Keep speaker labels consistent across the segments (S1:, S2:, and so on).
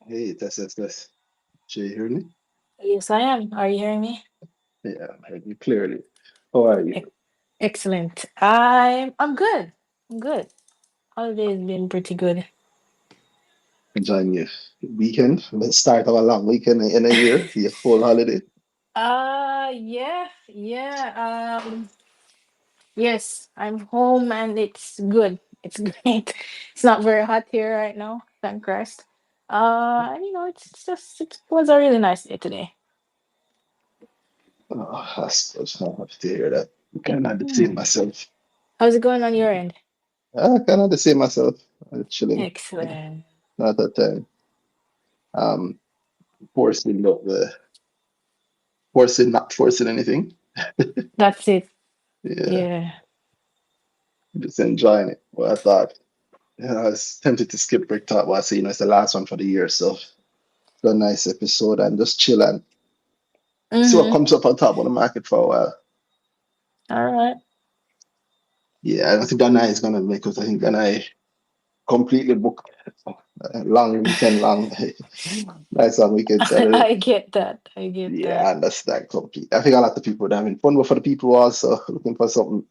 S1: Hey, that's. Should you hear me?
S2: Yes, I am. Are you hearing me?
S1: Yeah, I heard you clearly. How are you?
S2: Ec- Excellent. I'm good. I'm good. Holiday's been pretty good.
S1: Enjoying your weekend? Let's start of a long weekend in a year, your full holiday.
S2: Yeah. Yes, I'm home and it's good. It's great. It's not very hot here right now, thank Christ. And it was a really nice day today.
S1: Oh, I'm happy to hear that. Kind of the
S2: Hmm.
S1: same myself.
S2: How's it going on your end?
S1: Kind of the same myself. Chilling.
S2: Excellent.
S1: Not that time. Um, forcing the forcing, not forcing anything.
S2: That's it.
S1: Yeah,
S2: Yeah.
S1: just enjoying it. Well, I thought. I was tempted to skip BrickTalk, but I say, it's the last one for the year, so it's a nice episode and just chill and see what
S2: Mm-hmm.
S1: comes up on top of the market for a while.
S2: All right.
S1: Yeah, I don't think Ghana is gonna make us. I think Ghana completely booked. Long weekend, long, nice long weekend Saturday.
S2: I get that. I get
S1: Yeah,
S2: that.
S1: I understand completely. I think a lot of people are having fun, but for the people who are also looking for something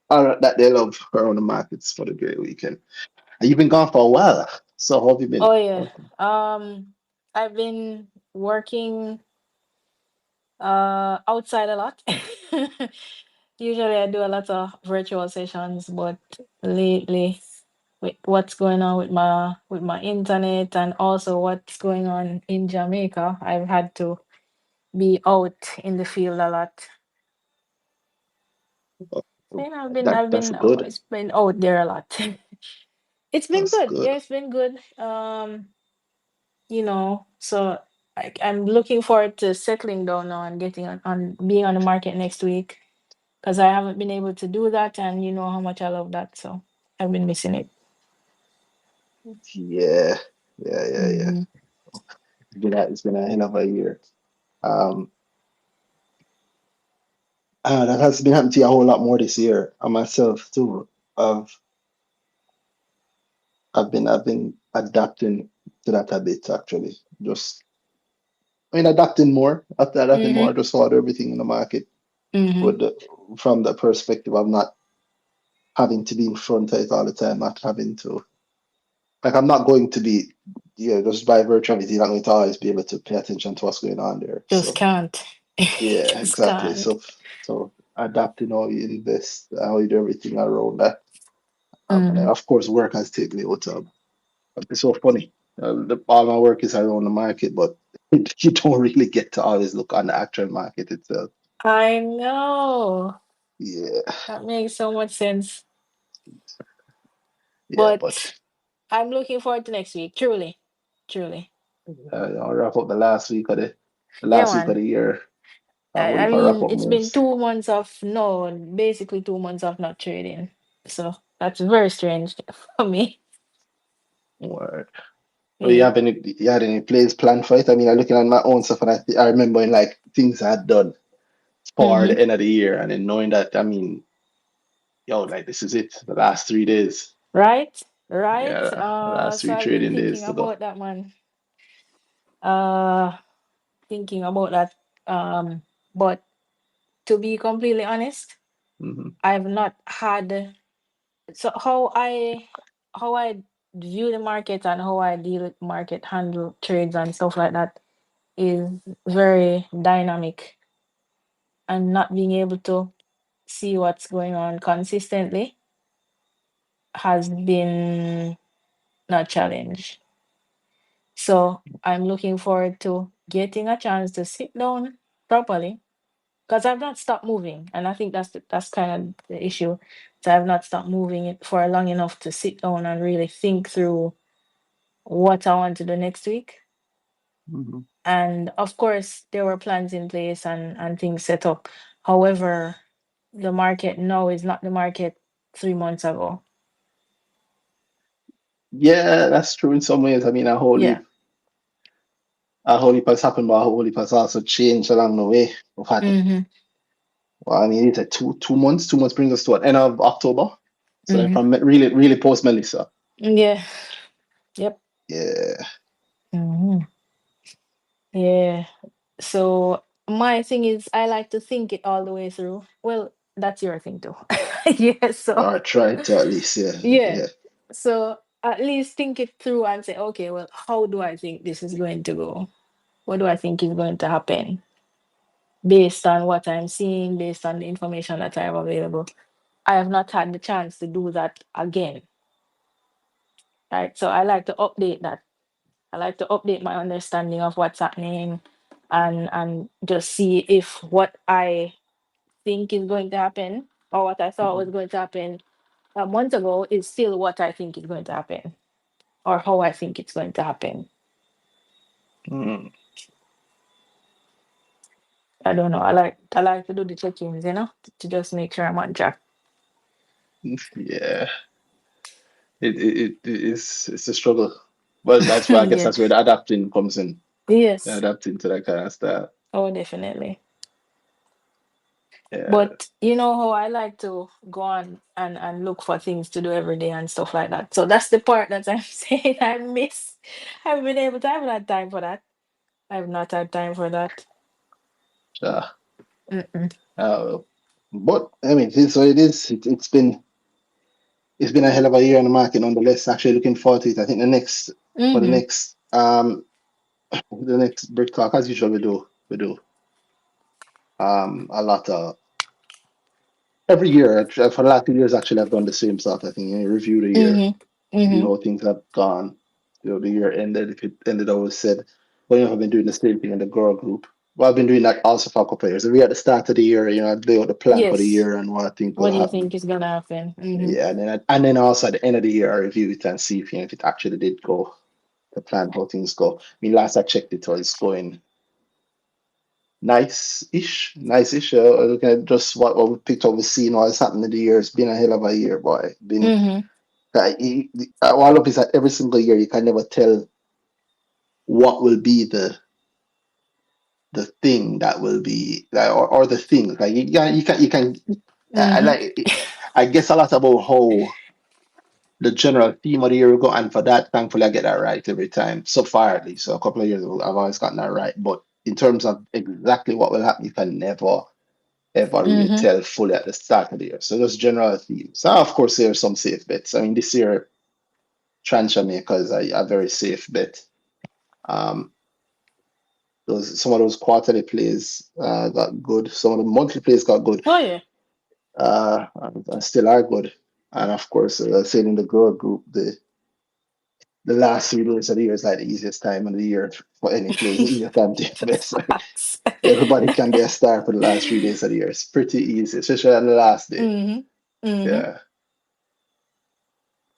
S1: that they love around the markets for the great weekend. And you've been gone for a while, so how have you been?
S2: Oh yeah. I've been working outside a lot. Usually I do a lot of virtual sessions, but lately with what's going on with my internet and also what's going on in Jamaica, I've had to be out in the field a lot. So,
S1: That's good.
S2: it's been out there a lot. It's been
S1: That's
S2: good.
S1: good.
S2: Yeah, it's been good. So I'm looking forward to settling down now and getting on being on the market next week because I haven't been able to do that, and you know how much I love that, so I've been missing it.
S1: Yeah, yeah.
S2: Hmm.
S1: It's been a hell of a year. Um, that has been happening to you a whole lot more this year. And myself too. I've I've been adapting to that a bit actually. Just adapting more. After adapting more,
S2: Hmm.
S1: I just order everything in the market
S2: Hmm.
S1: with from the perspective of not having to be in front of it all the time, not having to I'm not going to be just by virtue of it, you're not going to always be able to pay attention to what's going on there.
S2: Just
S1: So
S2: can't.
S1: yeah,
S2: Just
S1: exactly.
S2: can't.
S1: So adapting how you invest, how you do everything around that. And
S2: Hmm.
S1: of course, work has taken me out of. It's so funny. All my work is around the market, but you don't really get to always look on the actual market itself.
S2: I know.
S1: Yeah,
S2: That makes so much sense.
S1: yeah.
S2: But
S1: But
S2: I'm looking forward to next week. Truly. Truly.
S1: I'll wrap up the
S2: Yeah,
S1: last week of
S2: man.
S1: the year.
S2: I,
S1: What
S2: I
S1: if I wrap
S2: mean,
S1: up
S2: it's been
S1: moves?
S2: 2 months of no, basically 2 months of not trading. So that's very strange for me.
S1: Or
S2: Yeah.
S1: you had any plays planned for it? I mean, I'm looking at my own stuff, and I remember in like things I had done for
S2: Hmm.
S1: the end of the year, and then knowing that, I mean, yo, like this is it, the last 3 days.
S2: Right? Right?
S1: Yeah, the last
S2: So
S1: three
S2: I've been
S1: trading
S2: thinking
S1: days to go.
S2: about that one. Uh, Thinking about that. But to be completely honest,
S1: Hmm.
S2: I've not had so how I view the market and how I deal with market handle trades and stuff like that is very dynamic, and not being able to see what's going on consistently has been a challenge. So I'm looking forward to getting a chance to sit down properly because I've not stopped moving, and I think that's kind of the issue. So I've not stopped moving it for long enough to sit down and really think through what I want to do next week.
S1: Hmm.
S2: And of course, there were plans in place and things set up. However, the market now is not the market 3 months ago.
S1: Yeah, that's true in some ways. I mean,
S2: Yeah.
S1: a whole heap has happened, but a whole heap has also changed along the way. We've had,
S2: Mm-hmm.
S1: well, I mean, it's like 2 months. 2 months brings us to what, end of October. So then
S2: Mm-hmm.
S1: from really, really post Melissa.
S2: Yeah. Yep.
S1: Yeah.
S2: Yeah. So my thing is I like to think it all the way through. Well, that's your thing too. Yeah, so
S1: Or try to at least, yeah,
S2: yeah.
S1: yeah.
S2: So at least think it through and say, okay, well, how do I think this is going to go? What do I think is going to happen based on what I'm seeing, based on the information that I have available? I have not had the chance to do that again. Right. So I like to update that. I like to update my understanding of what's happening and just see if what I think is going to happen or what I thought was
S1: Mhm.
S2: going to happen a month ago is still what I think is going to happen or how I think it's going to happen.
S1: Mm.
S2: I don't know. I like to do the check-ins, to just make sure I'm on track.
S1: Yeah, it's a struggle, but that's why I guess
S2: Yeah.
S1: that's where the adapting comes in,
S2: Yes.
S1: adapting to that kind of stuff.
S2: Oh, definitely.
S1: Yeah,
S2: But you know how I like to go on and look for things to do every day and stuff like that. So that's the part that I'm saying I miss. I haven't been able to. I haven't had time for that. I have not had time for that.
S1: uh,
S2: Mm-mm.
S1: uh, but I mean, it is what it is. It's been a hell of a year on the market, nonetheless. Actually, looking forward to it. I think for
S2: Mm-hmm.
S1: the next brick talk, as usual, we do a lot of every year. For the last 2 years, actually, I've done the same sort of thing. You review the year,
S2: Mm-hmm.
S1: view
S2: Mm-hmm.
S1: how things have gone. The year ended. If it ended, I always said, well, I've been doing the same thing in the girl group. Well, I've been doing that also for a couple of years. Every at the start of the year, I'd lay out the plan for the
S2: Yes.
S1: year and what I think
S2: What
S1: will
S2: do you
S1: happen.
S2: think is gonna happen? Mm-hmm.
S1: Yeah, and then also at the end of the year, I review it and see if it actually did go to plan how things go. I mean, last I checked it was going nice-ish, nice-ish. Looking at just what we picked up, we seen what's happened in the year. It's been a hell of a year, boy. Been
S2: Mm-hmm.
S1: All of it is that every single year you can never tell what will be the thing that will be like, or the thing like you can I
S2: Mm-hmm.
S1: like I guess a lot about how the general theme of the year will go, and for that, thankfully, I get that right every time. So far, at least, so a couple of years ago, I've always gotten that right. But in terms of exactly what will happen, you can never ever really
S2: Mm-hmm.
S1: tell fully at the start of the year. So those general themes. So of course, there are some safe bets. I mean, this year, Trans Jamaica is a very safe bet. Um, those Some of those quarterly plays got good. Some of the monthly plays got good.
S2: Oh yeah.
S1: And still are good. And of course, saying in the girl group, the last 3 days of the year is like the easiest time of the year for any place. The easiest time to invest.
S2: Facts.
S1: Everybody can be a star for the last 3 days of the year. It's pretty easy, especially on the last day.
S2: Mm-hmm. Mm-hmm.
S1: Yeah,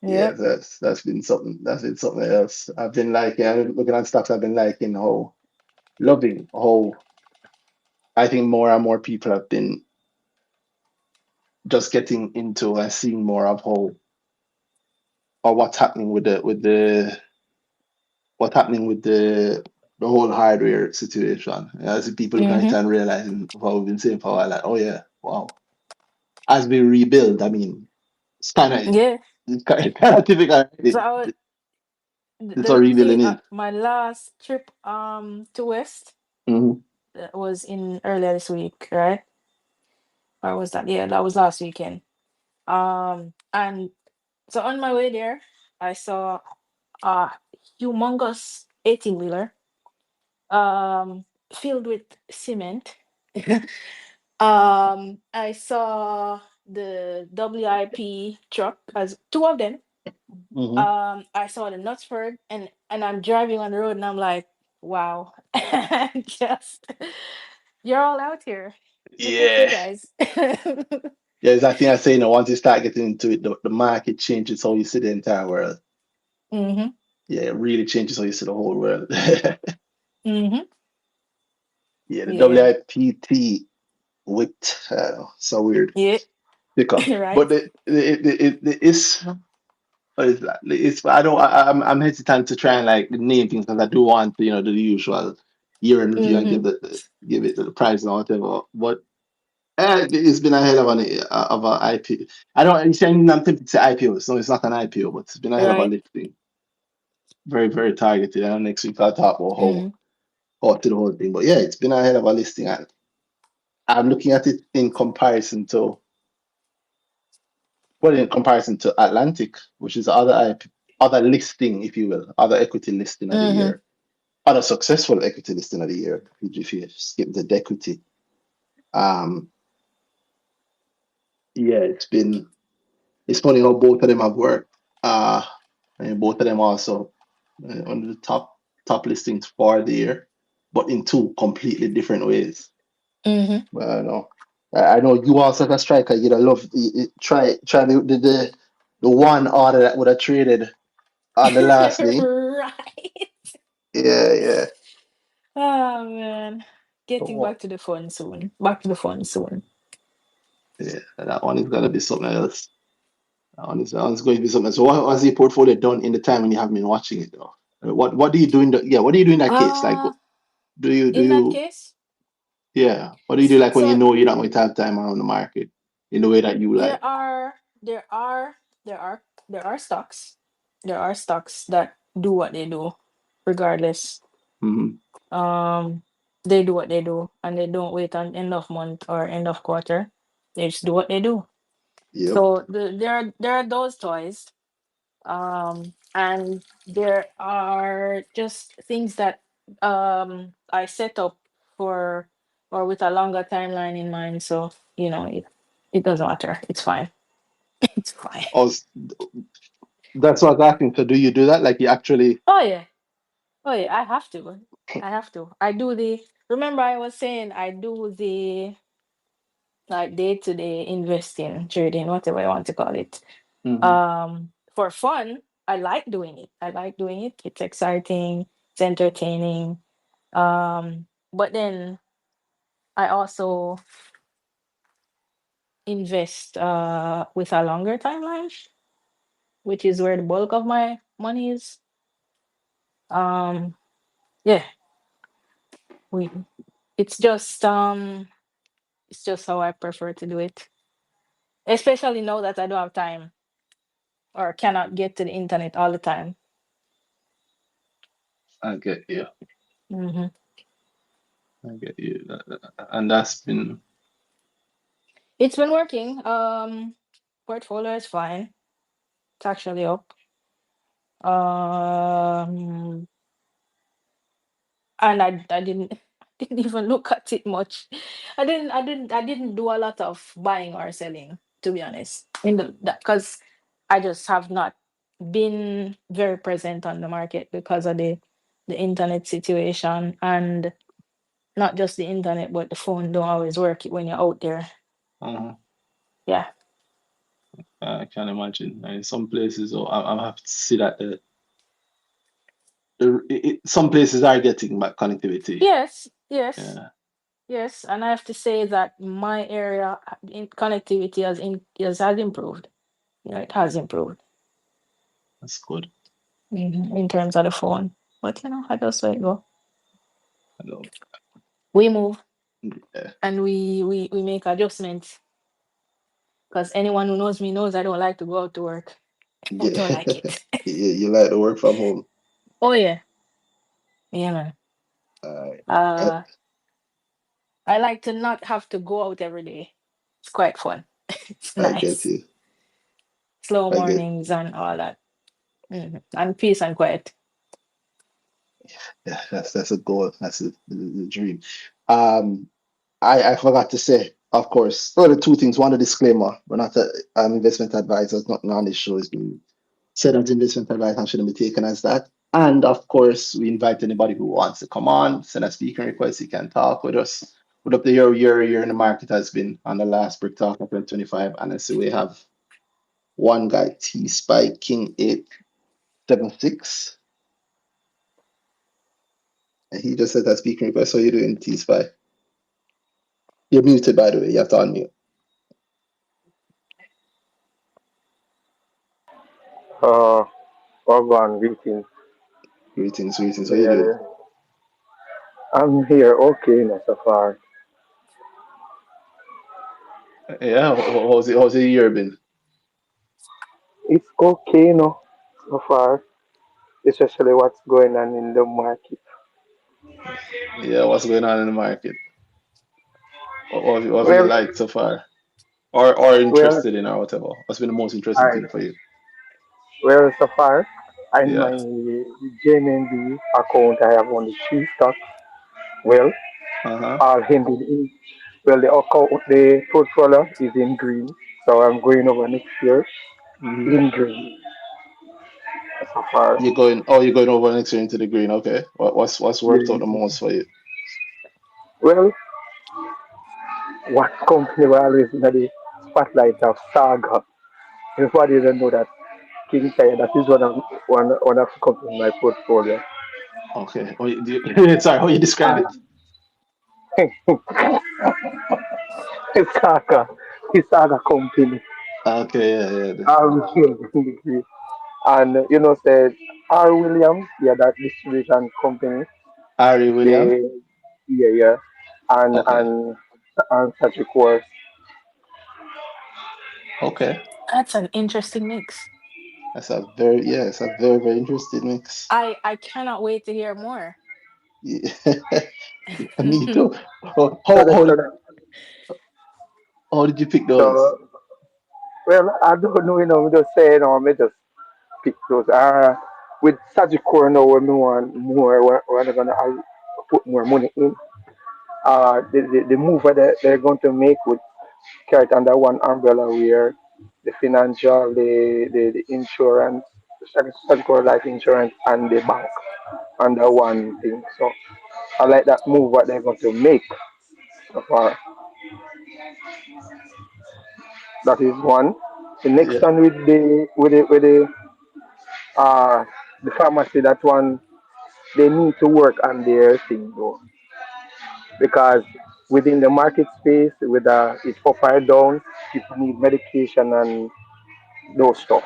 S1: yeah,
S2: Yep.
S1: that's been something. That's been something else. I've been liking. I'm looking at stocks. I've been liking how loving how I think more and more people have been just getting into and seeing more of how or what's happening with the whole hardware situation. I see people looking at it
S2: Mm-hmm.
S1: and realizing what we've been saying for a while, like, oh yeah, wow. As we rebuild, I mean, it's kind of
S2: Yeah.
S1: it's kind of typical.
S2: So
S1: It's
S2: the
S1: a
S2: little thing,
S1: rebuilding it.
S2: my last trip to West
S1: Mm-hmm.
S2: was in earlier this week, right? Or was that? Yeah, that was last weekend. And so on my way there, I saw a humongous 18 wheeler filled with cement. I saw the WIP truck as two of them.
S1: Mm-hmm.
S2: I saw the Knutsford and I'm driving on the road and I'm like, wow. Just you're all out here. Look at you
S1: Yeah.
S2: guys.
S1: Yeah, it's that thing I say, once you start getting into it, the market changes how you see the entire world.
S2: Hmm.
S1: Yeah, it really changes how you see the whole world.
S2: Hmm.
S1: Yeah, the
S2: Yeah.
S1: WIPT whipped. So weird.
S2: Yeah.
S1: Sticker.
S2: Right.
S1: But it's what is that? It's I don't I'm hesitant to try and like name things because I do want do the usual year in review and
S2: Hmm.
S1: give it the price and whatever. But it's been a hell of an IPO. I don't. You saying I'm tempted to say IPO, so it's not an IPO, but it's been a hell of a
S2: Right.
S1: listing. Very very targeted. And next week I'll talk about how
S2: Hmm.
S1: or to the whole thing. But yeah, it's been a hell of a listing. And I'm looking at it in comparison to, well, in comparison to Atlantic, which is the other listing, if you will, other equity listing of the
S2: Mm-hmm.
S1: year, other successful equity listing of the year. If you skip the equity, um, yeah, it's funny how both of them have worked. And both of them also on the top listings for the year, but in two completely different ways.
S2: Mm-hmm.
S1: Well, I know. I know you also as a striker, you'd have loved try the one order that would have traded on the last day.
S2: Right.
S1: Yeah, yeah,
S2: Oh man. Getting
S1: oh,
S2: back to the fun soon. Back to the fun soon.
S1: yeah. That one is gonna be something else. That one's going to be something else. So what has your portfolio done in the time when you haven't been watching it though? What do you do in the, yeah? What do you do in that case? Like,
S2: Uh
S1: do
S2: in that
S1: you
S2: case,
S1: yeah? What do you do like when you
S2: so
S1: know you're not going to have time around the market in the way that you
S2: there
S1: like?
S2: are there are there are there are stocks. There are stocks that do what they do regardless.
S1: Hmm.
S2: Um they do what they do and they don't wait on end of month or end of quarter. They just do what they do.
S1: Yep.
S2: So there are those toys. And there are just things that I set up for or with a longer timeline in mind. So it doesn't matter. It's fine. It's fine.
S1: I was, that's what I was asking. So do you do that? Like you actually?
S2: Oh yeah. Oh yeah. I have to. I have to. I do the. Remember, I was saying I do the like day to day investing, trading, whatever you want to call it.
S1: Hmm.
S2: For fun, I like doing it. I like doing it. It's exciting. It's entertaining. But then I also invest with a longer timeline, which is where the bulk of my money is. Um, yeah, we. It's just how I prefer to do it. Especially now that I don't have time or cannot get to the internet all the time.
S1: I get you.
S2: Hmm.
S1: I get you. And that's been
S2: It's been working. Portfolio is fine. It's actually up. Um, and I didn't didn't even look at it much. I didn't do a lot of buying or selling, to be honest. In the because I just have not been very present on the market because of the internet situation, and not just the internet but the phone don't always work when you're out there.
S1: uh,
S2: Yeah.
S1: I can imagine. In some places, oh, I have to see that some places are getting back connectivity.
S2: Yes, yes,
S1: Yeah,
S2: yes. And I have to say that my area in connectivity has improved. It has improved.
S1: that's good.
S2: In terms of the phone. But I just let it go.
S1: I know.
S2: We move
S1: Yeah,
S2: and we make adjustments because anyone who knows me knows I don't like to go out to work. I
S1: yeah.
S2: don't like it.
S1: You like to work from home.
S2: Oh yeah, yeah man.
S1: Uh, I,
S2: Uh, I like to not have to go out every day. It's quite fun. It's
S1: I get
S2: nice.
S1: you.
S2: Slow
S1: I get.
S2: mornings and all that. And peace and quiet.
S1: Yeah, that's a goal. That's the dream. Um, I forgot to say, of course, well, the two things. One, a disclaimer: we're not investment advisors. Nothing on this show is being said as investment advice and shouldn't be taken as that. And of course, we invite anybody who wants to come on, send a speaking request. You can talk with us. Put up the year in the market has been on the last BrickTalk of 2025. And I see we have one guy, T Spy King 876. And he just said that speaking request. So you doing, T Spy? You're muted, by the way. You have to unmute.
S3: Uh, Urban greeting.
S1: Greetings, greetings. How you doing?
S3: Yeah, I'm here. Okay, now so far.
S1: Yeah, how's the year been?
S3: It's okay, no, so far. Especially what's going on in the market.
S1: Yeah, what's going on in the market? What have you
S3: Well,
S1: liked so far? Or
S3: well,
S1: interested in or whatever? What's been the most interesting
S3: I
S1: thing for you?
S3: well so far in my
S1: Yeah.
S3: JMNB account I have only three stocks. Well,
S1: Uh-huh.
S3: all ended in well the portfolio is in green, so I'm going over next year
S1: Hmm.
S3: in green so far.
S1: You're going over next year into the green, okay. What's worked out the
S3: Yeah.
S1: most for you?
S3: Well, what company will always in the spotlight of Saga? Everybody doesn't know that King Tire, that is one of the companies in my portfolio.
S1: Okay. Sorry, how you describe it?
S3: And Saga, the Saga company.
S1: Okay, yeah, yeah.
S3: Um, and said R. Williams, yeah, that distribution company.
S1: Ari William?
S3: They, yeah, yeah, and
S1: Okay.
S3: and and such a course.
S1: Okay.
S2: That's an interesting mix.
S1: It's a very, very interesting mix.
S2: I cannot wait to hear more.
S1: Yeah. Me too. Oh,
S3: So that, so that,
S1: how did you pick those?
S3: so well, I don't know, we just say, me just pick those. With such a core now, when we want more, we're gonna put more money in. The move that they're going to make with carry under one umbrella where the financial, the insurance, statutory life insurance, and the bank under one thing. So I like that move what they're going to make so far. That is one. The next
S1: Yeah.
S3: one with uh the pharmacy, that one they need to work on their thing though, because within the market space, whether it's up or down, people need medication and those stuff.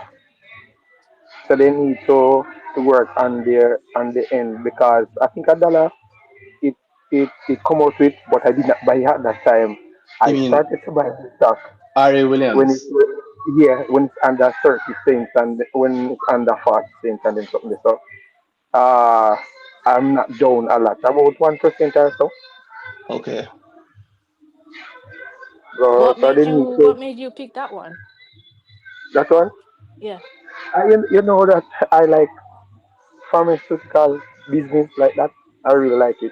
S3: So they need to work on the end, because I think a dollar it come out with, but I did not buy it at that time.
S1: You
S3: I
S1: mean
S3: started to buy the stock
S1: Ari
S3: when it
S1: Williams?
S3: yeah, when it's under 30 cents and when it's under 40 cents and then something. So uh I'm not down a lot, about 1% or so.
S1: Okay.
S3: So they need
S2: what
S3: to
S2: made you pick that one?
S3: that one.
S2: Yeah.
S3: You know that I like pharmaceutical business like that. I really like it.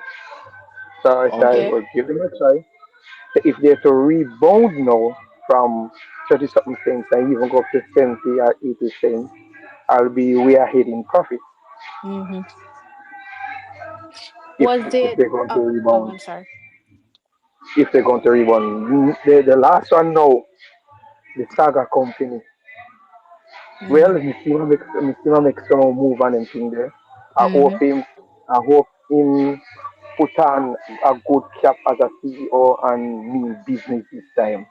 S3: So I said,
S1: Okay.
S2: Okay.
S3: well, give them a try. So if they're to rebound now from 30 something cents and even go up to 70 or 80 cents, I'll be way ahead in profit
S2: Mm-hmm.
S3: if,
S2: Was
S3: if
S2: it
S3: they're going to rebound.
S2: I'm sorry.
S3: If they're going to rebound. The last one now, the Saga company. Well,
S2: Mm-hmm.
S3: me see him make some move and anything there. I hope
S2: Mm-hmm.
S3: him, I hope him put on a good cap as a CEO and mean business this time.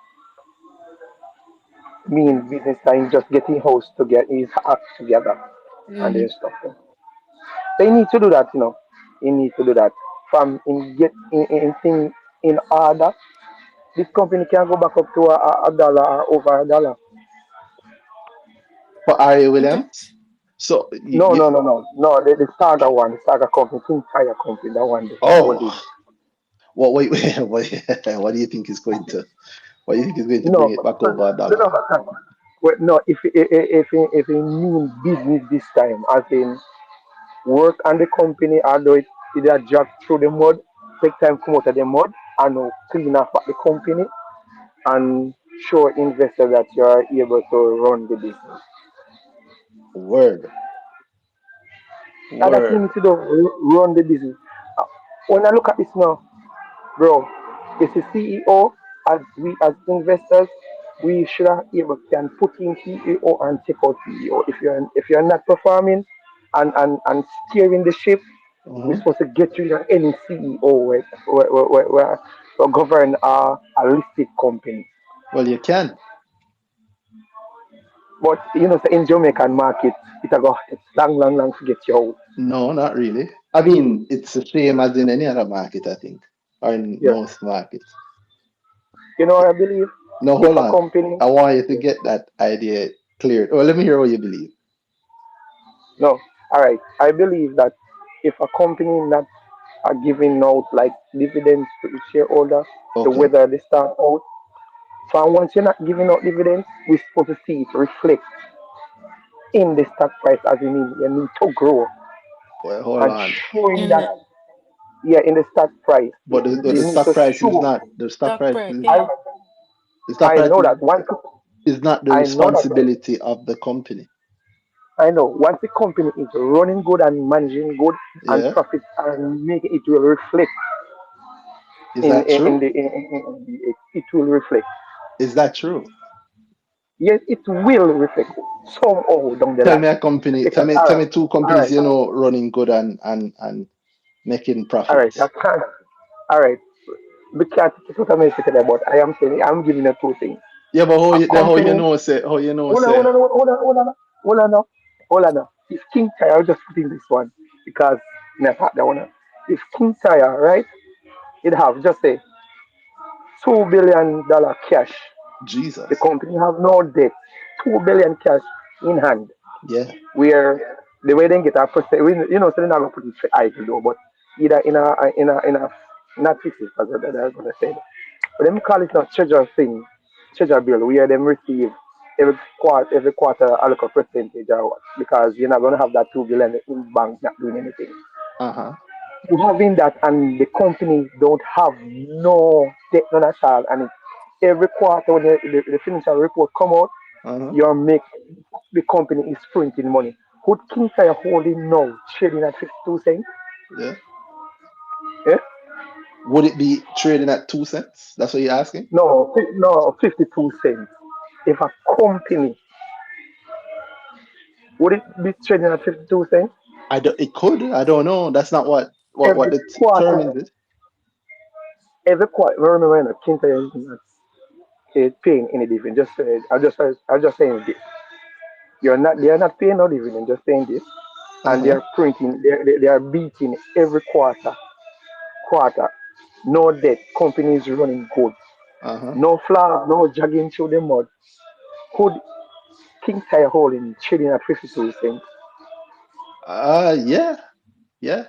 S3: Mean business time, just getting house to get his act together and
S2: Mm-hmm.
S3: then stuff. They need to do that, you know. He need to do that. From in get in thing in order, this company can go back up to a dollar or over a dollar.
S1: For Ari
S2: Okay.
S1: Williams? So
S3: No,
S1: you
S3: no, no, no, no. The Saga one, the Saga company, King Tire company, that one, the holding.
S1: oh, what do you think is going to what do you think is going to bring
S3: No,
S1: it back over a dollar?
S3: no. Well, no, if it mean business this time, as in work on the company, although it either jog through the mud, take time come out of the mud, and clean up the company and show investors that you are able to run the business.
S1: Word.
S3: And that's what you
S1: Word.
S3: need to do, run the business. Uh, When I look at this now, bro, it's a CEO, as we as investors, we should have able can put in CEO and take out CEO. If you're not performing and steering the ship, we're
S1: Hmm.
S3: supposed to get rid of any CEO where govern a listed company.
S1: Well, you can.
S3: But so in Jamaican market, it's long to get you out.
S1: No, not really. I mean, it's the same as in any other market, I think, or in
S3: Yeah.
S1: most markets.
S3: You know what I believe?
S1: No,
S3: If
S1: hold
S3: a
S1: on.
S3: company
S1: I want you to get that idea cleared. Oh, let me hear what you believe.
S3: No, all right. I believe that if a company not are giving out like dividends to the shareholder, the
S1: Okay.
S3: whether they start out. So once you're not giving out dividends, we're supposed to see it reflect in the stock price as you need to grow
S1: Well, hold
S3: and
S1: on.
S3: showing
S2: In
S3: that,
S2: the
S3: yeah, in the stock price
S1: But
S3: they
S1: the
S3: need
S1: stock
S3: to
S1: price is
S3: show.
S1: not the stock
S2: stock
S1: price
S2: price,
S1: is
S3: I
S2: yeah.
S1: the stock
S3: I
S1: price
S3: know that once
S1: is not the
S3: I know that
S1: responsibility of the company.
S3: I know once the company is running good and managing good and
S1: Yeah.
S3: profits and making it will reflect
S1: Is that true?
S3: in the it will reflect.
S1: Is that true?
S3: Yes, it will reflect somehow down the
S1: Tell me
S3: line.
S1: a company,
S3: Because
S1: tell me two
S3: all
S1: companies,
S3: right,
S1: running good and making
S3: all right,
S1: profits.
S3: all right. Because it's what I'm saying about. I am saying I'm giving you two things.
S1: Yeah, but
S3: A
S1: how you
S3: company.
S1: know say how you know
S3: Hold on, hold
S1: say
S3: on, hold on, hold on, hold on, now. Hold on. Now. If King Tire, I'll just put in this one because never that one. If King Tire, right, it have just say $2 billion cash. The
S1: Jesus.
S3: company have no debt. 2 billion cash in hand.
S1: Yeah.
S3: Where the way they get a percent, so they're not gonna put it straight idle though, but either in a not fixed because they're gonna say. But them call it not treasure thing, treasure bill, where them receive every quarter a little percentage or what, because you're not gonna have that 2 billion in bank not doing anything.
S1: Uh-huh.
S3: You having that and the company don't have no debt none at all, and every quarter when the financial report come out,
S1: Uh-huh.
S3: you're make the company is printing money. Would King Fire holding now trading at 52 cents?
S1: Yeah.
S3: Yeah?
S1: Would it be trading at 2 cents? That's what you're asking?
S3: No, no, 52 cents. If a company, would it be trading at 52 cents?
S1: I don't, it could. I don't know. That's not what
S3: Every
S1: the
S3: quarter,
S1: determines it.
S3: every quarter, remember when King Fire is not paying any dividend. I'm just saying this. They are not paying no dividend, just saying this. And they
S1: Uh-huh.
S3: are printing, they are beating every quarter. No debt, company is running good.
S1: Uh-huh.
S3: No flaws, no jogging through the mud. Could King Tire holding trading at 52 cents?
S1: Yeah. Yeah.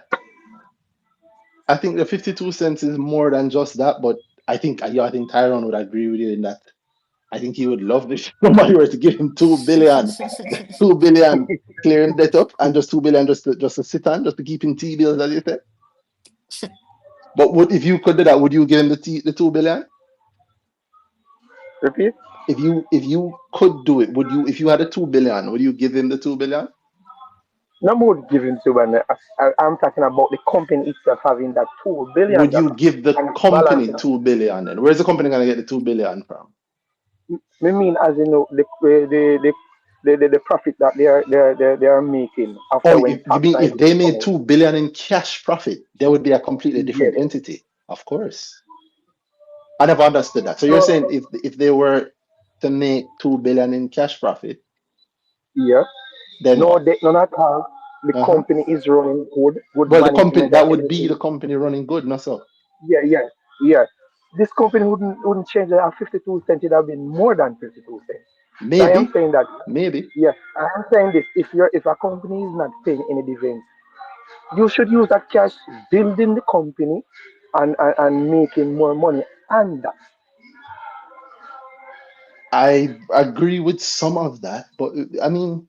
S1: I think the 52 cents is more than just that, but I think Tyrone would agree with you in that. I think he would love if somebody were to give him 2 billion, 2 billion, clear him debt up, and just 2 billion just to sit on, just to keep in T bills, as you said. But if you could do that, would you give him the 2 billion?
S3: Repeat?
S1: If you could do it, would you? If you had a 2 billion, would you give him the 2 billion?
S3: No more giving to one. I'm talking about the company itself having that $2 billion
S1: Would you give the
S3: and it's
S1: company
S3: balancing.
S1: 2 billion? And where's the company gonna get the 2 billion from?
S3: Me mean as you know the profit that they are making
S1: Oh,
S3: after when
S1: if you
S3: tax
S1: mean
S3: and
S1: if they
S3: everything come
S1: made
S3: out.
S1: 2 billion in cash profit, there would be a completely
S3: Yes.
S1: different entity. Of course, I never understood that. So you're saying
S3: So
S1: if they were to make 2 billion in cash profit,
S3: yeah,
S1: then
S3: no
S1: what?
S3: debt, none at all. The
S1: Uh-huh.
S3: company is running good
S1: Well, the company
S3: management and
S1: that would be the
S3: everything.
S1: company running good, not so.
S3: Yeah, yeah, yeah. This company wouldn't change it at 52 cents. It would have been more than 52 cents. So I am
S1: Maybe,
S3: saying that.
S1: maybe.
S3: Yeah, I am saying this. If a company is not paying any dividends, you should use that cash building the company and making more money. And
S1: I agree with some of that, but I mean,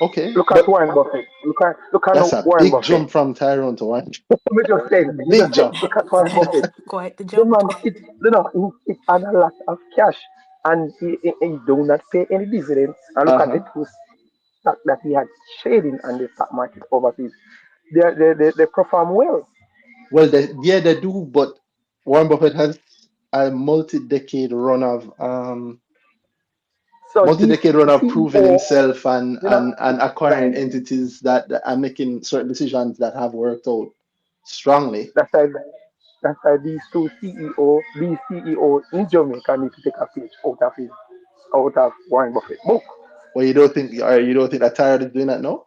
S1: okay,
S3: look at
S1: but
S3: Warren Buffett. Look at
S1: that's a
S3: Warren
S1: big
S3: Buffett.
S1: jump from Tyrone to Orange.
S3: Let me just say, let me
S1: Big
S3: just say,
S1: jump.
S3: look at Warren Buffett.
S2: Quite the
S3: The
S2: jump.
S3: man he had a lot of cash and he do not pay any dividends. And look at the
S1: Uh-huh.
S3: two stock that he had trading on the stock market overseas. They perform well.
S1: Well, yeah, they do, but Warren Buffett has a
S3: So these
S1: multi-decade run of proving
S3: CEO,
S1: himself and
S3: you know,
S1: and acquiring
S3: right?
S1: entities that are making certain decisions that have worked out strongly.
S3: That's why these CEO in Jamaica need to take a page out of Warren Buffett book.
S1: Well, you don't think that Tyrone is doing that now?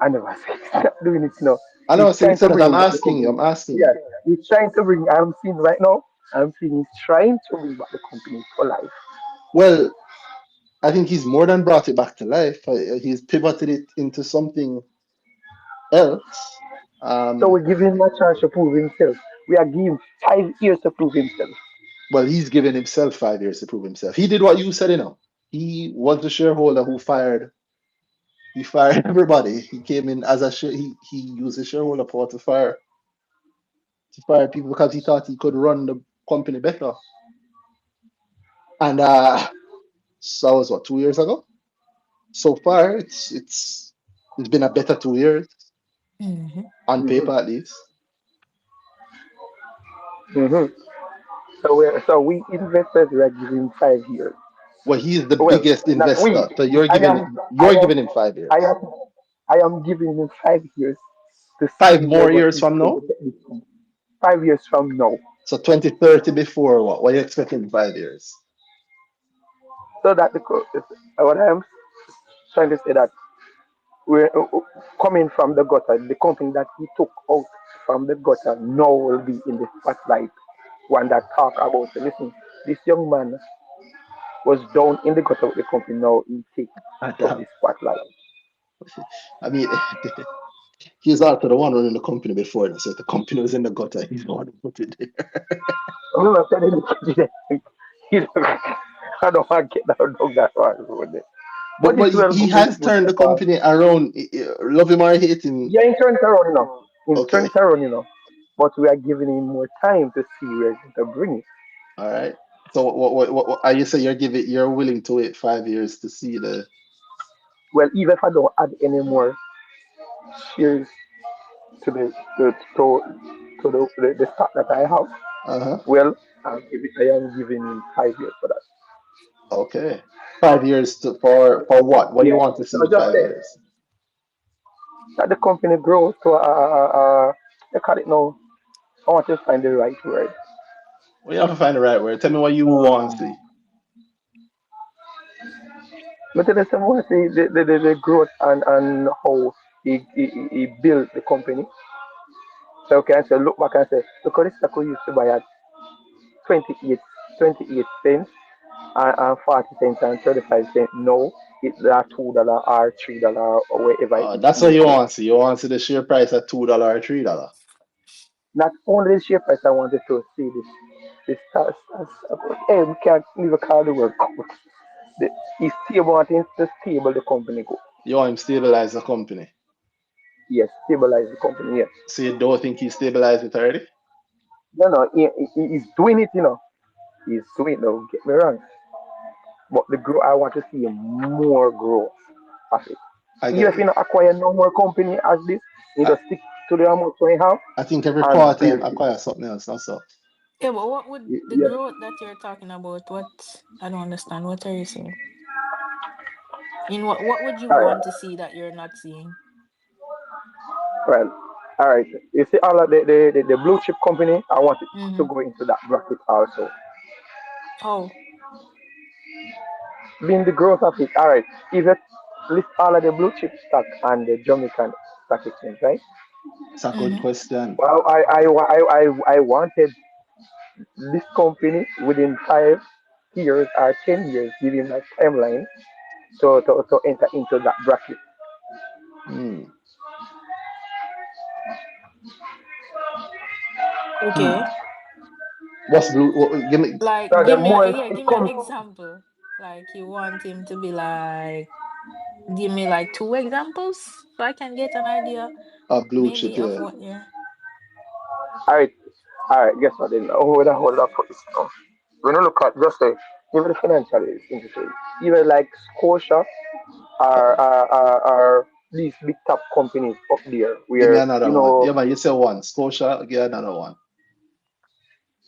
S3: I never said he's not doing it now.
S1: I
S3: He's
S1: know, so you
S3: trying
S1: said
S3: to
S1: that. I'm
S3: bring back the
S1: asking you.
S3: company.
S1: I'm asking
S3: Yeah,
S1: you.
S3: he's trying to bring. I'm seeing right now. I'm seeing he's trying to bring back the company for life.
S1: Well, I think he's more than brought it back to life. He's pivoted it into something else.
S3: So
S1: Um,
S3: we're giving him a chance to prove himself. We are giving 5 years to prove himself.
S1: well, he's given himself 5 years to prove himself. He did what you said, you know. He was the shareholder who fired. He fired everybody. He came in as a he used his shareholder power to fire people because he thought he could run the company better. And so that was what 2 years ago. So far, it's been a better 2 years
S2: Mm-hmm.
S1: on
S3: Hmm.
S1: paper at least.
S3: Hmm. So we investors we are giving 5 years.
S1: Well, he's the
S3: Well,
S1: biggest
S3: not we.
S1: investor, so
S3: I am. I
S1: you're
S3: am.
S1: giving him five
S3: I
S1: years.
S3: am. I am giving him 5 years to
S1: Five
S3: see
S1: more
S3: whether
S1: years
S3: he
S1: from
S3: could
S1: now.
S3: get this. 5 years from now.
S1: So 2030 before what? What are you expecting in 5 years?
S3: So that what I'm trying to say that we're coming from the gutter. The company that he took out from the gutter now will be in the spotlight. One that talk about listen, this young man was down in the gutter with the company. Now he took the
S1: Adam.
S3: spotlight.
S1: I mean, he's also the one running the company before. So if the company was in the gutter, he's the one who put it there.
S3: I'm not telling you, I don't want to get down that one. But
S1: But
S3: this will
S1: he
S3: will,
S1: has
S3: will
S1: turned the
S3: take off.
S1: company around. Love him or hate him.
S3: Yeah, in turn it around, In turn
S1: Okay.
S3: it around, But we are giving him more time to see where it's going to bring it.
S1: All right. So what are you saying? You're willing to wait 5 years to see the.
S3: Well, even if I don't add any more shares to the stock that I have,
S1: Uh-huh.
S3: well, I am giving him 5 years for that.
S1: Okay. 5 years for what? What do you
S3: Yeah.
S1: want to see
S3: So
S1: in
S3: just
S1: five
S3: say
S1: years?
S3: that the company grows to they call it now. I want to find the right word.
S1: Well, you have to find the right word. Tell me what you want to
S3: Um,
S1: see.
S3: but then I want to see the growth and how he built the company. So okay, I say look back and say, look at this stock we used to buy at 28, 28 cents and 40 cents and 35 cents. No, it's that $2 or $3 or wherever it
S1: That's what
S3: may
S1: you
S3: go.
S1: want to see. You want to see the share price at $2 or $3.
S3: Not only the share price, I wanted to see this hey, we can't even call the word coach. It's stable, I think to stable the company go.
S1: You want him stabilize the company.
S3: Yes, stabilize the company, yes.
S1: So you don't think he stabilized it already?
S3: No, no, he's doing it. He's doing it, no, get me wrong. But the growth, I want to see more growth of it.
S1: I
S3: Even
S1: get
S3: if you
S1: you.
S3: not acquire no more company as this, you
S1: I,
S3: just stick to the amount you have
S1: I think every
S3: and
S1: quarter you
S3: build it.
S1: acquire something else. That's all.
S2: Yeah, but what would the
S3: Yes,
S2: growth that you're talking about? What I don't understand. What are you saying? In what would you
S3: all
S2: want
S3: right.
S2: to see that you're not seeing?
S3: Well, all right. You see, all of the blue chip company, I want it to
S2: Mm-hmm.
S3: go into that bracket also.
S2: Oh.
S3: Being the growth of it, all right. If you list all of the blue chip stock and the Jamaican stock exchange, right?
S1: It's a good
S2: Mm-hmm.
S1: question.
S3: Well, I wanted this company within 5 years or 10 years, giving that timeline to enter into that bracket.
S1: Hmm. Hmm.
S2: Okay.
S1: What's blue? Give me.
S2: Like,
S3: So the
S2: give me
S3: more it
S2: give me an
S3: comes,
S2: example. Like, you want him to be like, give me like two examples so I can get an idea,
S1: A blue chip,
S2: maybe of
S1: yeah.
S2: what you're.
S3: all right, guess what? Then hold up for this now. When you look at just say even the financial industry, even like Scotia are these big top companies up there
S1: Give me
S3: where
S1: another one. Yeah, man, you say one. Scotia, give another one.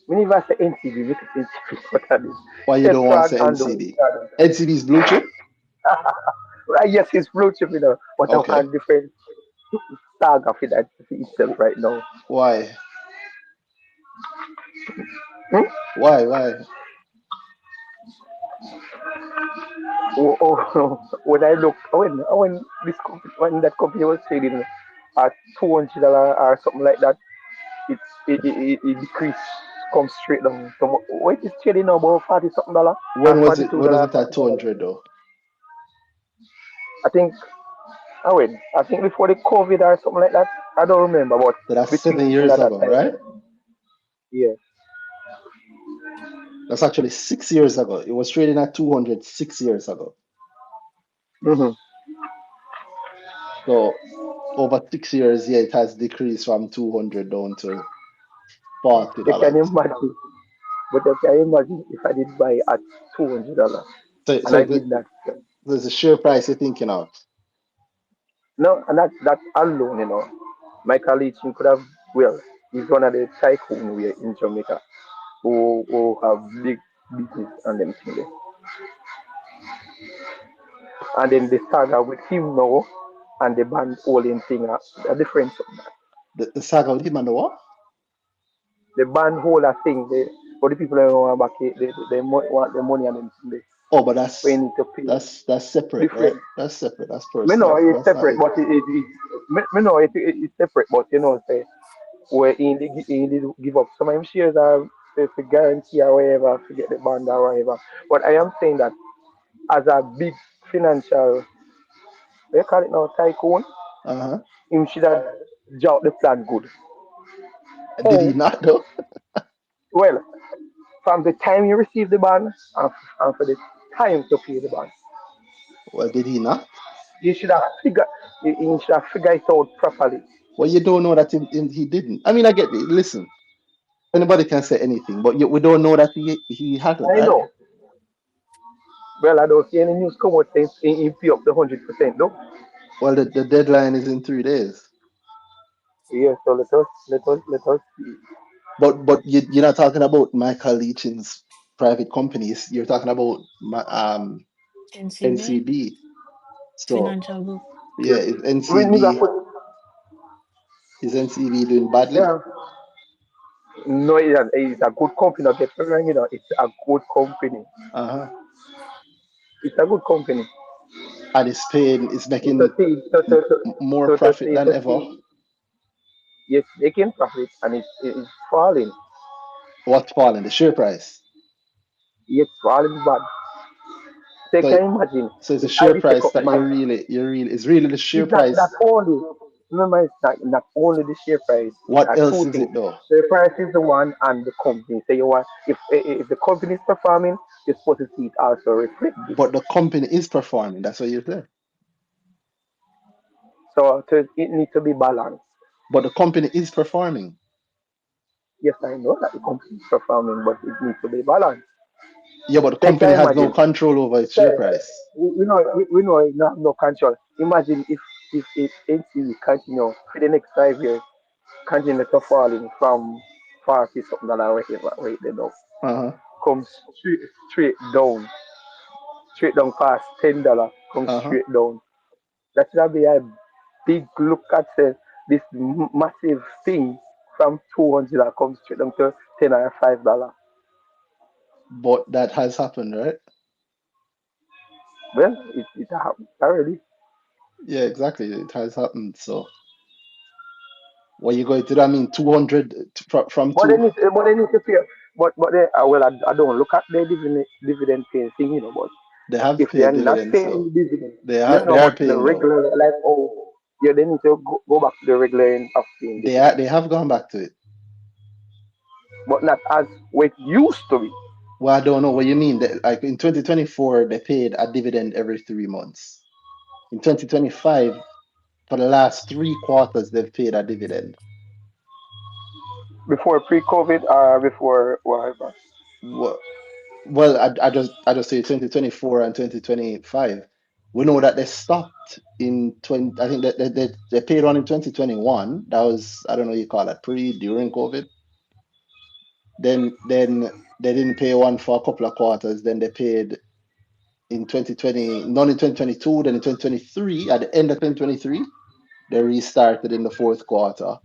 S3: whenever I say NCB, look at NCB, what are these?
S1: Why you don't want to
S3: Tetrag
S1: say
S3: and those.
S1: NCB? NCB's blue chip?
S3: Right, yes, it's blue chip, but I
S1: Okay.
S3: want different tag of it itself right now.
S1: Why?
S3: Hmm?
S1: Why?
S3: When I look when that company was trading at $200 or something like that, it decreased, come straight down. So what is trading now about 40 something dollar or
S1: When was
S3: forty
S1: it?
S3: two
S1: When was
S3: dollar
S1: it at
S3: something dollar.
S1: 200 though?
S3: I think Oh wait, I think before the COVID or something like that. I don't remember, but
S1: So that's
S3: between
S1: 7 years
S3: that
S1: ago, right?
S3: time, yeah.
S1: That's actually 6 years ago. It was trading at 200 6 years ago.
S3: Hmm.
S1: So over 6 years, yeah, it has decreased from 200 down to forty
S3: You can
S1: dollars.
S3: imagine, but you can imagine if I did buy at $200
S1: So,
S3: and
S1: so
S3: I
S1: the,
S3: did not.
S1: there's a share price you're thinking of.
S3: No, and that alone, Michael Leach could have, well, he's one of the tycoon we in Jamaica who have big business and them thing there. And then the saga with him now and the band holding thing a difference.
S1: The saga with him and the what?
S3: The band holder thing, for the people that want back want the money and them thing there.
S1: Oh, but
S3: We need to pay
S1: that's separate, right?
S3: different.
S1: That's separate. That's
S3: Me know
S1: personal.
S3: it's
S1: That's not
S3: separate,
S1: his.
S3: but me know it's separate, but say where he did give up some of him shares or for guarantee or whatever to get the band or whatever. But I am saying that as a big financial, they call it now tycoon,
S1: Uh-huh.
S3: him should have jot the plan good.
S1: Did he
S3: Oh,
S1: not though?
S3: well, from the time you receive the band and for the time to pay the band,
S1: Well, did he not?
S3: you should have figured you should have figured it out properly.
S1: Well, you don't know that he didn't. I mean, I get it. Listen, anybody can say anything, but we don't know that he hadn't,
S3: I
S1: right?
S3: know. Well, I don't see any news come out saying he pay up the 100% though.
S1: Well, the deadline is in 3 days.
S3: Yeah, so let us see.
S1: But you're not talking about Michael Leachin's private companies. You're talking about
S2: NCB,
S1: NCB. So
S2: financial group.
S1: yeah,
S3: Yeah. We need to put
S1: is NCB doing badly?
S3: yeah. No, it's a good company. Don't get me wrong, it's a good company.
S1: Uh-huh.
S3: It's a good company.
S1: And it's
S3: To
S1: making
S3: see, to, to, to,
S1: more
S3: to, to
S1: profit
S3: see,
S1: than
S3: to
S1: ever.
S3: see. Yes, they can profit and it's falling.
S1: What's falling? The share price.
S3: It's falling bad. They
S1: So
S3: can imagine
S1: so it's the
S3: if I
S1: share
S3: did take
S1: price
S3: up
S1: that
S3: my.
S1: you really it's really the share
S3: It's not
S1: price.
S3: only. Remember, it's not only the share price. It's
S1: What else
S3: two
S1: is
S3: things.
S1: it though?
S3: The price is the one, and the company. So you want if the company is performing, you're supposed to see it also reflect this.
S1: But the company is performing. That's what you're saying.
S3: So it needs to be balanced.
S1: But the company is performing.
S3: Yes, I know that the company is performing, but it needs to be balanced.
S1: Yeah, but the
S3: They
S1: company
S3: can
S1: has no
S3: imagine.
S1: control over its
S3: So,
S1: share price.
S3: we know it not no control. Imagine if NCE continue for the next 5 years, continue to falling from 40 something dollar rate they now.
S1: Uh-huh.
S3: Come straight down, straight down past $10, come
S1: Uh-huh.
S3: straight down. That should be a big look at this massive thing from 200 comes straight down to 10 or $5.
S1: But that has happened, right?
S3: Well, it happened already.
S1: Yeah, exactly. It has happened. So what you going to do? I mean, 200 from
S3: But they
S1: two.
S3: need, but they need to pay. But they, well, I don't look at the dividend paying thing, But
S1: They have
S3: if they are
S1: paid
S3: not
S1: dividends,
S3: paying
S1: so
S3: the dividend,
S1: they are
S3: but the
S1: paying now.
S3: regular, like, oh, yeah, they need to go back to the regular end of paying dividend,
S1: They have gone back to it.
S3: but not as what it used to be.
S1: Well, I don't know what you mean. Like in 2024, they paid a dividend every 3 months. In 2025, for the last 3 quarters, they've paid a dividend.
S3: Before pre-COVID or before whatever.
S1: Well, I just say 2024 and 2025. We know that they stopped in 20. I think that they paid one in 2021. That was, I don't know what you call it, during COVID. Then they didn't pay one for a couple of quarters. Then they paid in 2020, none in 2022. Then in 2023, at the end of 2023, they restarted in the fourth quarter.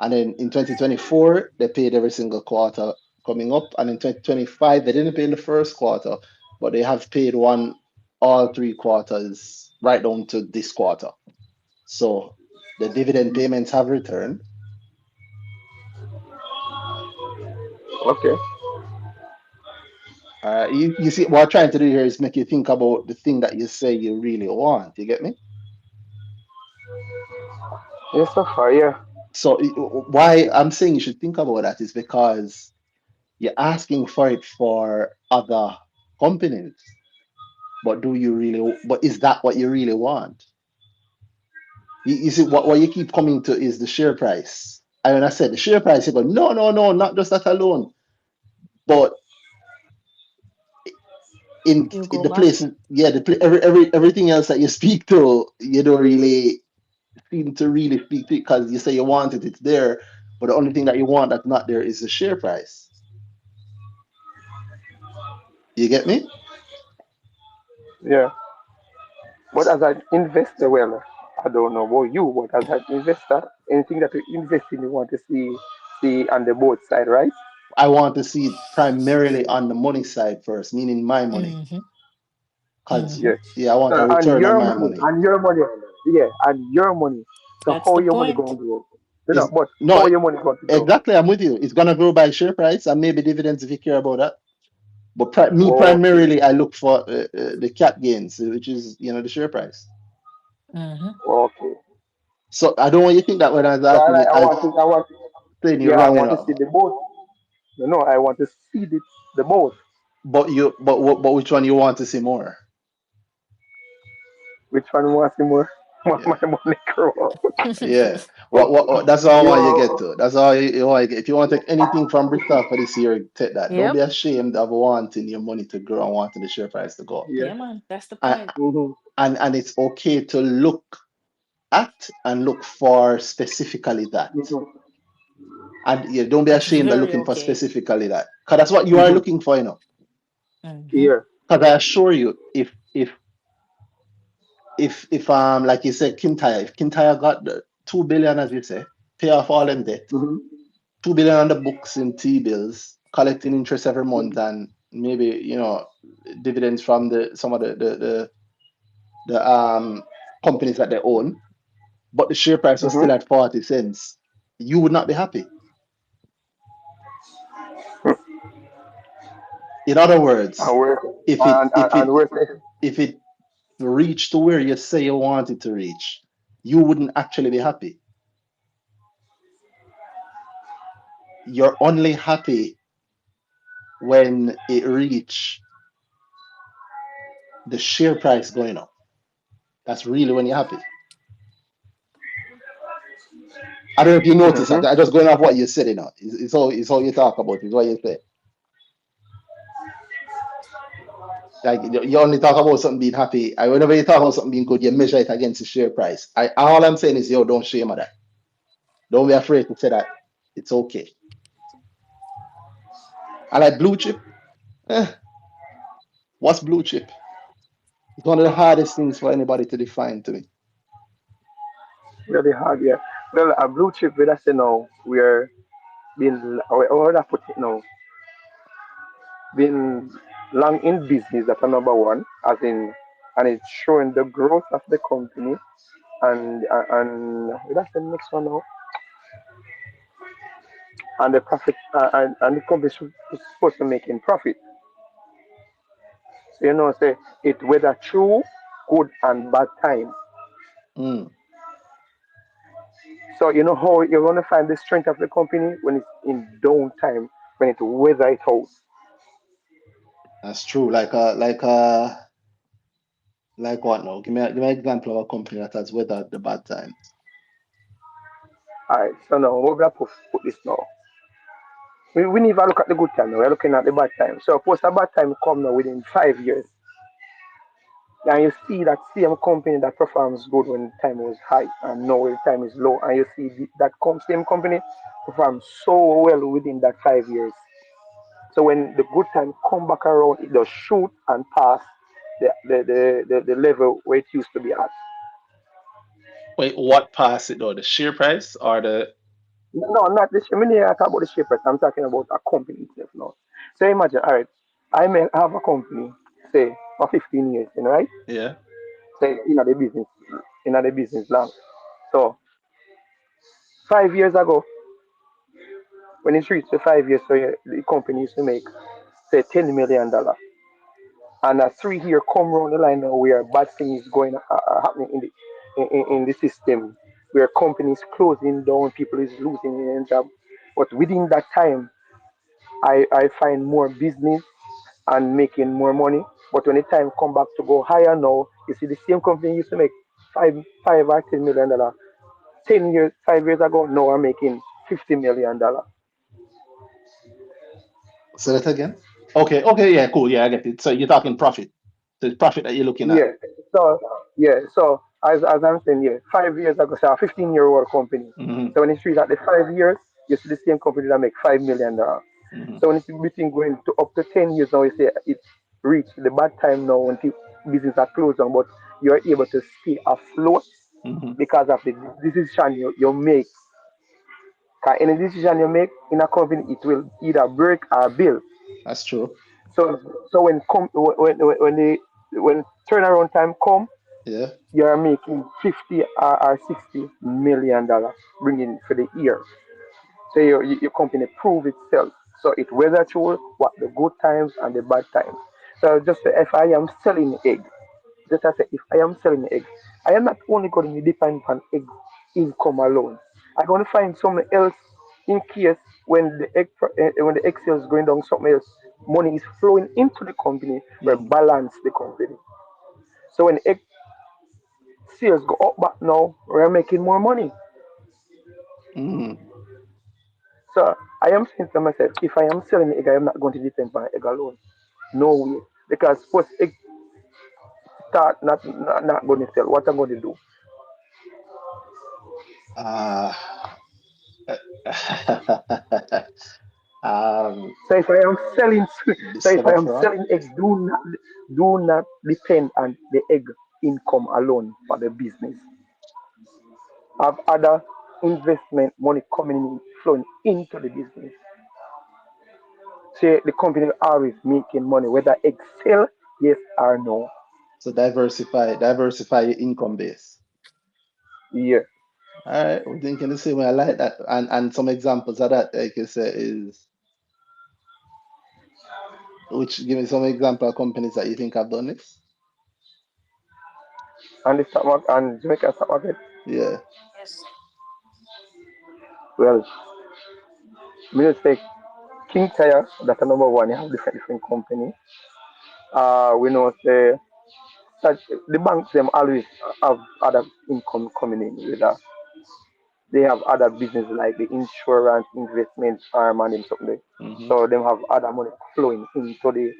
S1: And then in 2024, they paid every single quarter coming up. And in 2025, they didn't pay in the first quarter, but they have paid one all 3 quarters right down to this quarter. So the dividend payments have returned.
S3: Okay.
S1: You see, what I'm trying to do here is make you think about the thing that you say you really want. You get me?
S3: Yes, so far, yeah.
S1: So why I'm saying you should think about that is because you're asking for it for other companies, but do you really? But is that what you really want? You see, what you keep coming to is the share price. And when I said the share price, you go, no, no, no, not just that alone. But
S2: You
S1: in
S2: go
S1: the
S2: back.
S1: place, yeah, everything else that you speak to, you don't really seem to really speak to it because you say you want it, it's there. But the only thing that you want that's not there is the share price. You get me?
S3: Yeah. But as an investor, well, I don't know about you, but as an investor, anything that you invest in, you want to see on the both side, right?
S1: I want to see it primarily on the money side first, meaning my money.
S2: Mm-hmm.
S1: Because,
S2: Mm-hmm.
S3: Yeah.
S1: yeah, I want a
S3: So
S1: return on my money.
S3: and your money, yeah, and your money. So
S2: That's
S3: how
S2: the
S3: your money going
S2: point.
S3: to grow? You know,
S1: Is
S3: but
S1: no,
S3: how your money going to grow?
S1: exactly, I'm with you. It's gonna grow by share price and maybe dividends if you care about that. But me
S3: Okay,
S1: primarily, I look for the cap gains, which is the share price.
S2: Mm-hmm.
S3: okay.
S1: So I don't want you to think that when I was
S3: So
S1: asking it, I was
S3: I want,
S1: saying you're
S3: yeah, I
S1: wrong,
S3: want to see the both. No, no, I want to see the both.
S1: But which one you want to see more?
S3: Which one wants to more? Want
S1: Yeah,
S3: my money grow?
S1: yeah.
S3: But
S1: That's all I want you get
S3: you,
S1: to. That's all you want to get. If you want to take anything from BrickTalk for this year, take that. Don't be
S2: Yep.
S1: ashamed of wanting your money to grow and wanting the share price to go up.
S3: yeah.
S2: Yeah, man. That's the
S1: And
S2: point.
S3: Mm-hmm.
S1: and it's okay to look at and look for specifically that.
S3: Mm-hmm.
S1: And yeah, don't be
S2: It's
S1: ashamed of
S2: very
S1: looking for
S2: okay.
S1: specifically that. Because that's what you are
S3: Mm-hmm.
S1: looking for, you know.
S2: Mm-hmm.
S3: Yeah.
S1: Because I assure you, if like you said, if Kintyre got the 2 billion, as you say, pay off all them debt,
S3: Mm-hmm.
S1: 2 billion on the books in T bills, collecting interest every month, and maybe dividends from the some of the companies that they own, but the share price was still
S3: Mm-hmm.
S1: at 40 cents, you would not be happy. In other words,
S3: And where
S1: if it if
S3: and
S1: it
S3: where
S1: if it reached to where you say you want it to reach, you wouldn't actually be happy. You're only happy when it reach the share price going up. That's really when you're happy. I don't know if you notice that.
S3: mm-hmm.
S1: I just going off what you said, it's all you talk about, it's what you say. Like you only talk about something being happy. And whenever you talk about something being good, you measure it against the share price. All I'm saying is, don't shame of that. Don't be afraid to say that it's okay. I like blue chip. Eh, what's blue chip? It's one of the hardest things for anybody to define to me.
S3: Really hard, yeah. Well, a blue chip, with us, we're been, how would I put it now? Been long in business, that's a number one, as in, and it's showing the growth of the company, and that's the next one now, and the profit, and the company is supposed to make in profit. So, say it whether true, good and bad time.
S1: Mm,
S3: So you know how you're gonna find the strength of the company when it's in down time, when it weather it out.
S1: that's true. Like what now? Give me an example of a company that has weathered the bad times.
S3: Alright, so now we're gonna put this now. We never look at the good time now, we're looking at the bad time. So post a bad time come now within 5 years. And you see that same company that performs good when the time was high and now when the time is low, and you see that same company performs so well within that 5 years. So when the good time come back around, it does shoot and pass the level where it used to be at.
S1: Wait, what pass it though? The share price or the
S3: No, not the share. I mean, I talk about the share price. I'm talking about a company itself now. So imagine, all right, I may have a company, say, for 15 years, right?
S1: yeah?
S3: Say, the business long. So 5 years ago, when it reached the 5 years, so the company used to make, say, $10 million. And a 3 year come round the line now where bad things going happening in the system. where companies closing down, people is losing their job. But within that time, I find more business and making more money. But when the time come back to go higher now, you see the same company used to make five or $10 million. 10 years, 5 years ago, now I'm making $50 million.
S1: So that again. Okay, okay, yeah, cool, yeah, I get it. So you're talking profit. The profit that you're looking at.
S3: Yeah. So yeah. So as I'm saying, yeah, 5 years ago, so a 15-year-old company.
S1: Hmm.
S3: So when it's reached at the 5 years, you see the same company that make $5 million.
S1: Hmm.
S3: So when it's between going to up to 10 years now, you say it's reached the bad time now when business are closed down, but you're able to stay afloat
S1: Hmm.
S3: because of the decision you make. 'Cause any decision you make in a company, it will either break or build.
S1: That's true.
S3: So when turnaround time come,
S1: Yeah.
S3: you're making 50 or $60 million bringing for the year. So your company prove itself. So it weather through what the good times and the bad times. So just say if I am selling egg, just as I say if I am selling egg, I am not only going to depend on egg income alone. I'm going to find something else in case when the egg sales is going down, something else money is flowing into the company where
S1: Hmm.
S3: balance the company. So when egg sales go up back now, we're making more money.
S1: Hmm.
S3: So I am saying to myself, if I am selling egg, I am not going to depend on egg alone. No way. Because post egg start not going to sell, what I'm going to do?
S1: Uh, um,
S3: So if I am selling, so if
S1: discover
S3: I am
S1: fraud.
S3: selling egg, do not depend on the egg income alone for the business. Have other investment money coming in, flowing into the business. So the company always making money, whether egg sell, yes or no.
S1: So diversify your income base.
S3: Yeah.
S1: All right, we're thinking the same way. I like that. And some examples of that, like you say, is which give me some example of companies that you think have done this.
S3: And the stock market and Jamaican stock market.
S1: Yeah.
S2: Yes.
S3: Well, me just say King Tire, that's a number one. You have different company. We know say that the banks them always have other income coming in with that. They have other business like the insurance, investment, farm, and them something.
S1: Hmm.
S3: So them have other money flowing into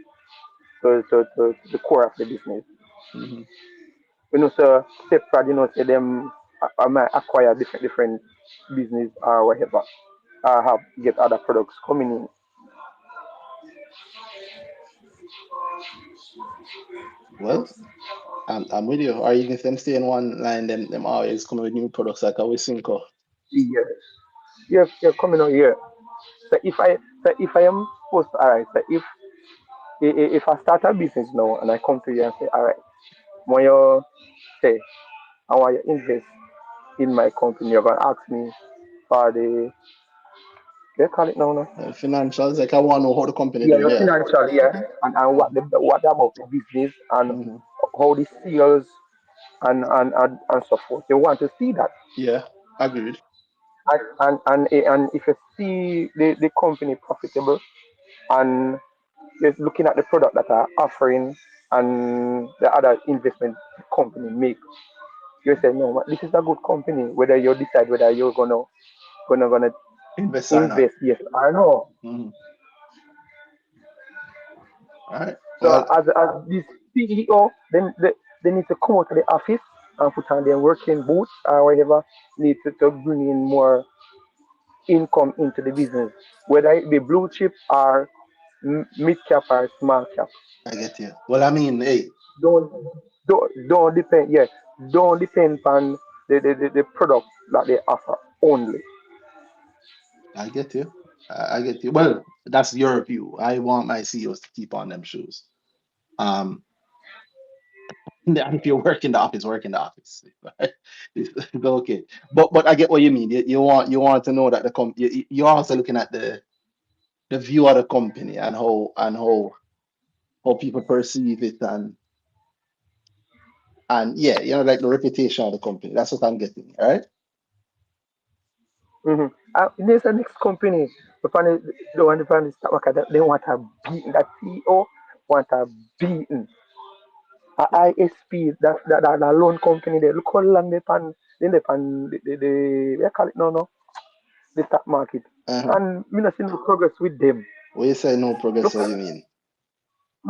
S3: the core of the business.
S1: Hmm.
S3: We know so separate, say them might acquire different business or whatever. Have get other products coming in.
S1: Well, I'm with you. Or even if them stay in one line, them always come with new products like a Cinco.
S3: Yes. You're coming out here. So if I am supposed to, alright, so if I start a business now and I come to you and say, alright, when you say I want you invest in my company, you're gonna ask me for the they call it now.
S1: Financials, like I want to know how the company
S3: Yeah,
S1: doing.
S3: your
S1: Yeah.
S3: financial, yeah. And what about the business and
S1: Hmm.
S3: how the sales and so forth. They want to see that.
S1: Yeah. Agreed.
S3: And if you see the company profitable and you're looking at the product that are offering and the other investment company make, you say no, this is a good company. Whether you decide whether you're gonna
S1: Invest or not.
S3: invest, yes or no.
S1: Hmm. All right.
S3: So
S1: Well,
S3: as this CEO, then they need to come out to the office and put on their working boots or whatever, need to bring in more income into the business, whether it be blue chip or mid cap or small cap.
S1: I get you. Well, I mean, hey,
S3: Don't don't depend. Yeah, don't depend on the product that they offer only.
S1: I get you. I get you. Well, that's your view. I want my CEOs to keep on them shoes. Um, and if you work in the office, work in the office. Right? It's okay. But I get what you mean. You want to know that you're also looking at the view of the company and how people perceive it and yeah, like the reputation of the company. That's what I'm getting. All right.
S3: There's a next company. The one upon the stock market, they want a beaten. That CEO want a beaten. A ISP, that loan company there. Look how long they pan the we call it no the stock market.
S1: Uh-huh.
S3: And me not see no progress with them.
S1: When you say no progress,
S3: Look,
S1: what you mean?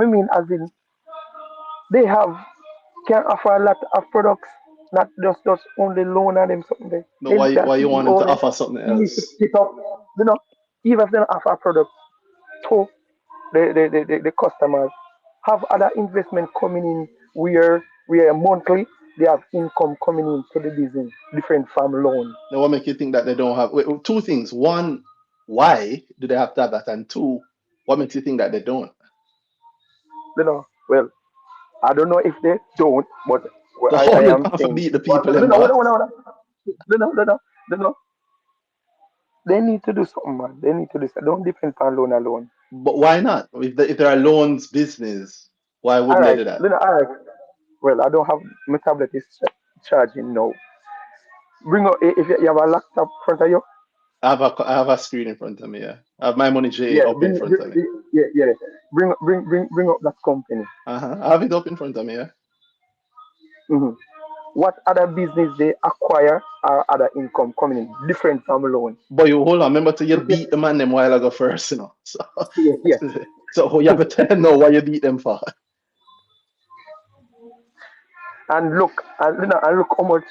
S3: I mean as in they have can offer a lot of products, not just only loan and them something there.
S1: No,
S3: Hence that
S1: why you want them
S3: CEO
S1: to
S3: there,
S1: offer something
S3: he needs to
S1: else?
S3: pick up, you know, even if they don't offer a product to the customers, have other investment coming in where monthly they have income coming in to the business, different from loan.
S1: Now, what make you think that they don't have? Wait, two things. One, why do they have to have that? And two, what makes you think that they don't?
S3: Well, I don't know if they don't, but
S1: So
S3: I
S1: how do they
S3: am
S1: have to
S3: saying,
S1: beat the
S3: well,
S1: people in back?
S3: no, they need to do something, man. They need to do something. Don't depend on loan alone.
S1: But why not? If there are loans business, why
S3: All
S1: wouldn't they
S3: right,
S1: do that?
S3: all right. Well, I don't have my tablet is charging now. Bring up if you have a laptop in front of you.
S1: I have a screen in front of me. Yeah, I have my money J
S3: Yeah,
S1: up in front of me.
S3: yeah. Bring up that company.
S1: I have it up in front of me. Yeah.
S3: hmm What other business they acquire or other income coming in different from loan?
S1: But you hold on. Remember to you
S3: Okay.
S1: beat the man them while ago first, you know. So
S3: Yeah.
S1: so you have to tell them know why you beat them for.
S3: And look how much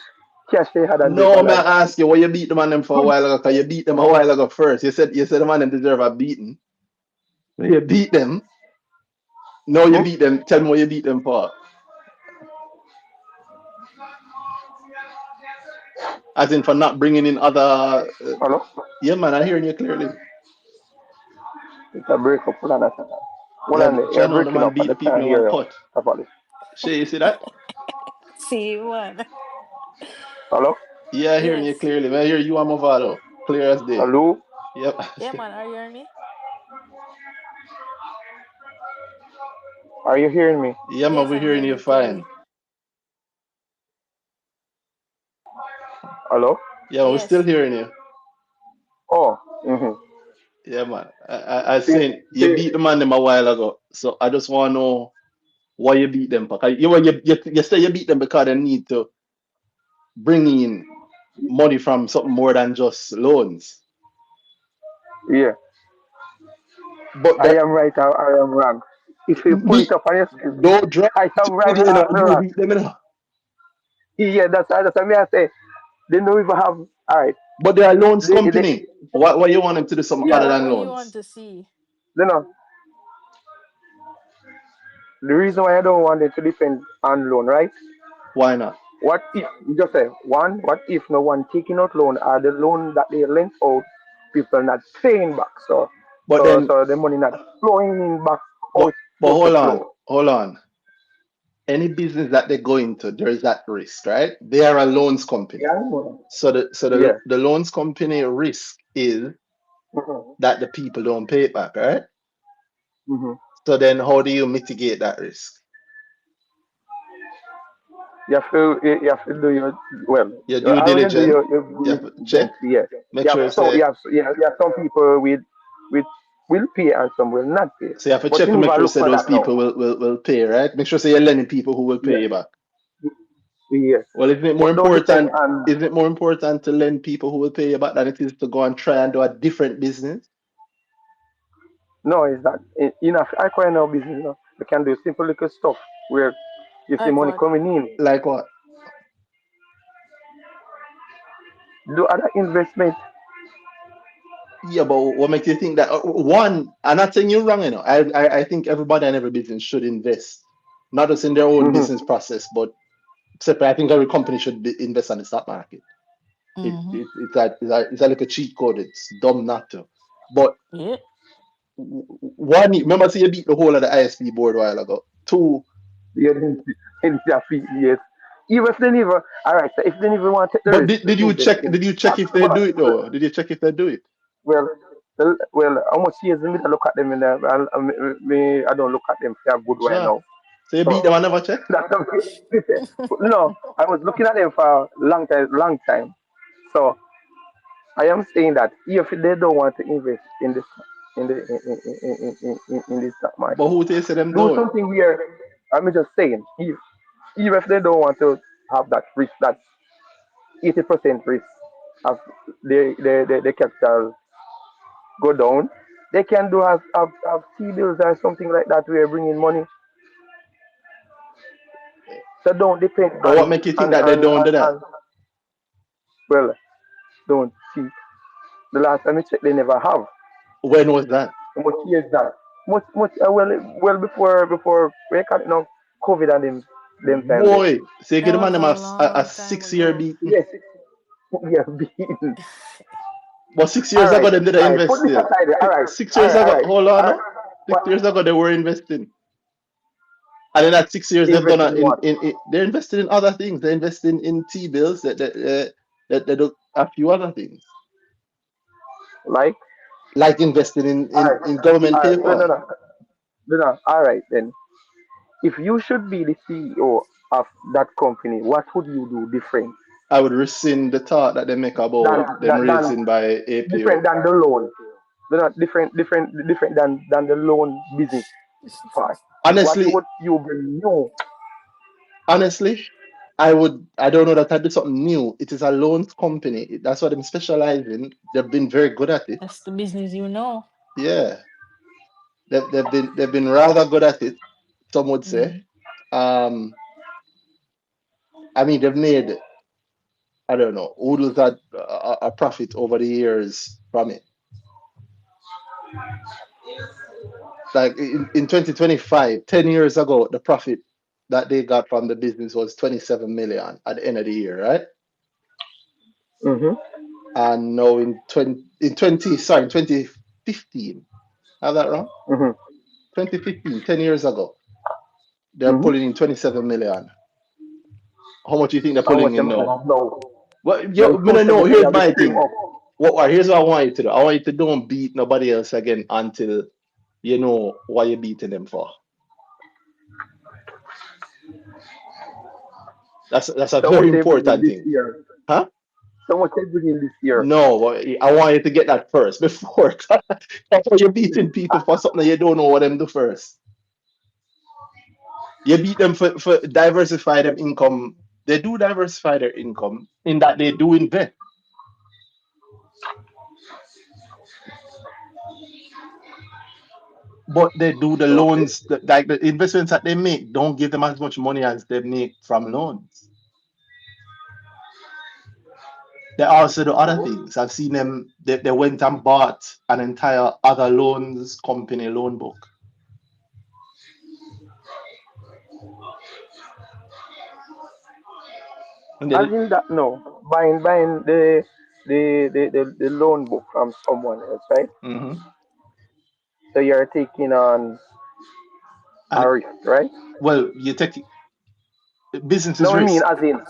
S3: cash they had on their
S1: No, may
S3: balance
S1: I
S3: sheet.
S1: ask you why you beat the man them for a while ago? Cause you beat them a while ago first. You said the man them deserve a beating. You beat them. No, you
S3: Hmm?
S1: beat them. Tell me what you beat them for. As in for not bringing in other.
S3: Hello?
S1: Yeah, man, I hearing you clearly.
S3: It's a break up. Hold on a second. Hold
S1: Yeah,
S3: on.
S1: I
S3: You're
S1: know the
S3: breaking
S1: man
S3: up
S1: beat
S3: and
S1: the
S3: they
S1: people
S3: can't
S1: in one
S3: hear you
S1: pot.
S3: properly.
S1: Shay, you see that?
S2: See one.
S3: Hello?
S1: Yeah, I hearing you
S2: Yes.
S1: clearly. I hear you and Movado. Clear as day.
S3: Hello?
S1: Yep.
S2: Yeah, man, are you hearing me?
S3: Are you hearing me?
S1: Yeah, man,
S2: Yes,
S1: we're
S2: I'm
S1: hearing
S2: hearing
S1: you
S2: you clearly.
S1: fine.
S3: Hello?
S1: Yeah, we're still
S2: Yes.
S1: hearing you.
S3: Oh. Mm-hmm.
S1: Yeah, man. I
S3: See,
S1: saying you
S3: see,
S1: beat the man them a while ago. So I just want to know why you beat them. Because you say you beat them because they need to bring in money from something more than just loans.
S3: yeah.
S1: But
S3: I
S1: that
S3: am right or I am wrong. If you pull it
S1: beat
S3: up on your screen,
S1: don't drop
S3: I
S1: it
S3: am right
S1: there, you know,
S3: or
S1: you
S3: wrong.
S1: beat them, you know.
S3: Yeah, that's what I say. They don't even have. All right.
S1: But they are loans
S3: They,
S1: company. Why you want them to do something
S2: Yeah,
S1: other
S3: yeah.
S2: what
S1: than
S2: would you want
S1: loans?
S2: to see?
S3: You know, the reason why I don't want them to depend on loan, right?
S1: Why not?
S3: What if you just say one? What if no one taking out loan or the loan that they lent out, people not paying back? So
S1: But
S3: so
S1: then
S3: so the money not flowing in back how
S1: but
S3: it's
S1: but
S3: supposed to
S1: hold on,
S3: flow.
S1: hold on. Any business that they go into, there is that risk, right? They are a loans company.
S3: Yeah, I know.
S1: So
S3: Yeah.
S1: the loans company risk is
S3: Mm-hmm.
S1: that the people don't pay it back, right?
S3: Mm-hmm.
S1: So then how do you mitigate that risk?
S3: You have to do your well.
S1: Your due
S3: When you do
S1: diligence,
S3: your
S1: you
S3: due
S1: have to check,
S3: diligence, yeah.
S1: make sure you say
S3: You have some people with will pay and some will not pay.
S1: so you have to
S3: But
S1: check
S3: you
S1: to make
S3: never
S1: sure
S3: look
S1: say
S3: for
S1: those
S3: that now.
S1: people will pay, right? Make sure say you're lending people who will pay
S3: Yeah.
S1: you back.
S3: Yes.
S1: Well, isn't it more
S3: But don't depend
S1: important?
S3: on
S1: Isn't it more important to lend people who will pay you back than it is to go and try and do a different business?
S3: no, it's that I quite know business, you can do simple little stuff where you see
S2: Like
S3: money
S2: what?
S3: coming in.
S1: Like what?
S3: Do other investment.
S1: Yeah, but what makes you think that one? I'm not saying you're wrong, you know. I think everybody and every business should invest, not just in their own
S3: Mm-hmm.
S1: business process, but separate. I think every company should invest on the stock market.
S2: Mm-hmm.
S1: It's like a cheat code. It's dumb not to. But
S2: Yeah.
S1: one, remember, see you beat the whole of the ISP board a while ago. Two,
S3: Yeah, in their feet, yes. Even if they never, all right. So if they never want to take the
S1: but
S3: risk
S1: did,
S3: to
S1: did you
S3: invest
S1: check?
S3: in
S1: Did you check
S3: that,
S1: if they do it though? Did you check if they do it?
S3: well, how much years me to look at them in there? I don't look at them for a good while
S1: Ja.
S3: now.
S1: So you beat them
S3: So
S1: and never check?
S3: that's something. No, I was looking at them for a long time, long time. So I am saying that if they don't want to invest in this in the in the stock
S1: But
S3: market,
S1: who they say them
S3: do
S1: don't?
S3: something where I'm just saying, if even if they don't want to have that risk, that 80% risk of the capital go down, they can do have T bills or something like that where bring in money. So don't depend
S1: But what make you think that they don't do that?
S3: on well, don't see. The last time I checked, they never have.
S1: When was that?
S3: Much years that. Much well before we can it now COVID and them time there.
S1: Boy, so you
S2: That
S1: give the man
S2: was
S1: them
S2: a
S1: a
S2: long time
S1: 6 year
S2: ago.
S1: beating.
S3: Yes, yeah, been.
S1: But 6 years
S3: All
S1: ago
S3: right,
S1: them did
S3: all
S1: they
S3: right.
S1: invest
S3: Put this
S1: still.
S3: aside there. All right,
S1: Six
S3: all
S1: years
S3: right, all
S1: ago,
S3: right.
S1: hold on,
S3: All right.
S1: no?
S3: What
S1: 6 years ago they were investing. And in that 6 years they've done
S3: invested in what?
S1: they're investing in other things. They're investing in T bills that they do a few other things.
S3: Like,
S1: Like investing
S3: all right,
S1: in government
S3: all right. No,
S1: paper.
S3: no, no, no, no. All right then. If you should be the CEO of that company, what would you do different
S1: I would rescind the thought that they make
S3: than
S1: about them
S3: than
S1: raising by
S3: different
S1: APO.
S3: than the loan? They're not different than the loan business part. What
S1: Honestly,
S3: would you bring new?
S1: honestly, I don't know that I did something new. It is a loans company. That's what I'm specializing. They've been very good at it.
S2: That's the business you know.
S1: Yeah. They've been rather good at it, some would say.
S2: Mm.
S1: Um, I mean they've made, I don't know, oodles at a profit over the years from it. Like in 2025, 10 years ago, the profit that they got from the business was 27 million at the end of the year, right?
S3: Mm-hmm.
S1: And now in 20, sorry, 2015, have that wrong?
S3: Mm-hmm.
S1: 2015, 10 years ago, they're
S3: Mm-hmm.
S1: pulling in 27 million. How much do you think they're
S3: How
S1: pulling
S3: much
S1: in
S3: am I
S1: now?
S3: have now?
S1: Well,
S3: Now
S1: yo, me no
S3: most
S1: know.
S3: everybody
S1: Here's
S3: have the
S1: my
S3: stream
S1: thing.
S3: up.
S1: Here's what I want you to do. I want you to don't beat nobody else again until you know what you're beating them for. That's a
S3: So
S1: very
S3: much they bring in
S1: important
S3: this
S1: thing.
S3: year.
S1: Huh?
S3: So much they bring in this year.
S1: No, but I want you to get that first before before you're beating people for something that you don't know what them do first. You beat them for diversify them income. They do diversify their income in that they do invest, but they do the
S3: Okay.
S1: loans, like the investments that they make, don't give them as much money as they make from loans. They also do other
S3: Mm-hmm.
S1: things. I've seen them, they went and bought an entire other loans company loan book. And
S3: As
S1: they,
S3: in that no, buying the loan book from someone else, right?
S1: mhm.
S3: So you're taking on a
S1: And
S3: risk, right?
S1: well, you take business is
S3: No, I mean
S1: risk.
S3: as in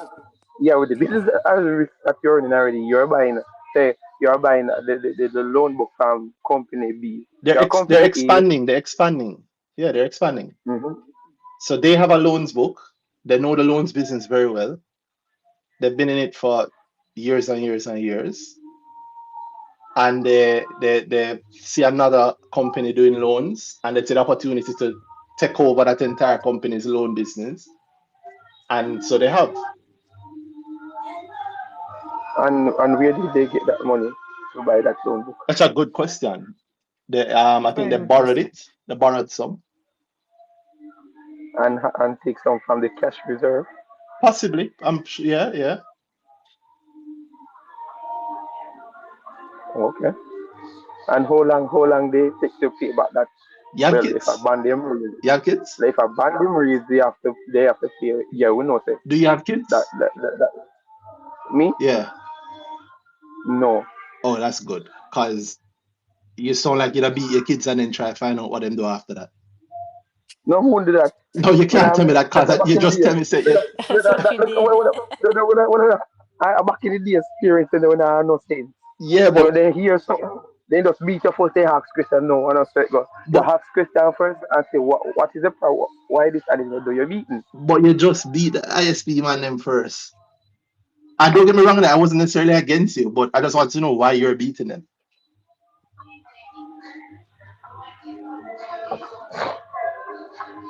S3: yeah, with the business as a risk that you're running already, you're buying say you're buying the loan book from company B. Your
S1: They're
S3: company A.
S1: expanding. They're expanding. Yeah, they're expanding.
S3: Mm-hmm.
S1: So they have a loans book. They know the loans business very well. They've been in it for years and years and years. And they see another company doing loans, and they see the opportunity to take over that entire company's loan business. And so they have.
S3: And where did they get that money to buy that loan book?
S1: That's a good question. I think
S2: Very
S1: they
S2: good
S1: borrowed
S2: question.
S1: it. They borrowed some.
S3: And take some from the cash reserve.
S1: Possibly. Yeah, yeah.
S3: Okay. And how long they take to pay back that?
S1: You have
S3: Well, if a
S1: kids?
S3: band them raise,
S1: You have kids?
S3: if a band them raise, they have to pay. Yeah, we know say
S1: Do you have
S3: that
S1: kids?
S3: me
S1: Yeah.
S3: no.
S1: Oh, that's good. Because you sound like you'd beat your kids and then try to find out what them do after that.
S3: No, who do that?
S1: No, you
S3: When
S1: can't tell me that
S3: that's
S1: because
S3: back
S1: you
S3: in the
S1: just
S3: days.
S1: tell me say
S3: When
S1: you.
S3: I, when
S2: That's
S3: I,
S2: what
S3: that,
S2: you
S3: look,
S2: did.
S3: I back in the day experience and when I no sense.
S1: Yeah,
S3: So when
S1: but
S3: they hear something, they just beat you first. They ask question no, and I say go. You
S1: but
S3: ask question first and say what is the problem? Why this and you do you beating?
S1: but you just beat the ISP man them first. And don't get me wrong, I wasn't necessarily against you, but I just want to know why you're beating them.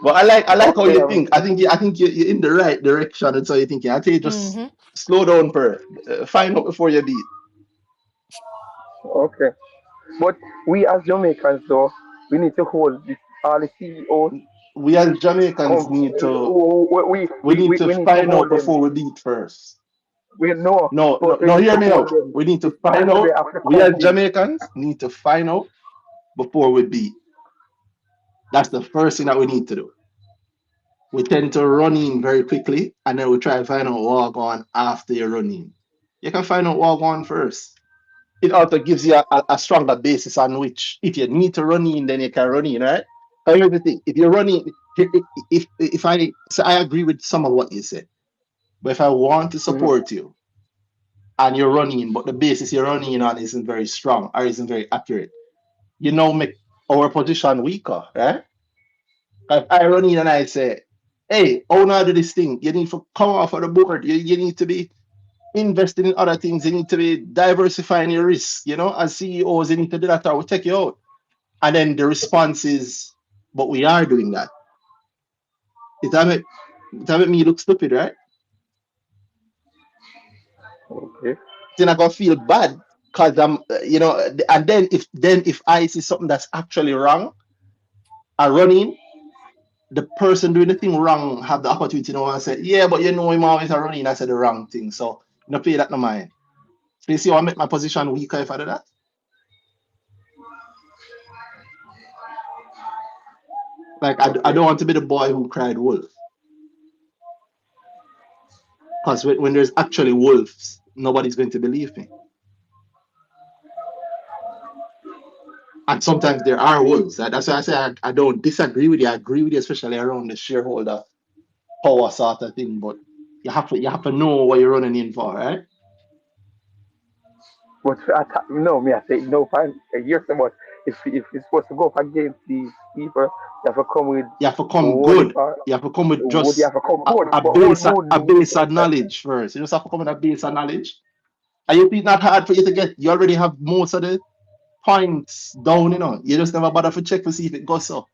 S1: But I like how
S3: Okay.
S1: you think. I think you're in the right direction. That's how you're thinking. I tell you just
S2: Mm-hmm.
S1: slow down first. Find out before you beat.
S3: Okay. But we as Jamaicans, though, we need to hold this, all the CEOs.
S1: We as Jamaicans
S3: Come,
S1: need to we
S3: we,
S1: need
S3: we,
S1: to
S3: we need to
S1: find out
S3: hold them.
S1: before we beat first.
S3: We know,
S1: No, no,
S3: but we
S1: no,
S3: need
S1: hear
S3: to
S1: me
S3: hold
S1: out.
S3: them.
S1: We need to find
S3: And we
S1: out.
S3: have to
S1: We
S3: come
S1: as
S3: in.
S1: Jamaicans need to find out before we beat. That's the first thing that we need to do. We tend to run in very quickly and then we try to find out what going on after you run in. You can find out what going on first. It also gives you a stronger basis on which if you need to run in, then you can run in, right? Here's the thing. If you're running, if I so I agree with some of what you said, but if I want to
S3: Mhm.
S1: support you and you're running, but the basis you're running on isn't very strong or isn't very accurate, you know, make our position weaker, right? If I run in and I say, hey, how now do this thing? You need to come off of the board. You need to be investing in other things. You need to be diversifying your risk. As CEOs, you need to do that or we'll take you out. And then the response is, but we are doing that. It make me look stupid, right?
S3: Okay.
S1: Then I gonna feel bad because and then if I see something that's actually wrong, I run in, the person doing the thing wrong have the opportunity to know and say, yeah, but him always a running, I said the wrong thing. So pay that no mind. So you see how I make my position weaker if I do that? Like I
S3: Okay.
S1: don't want to be the boy who cried wolf. Because when there's actually wolves, nobody's going to believe me. And sometimes there are wolves. That's why I say I don't disagree with you. I agree with you, especially around the shareholder power sort of thing. But you have to know what you're running in for, right?
S3: But no, me, I say no, fine. I hear so much. If it's supposed to go up against these people, you have to come with
S1: You have to come
S3: all the
S1: good.
S3: part.
S1: You have to come with
S3: Would you have
S1: just
S3: to come
S1: a,
S3: good?
S1: a
S3: But whole
S1: base
S3: mood
S1: a
S3: means
S1: base of knowledge first. You just have to come with a base of knowledge. And you think not hard for you to get. You already have most of the points down. You just never bother to check to see if it goes so.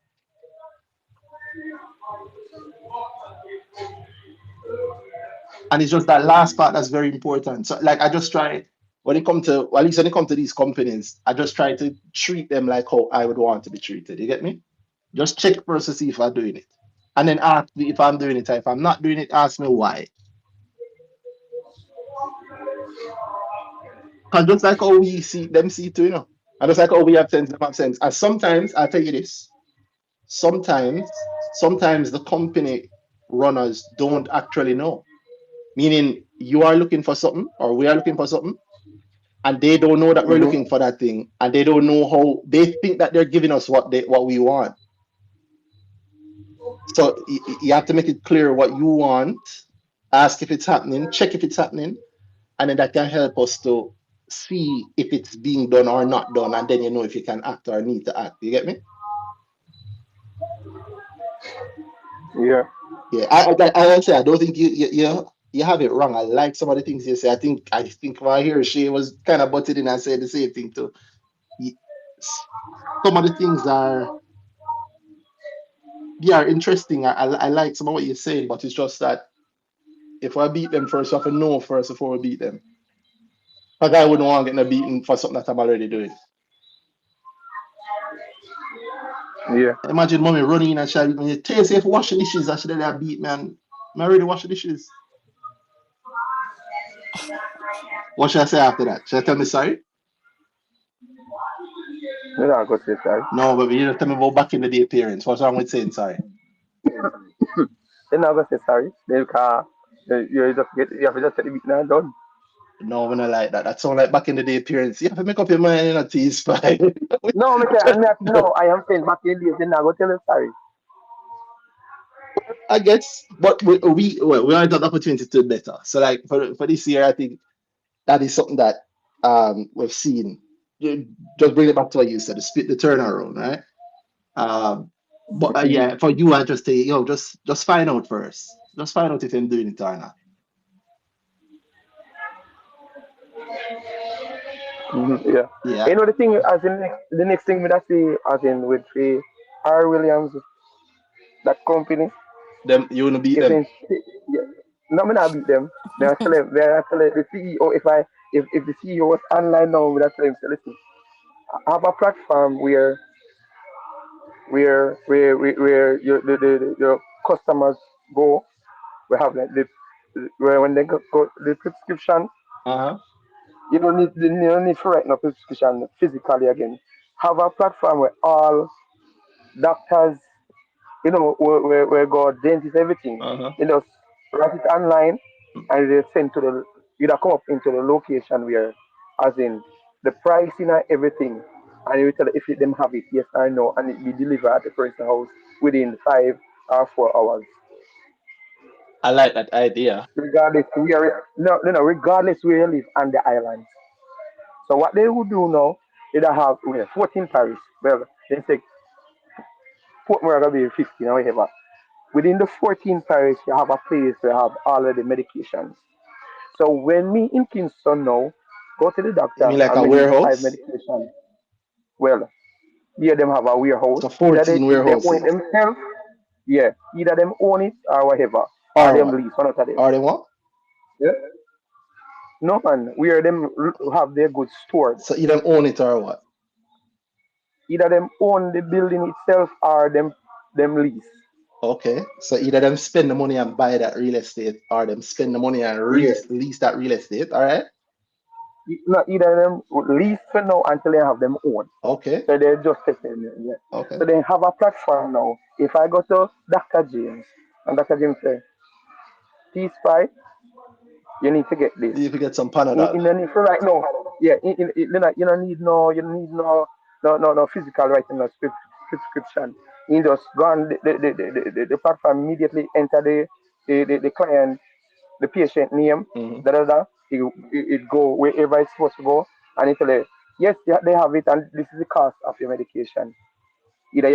S1: And it's just that last part that's very important. So like I just try when it come to at least when it comes to these companies, I just try to treat them like how I would want to be treated. You get me? Just check first to see if I'm doing it. And then ask me if I'm doing it. And if I'm not doing it, ask me why. Because just like how we see them see too. And just like how we have sense, them have sense. And sometimes I'll tell you this. Sometimes the company runners don't actually know. Meaning you are looking for something or we are looking for something and they don't know that we're
S3: hmm
S1: looking for that thing and they don't know how they think that they're giving us what we want. So you have to make it clear what you want, ask if it's happening, check if it's happening, and then that can help us to see if it's being done or not done, and then you know if you can act or need to act. You get me?
S3: Yeah.
S1: Yeah, I say I don't think you have it wrong. I like some of the things you say. I think right here she was kind of butted in and said the same thing too. Y- Some of the things are interesting. I like some of what you're saying, but it's just that if I beat them first, you have to know first before we beat them. Because I wouldn't want to get beaten for something that I'm already doing.
S3: Yeah.
S1: Imagine mommy running in and she when you tell yourself washing dishes, I should have beat man. I'm already washing dishes. What should I say after that? Should I tell me sorry?
S3: You know, I go to the side.
S1: No, baby, you just tell me about back in the day appearance. What's wrong with saying sorry?
S3: Then I go say sorry. Then you have to just take the beat and done.
S1: No, when I like that. That sound like back in the day appearance. You have to make up your mind, tease fine.
S3: No, no, I am saying back in the days, then I go tell them sorry.
S1: I guess, but we are the opportunity to do better. So like for this year, I think that is something that we've seen. Just bring it back to what you said, the turnaround, right? Um, but yeah, for you, I just say, just find out first. Just find out if I'm doing it or not.
S3: Yeah.
S1: Yeah.
S3: You know the thing as in the next thing that I see as in with the R. Williams, that company,
S1: Them you wanna beat
S3: if
S1: them.
S3: in yeah, no me not beat them. They are telling the CEO if the CEO was online now, we are telling him, say, listen, I have a platform where your customers go. We have like where when they go the prescription,
S1: Uh-huh.
S3: you don't need to write no prescription physically again. Have a platform where all doctors, where go dentists, everything,
S1: Uh-huh.
S3: you just write it online and they send to the either come up into the location where, as in the pricing and everything, and you tell if them have it, yes or no, and it be delivered at the person's house within 5 or 4 hours,
S1: I like that idea.
S3: regardless where no, regardless where you live on the island. So what they would do now, they don't have 14 parish. Well, they say Portmore gonna be 15 or whatever. Within the 14 parish, you have a place where you have all of the medications. So when me in Kingston now go to the
S1: You mean
S3: doctor
S1: like
S3: and
S1: a
S3: me need 5
S1: warehouse?
S3: medications, well, here them have a warehouse.
S1: So
S3: Either
S1: 14
S3: they own it
S1: warehouses.
S3: themselves, yeah, either them own it or whatever, or
S1: Or
S3: them
S1: what?
S3: lease one out of them.
S1: Or they what?
S3: Yeah. No man, where them have their goods stored.
S1: So you them own it or what?
S3: Either them own the building itself or them lease.
S1: Okay. So either them spend the money and buy that real estate or them spend the money and
S3: Yeah.
S1: lease that real estate. All right.
S3: Not either of them lease for now until they have them own.
S1: Okay.
S3: So they're just testing it. Yeah.
S1: Okay.
S3: So they have a platform now. If I go to Dr. James and Dr. James say, T-Spy, you need to get this.
S1: You get some Panadol.
S3: In the need for right now. Yeah, you don't need no physical writing no prescription. You just go on the platform immediately enter the client, the patient name,
S1: Hmm.
S3: da da da. It go wherever it's supposed to go, and it tell you, yes, they have it, and this is the cost of your medication. Either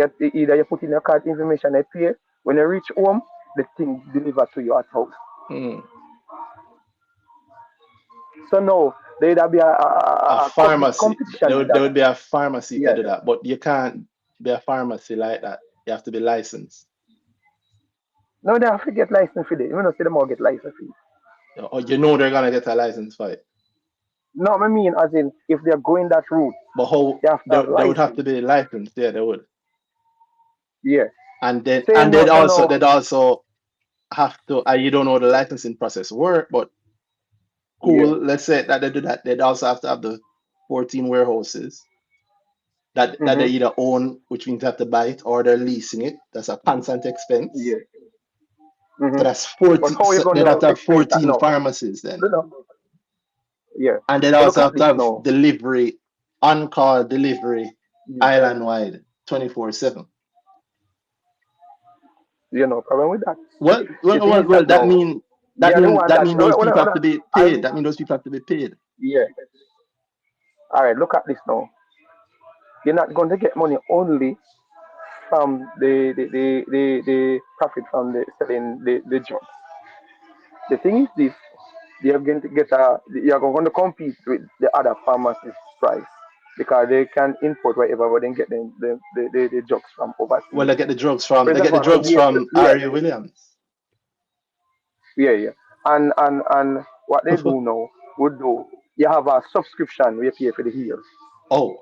S3: you put in your card information, I pay. When you reach home, the thing delivered to you at house.
S1: Mm.
S3: So no, there'd be
S1: A
S3: a
S1: pharmacy.
S3: competition with
S1: There
S3: that.
S1: would be a pharmacy can
S3: Yeah.
S1: do that, but you can't be a pharmacy like that. You have to be licensed.
S3: No, they have to get license for it. You know, see them all get license for it.
S1: Or you know they're gonna get a license for it.
S3: No, I mean, as in, if they're going that route,
S1: But how
S3: they have to have
S1: they would have
S3: license.
S1: to be licensed, yeah, they would.
S3: Yeah.
S1: And then
S3: Same no, so no.
S1: they'd also have to you don't know the licensing process work, but
S3: Yeah.
S1: cool, let's say that they do that, they'd also have to have the 14 warehouses that they
S3: Mhm.
S1: either own, which means they have to buy it, or they're leasing it. That's a constant expense.
S3: Yeah.
S1: So
S3: Mhm.
S1: that's
S3: But
S1: 14,
S3: how you
S1: so
S3: going
S1: they'd have
S3: to
S1: to have
S3: expense that
S1: 14
S3: now?
S1: pharmacies then.
S3: You know. Yeah.
S1: And they'd
S3: But look
S1: also
S3: at
S1: have to
S3: this
S1: have
S3: now.
S1: delivery, on-call delivery,
S3: Yeah.
S1: island wide, 24/7.
S3: No problem with that.
S1: Well,
S3: The thing is that
S1: that
S3: now,
S1: mean
S3: they're the one
S1: that
S3: that.
S1: mean those people have to be paid.
S3: I'm.
S1: That mean those people have to be paid.
S3: Yeah. All right. Look at this now. You're not going to get money only from the profit from the selling the drugs. The thing is this, you're going to compete with the other pharmacies price because they can import whatever but then get the drugs from
S1: Well,
S3: overseas. For
S1: they get the
S3: example,
S1: drugs from
S3: yeah,
S1: R.A. Williams.
S3: yeah. And what they do now would do, you have a subscription where you pay for the year.
S1: Oh,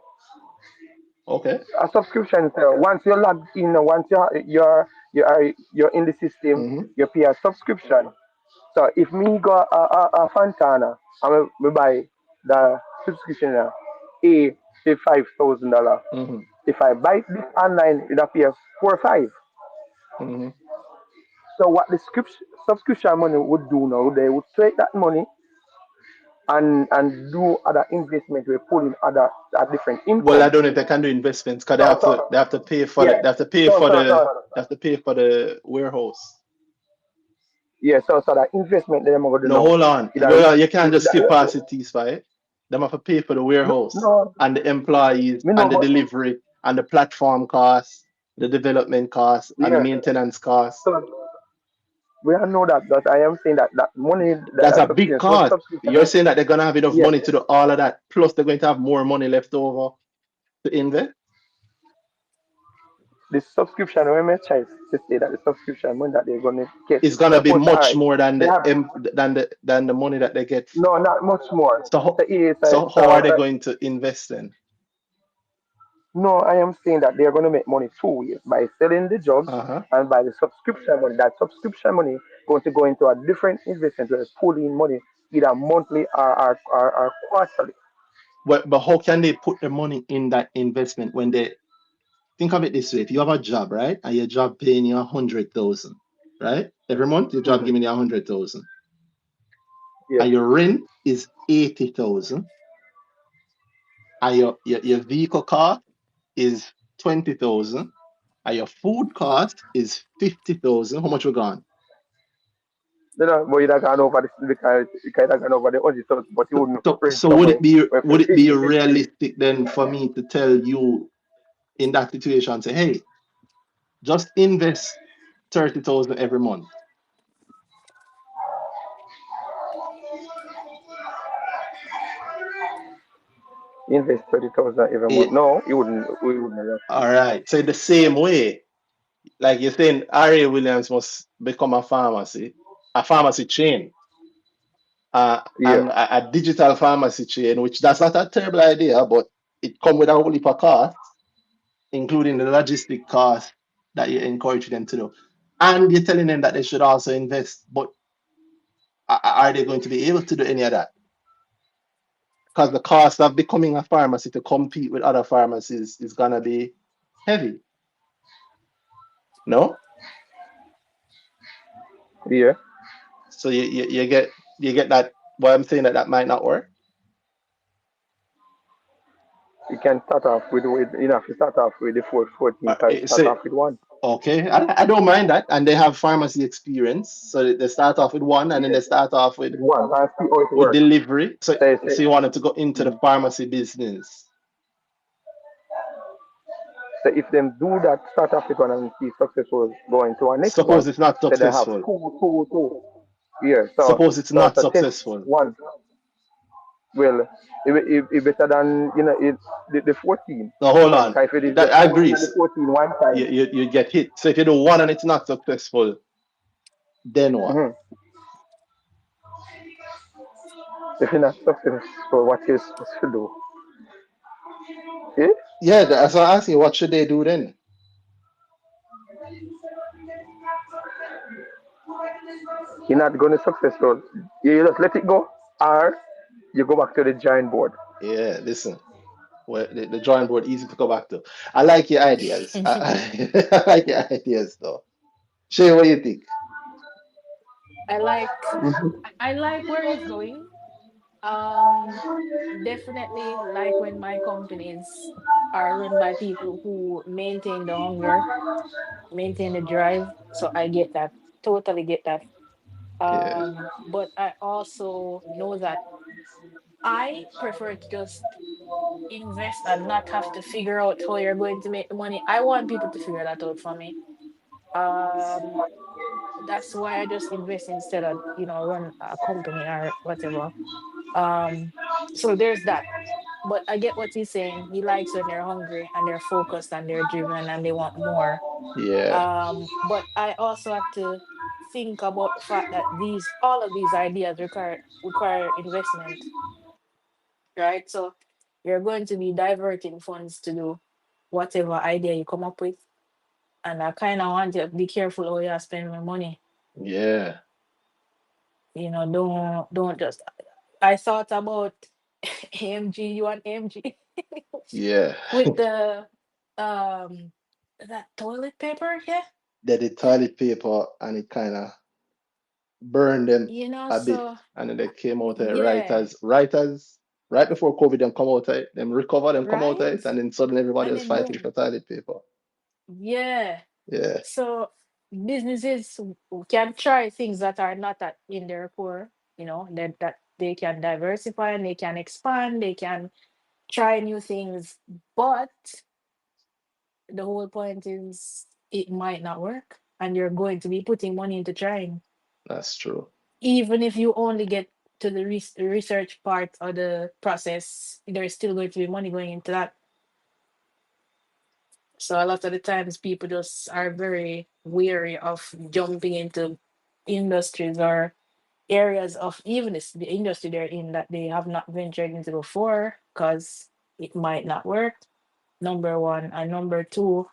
S1: okay.
S3: A subscription, so once you're logged in, once you're in the system,
S1: Hmm.
S3: you pay a subscription. So if me go a Fantana and me buy the subscription A for $5,000.
S1: Hmm.
S3: If I buy this online, it appears 4 or 5.
S1: Hmm.
S3: So what the subscription money would do now, they would take that money and do other investment. We're pulling other different
S1: Well, I
S3: income.
S1: don't know if they can do investments because
S3: So
S1: they have to pay for
S3: yeah.
S1: they have to pay
S3: So
S1: for
S3: so
S1: the
S3: so
S1: they have to pay for the warehouse.
S3: yeah. So that investment that I'm gonna do
S1: No,
S3: now,
S1: hold on.
S3: either
S1: Well, you can't
S3: it,
S1: just skip past it, T-Spy. Them have to pay for the
S3: no,
S1: warehouse
S3: no,
S1: and the employees
S3: me no,
S1: and the
S3: but
S1: delivery and the platform costs, the development costs and the
S3: yeah.
S1: maintenance costs.
S3: So We all know that, but I am saying that that money,
S1: That's
S3: the
S1: a big
S3: subscription, what
S1: cost.
S3: subscription,
S1: You're saying that they're gonna have enough
S3: yes,
S1: money to do all of that, plus they're going to have more money left over to invest.
S3: the subscription, when I try to say that the subscription money that they're going to get,
S1: It's gonna be
S3: suppose that, all
S1: much
S3: right,
S1: more than
S3: they have,
S1: the money that they get.
S3: no, not much more.
S1: So
S3: So, yes,
S1: so how are they going to invest then?
S3: no, I am saying that they are going to make money two ways by selling the drugs
S1: Uh-huh.
S3: and by the subscription money. That subscription money going to go into a different investment where it's pulling money either monthly or quarterly.
S1: But how can they put the money in that investment when they think of it this way? If you have a job, right, and your job paying you 100,000, right? Every month your job
S3: Hmm.
S1: giving you 100,000,
S3: Yes.
S1: and your rent is 80,000, and your vehicle cost is 20,000, and your food cost is 50,000. How much we gone?
S3: You know, but you gone over the kind of gone over the 100,000, but you wouldn't
S1: So
S3: rent
S1: so would
S3: somewhere
S1: it be
S3: where for
S1: would it be
S3: 50, 50.
S1: realistic then for me to tell you in that situation, say, hey, just invest 30,000 every month?
S3: Invest 30,000 every month.
S1: Eh,
S3: No, you wouldn't. We wouldn't.
S1: all right. So in the same way, like you're saying, R.A. Williams must become a pharmacy chain,
S3: Yeah.
S1: and a digital pharmacy chain, which that's not a terrible idea, but it come with a whole heap of costs, including the logistic cost that you encourage them to do. And you're telling them that they should also invest, but are they going to be able to do any of that? Because the cost of becoming a pharmacy to compete with other pharmacies is gonna be heavy. No?
S3: Yeah.
S1: So you get that what I'm saying, that might not work.
S3: You can start off with you know, if you start off with the 14 type, start
S1: So
S3: off with one.
S1: okay, I don't mind that. And they have pharmacy experience. So they start off with one, and then
S3: Yes.
S1: they start off
S3: With one. And see how it
S1: with
S3: works.
S1: delivery. So
S3: Say,
S1: you wanted to go into the
S3: mm.
S1: pharmacy business.
S3: So if them do that, start off with one and see successful, go into our next
S1: Suppose
S3: one.
S1: it's not
S3: So they have
S1: successful.
S3: two. Yeah.
S1: Suppose it's
S3: So
S1: not
S3: so 10
S1: successful.
S3: one. Well, it better than you know it the 14.
S1: Now hold on.
S3: If it is
S1: That
S3: the
S1: I
S3: 14
S1: agree.
S3: and the 14 one time.
S1: You get hit. So if you do one and it's not successful, then what?
S3: Mm-hmm. If you're not successful, what you're supposed to do? Eh?
S1: Yeah, that's what I'm asking. What should they do then?
S3: You're not going to successful. You just let it go, or you go back to the giant board.
S1: Yeah, listen. Well, the drawing board easy to go back to. I like your ideas. I like your ideas though. Shay, what do you think?
S2: I like I like where he's going. Um, Definitely like when my companies are run by people who maintain the hunger, maintain the drive. So I get that. Totally get that.
S1: Yeah,
S2: But I also know that I prefer to just invest and not have to figure out how you're going to make the money. I want people to figure that out for me. Um, that's why I just invest instead of, run a company or whatever. Um, so there's that. But I get what he's saying. He likes when they're hungry and they're focused and they're driven and they want more.
S1: yeah,
S2: But I also have to think about the fact that all of these ideas require investment, right? So you're going to be diverting funds to do whatever idea you come up with. And I kind of want you to be careful how you spend my money.
S1: yeah,
S2: Don't just. I thought about AMG. You want AMG
S1: yeah.
S2: with the um that toilet paper? Yeah,
S1: They did toilet paper and it kind of burned them a bit,
S2: So
S1: and then they came out of it
S2: yeah,
S1: right before COVID. Them come out of it, them recover, them come out of
S2: right.
S1: it, and then suddenly everybody
S2: And
S1: was
S2: then
S1: fighting
S2: boom,
S1: for toilet paper.
S2: yeah.
S1: Yeah,
S2: So businesses can try things that are not in their core. That they can diversify and they can expand. They can try new things, but the whole point is it might not work, and you're going to be putting money into trying.
S1: That's true.
S2: Even if you only get to the research part or the process, there's still going to be money going into that. So a lot of the times people just are very weary of jumping into industries or areas of even the industry they're in that they have not ventured into before because it might not work. Number one. And number two,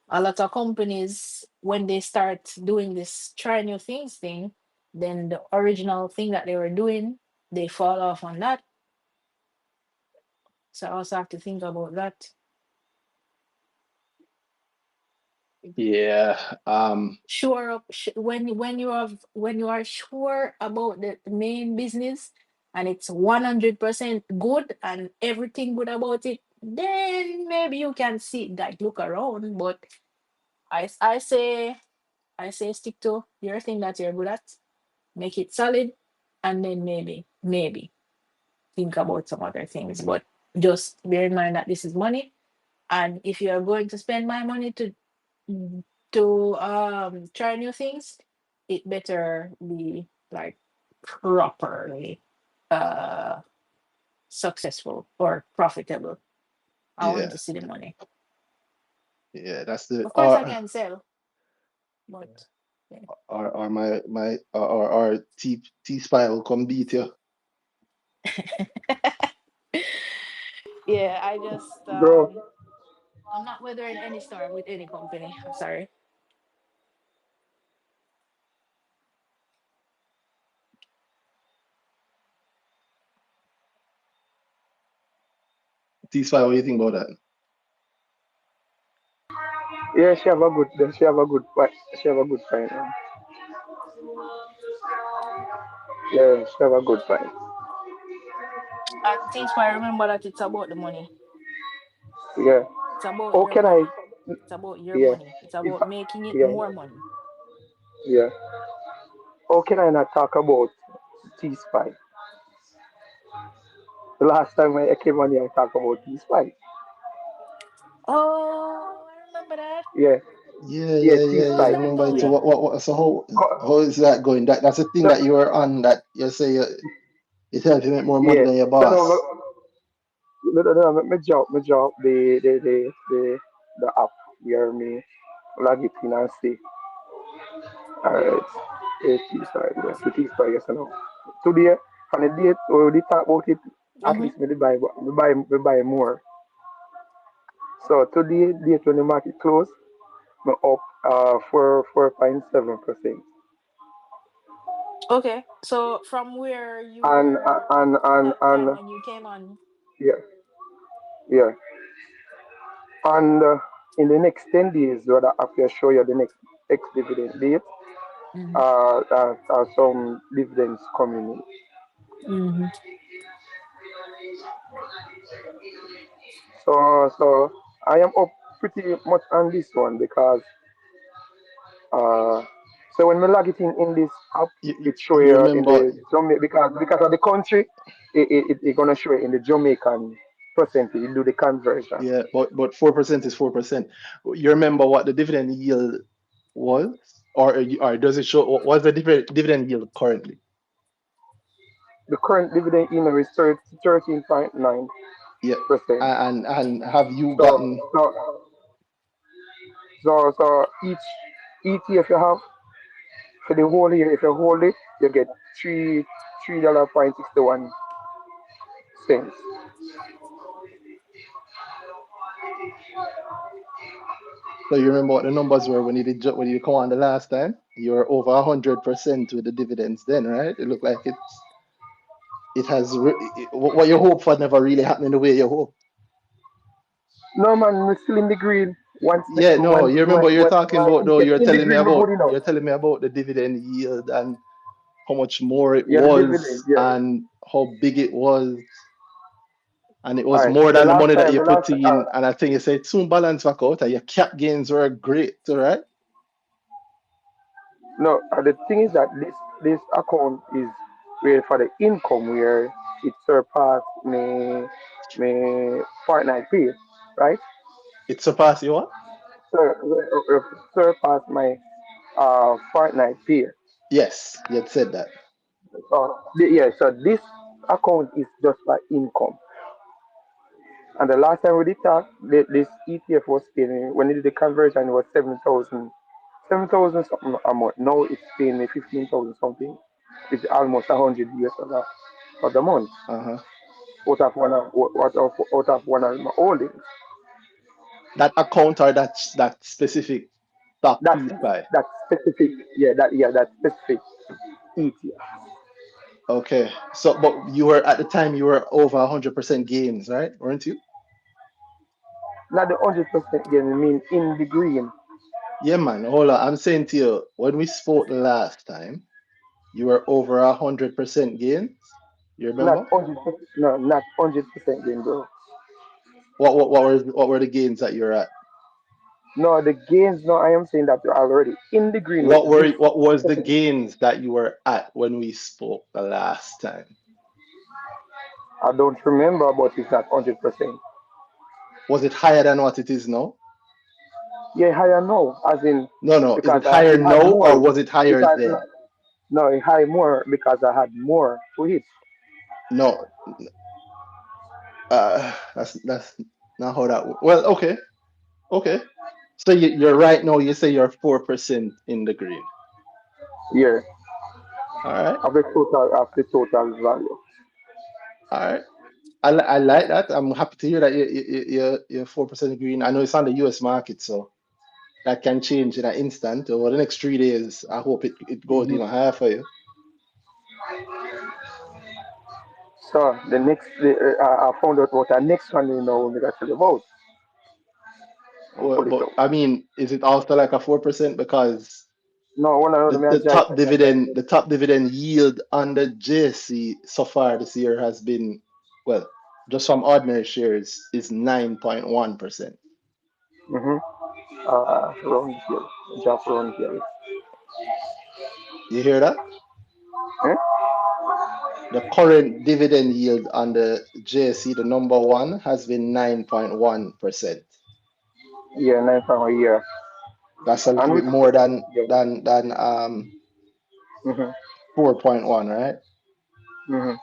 S2: a lot of companies, when they start doing this try new things thing, then the original thing that they were doing, they fall off on that. So I also have to think about that.
S1: Yeah.
S2: Sure up when you are sure about the main business and it's 100% good and everything good about it, then maybe you can see like look around. But I say stick to your thing that you're good at, make it solid, and then maybe think about some other things. But just bear in mind that this is money, and if you are going to spend my money to try new things, it better be like properly uh successful or profitable. I want
S1: Yeah.
S2: to see the money.
S1: Yeah. That's the
S2: Of course I can sell, but yeah.
S1: or my or T Spy will come beat you.
S2: Yeah, I just
S3: Bro,
S2: I'm not weathering any storm with any company. I'm sorry.
S1: T Spy, what do you think about that?
S3: yeah, she have a good point. She have a good point. Yeah, she have a good point.
S2: And things I remember that it's about the money.
S3: Yeah.
S2: It's about
S3: Oh,
S2: your
S3: can I?
S2: money. It's about your
S3: Yeah.
S2: money. It's
S3: If
S2: about making it
S3: yeah,
S2: more money.
S3: yeah. Oh, can I not talk about T Spy? The last time I came on here, I talked about T Spy.
S2: Oh, I remember that.
S3: Yeah,
S1: Yeah,
S3: yeah,
S1: yeah,
S3: T
S1: yeah, yeah.
S2: How's
S1: I
S3: Spy.
S2: that
S1: remember it. So
S2: going?
S1: what so how
S3: Co-
S1: is that going? That's the thing
S3: No,
S1: that you were on that you say it helps you make more money
S3: yeah.
S1: than your
S3: No, no,
S1: boss.
S3: no. Me job the app where me log it in and see. Alright, it is right. Yes, it is right. Yes, I know. Today, on the date, we already talk about it. At
S2: Mm-hmm.
S3: least me buy more. So today, date when the market close, me up 4.7%.
S2: Okay. So from where you
S3: And
S2: were that time
S3: and
S2: when you came on.
S3: yeah, yeah. And in the next 10 days, what I have to show you the next ex dividend date.
S2: Mm-hmm.
S3: Some dividends coming in.
S2: Mm-hmm.
S3: So I am up pretty much on this one because uh, so when we log it in this app, it show
S1: You
S3: you in
S1: remember,
S3: the Jamaica because of the country, it gonna show you in the Jamaican percentage. You do the conversion.
S1: yeah, but 4% is 4%. You remember what the dividend yield was, or does it show what's the dividend yield currently?
S3: The current dividend in is 13.9%.
S1: Yeah, and have you
S3: So
S1: gotten?
S3: so so each ETF you have for the whole year, if you hold it, you get $3.61.
S1: So you remember what the numbers were when you when you come on the last time? You were over 100% with the dividends then, right? It looked like what you hope for never really happening the way you hope.
S3: No man, we're still in the green.
S1: Yeah, no, you remember you're talking
S3: Once
S1: about
S3: we
S1: though.
S3: get in the green, we're good enough.
S1: You're telling me about the dividend yield and how much more it
S3: Yeah, the dividend.
S1: was
S3: Yeah.
S1: and how big it was, and it
S3: All
S1: was
S3: right.
S1: more
S3: The
S1: than the
S3: last
S1: money that
S3: time,
S1: you
S3: the last.
S1: put in. And I think you said soon balance back out, and your cap gains were great, right?
S3: No, the thing is that this account is where for the income where it surpassed me fortnight pay, right?
S1: It surpassed you what?
S3: Surpassed my fortnight pay.
S1: Yes, you had said that.
S3: Yeah, so this account is just for income. And the last time we did talk, this ETF was paying, when we did the conversion, it was 7,000 something a month. Now it's paying me 15,000 something. It's almost 100 US dollar for the month
S1: Uh-huh.
S3: out of one of my holdings.
S1: That account or that specific stock
S3: That's
S1: piece by.
S3: that specific, that specific ETF.
S1: Okay. So, but you were at the time you were over 100% gains, right? Weren't you?
S3: Not the 100% gain, I mean in the green.
S1: Yeah, man. Hold on. I'm saying to you, when we spoke the last time, you were over 100% gains. You
S3: Not
S1: remember?
S3: 100%, no, not 100% gain, bro.
S1: What were the gains that you're at?
S3: No, the gains, no, I am saying that you're already in the green with this.
S1: What was the gains that you were at when we spoke the last time?
S3: I don't remember, but it's not 100%.
S1: Was it higher than what it is now?
S3: Yeah, higher now, as in,
S1: No, no. Is
S3: because
S1: it higher
S3: it had
S1: now or
S3: more.
S1: was it higher
S3: Because, no,
S1: then?
S3: no, it high more because I had more to hit.
S1: No, that's not how that. Well, okay, okay. So you're right now. You say you're 4% in the green.
S3: Yeah,
S1: All right,
S3: of the total value.
S1: all right. I like that. I'm happy to hear that you're 4% green. I know it's on the U.S. market, so that can change in an instant. Over the next 3 days, I hope it goes
S3: Mhm.
S1: even higher for you.
S3: So I found out what our next one, we got to the vote. I'll
S1: Well,
S3: pull it
S1: but
S3: up.
S1: I mean, is it also like a 4% because
S3: No, one of
S1: the,
S3: them I
S1: the
S3: try
S1: top
S3: check that.
S1: dividend the top dividend yield on the JSE so far this year has been, well, just from ordinary shares is 9.1%.
S3: Mm-hmm. Round here, just round here.
S1: You hear that?
S3: Eh?
S1: The current dividend yield on the JSE, the number one, has been 9.1%.
S3: Yeah, 9 pound a year.
S1: That's a little
S3: And
S1: bit
S3: which,
S1: more
S3: yeah.
S1: than
S3: Mm-hmm.
S1: 4.1, right?
S3: Mm-hmm.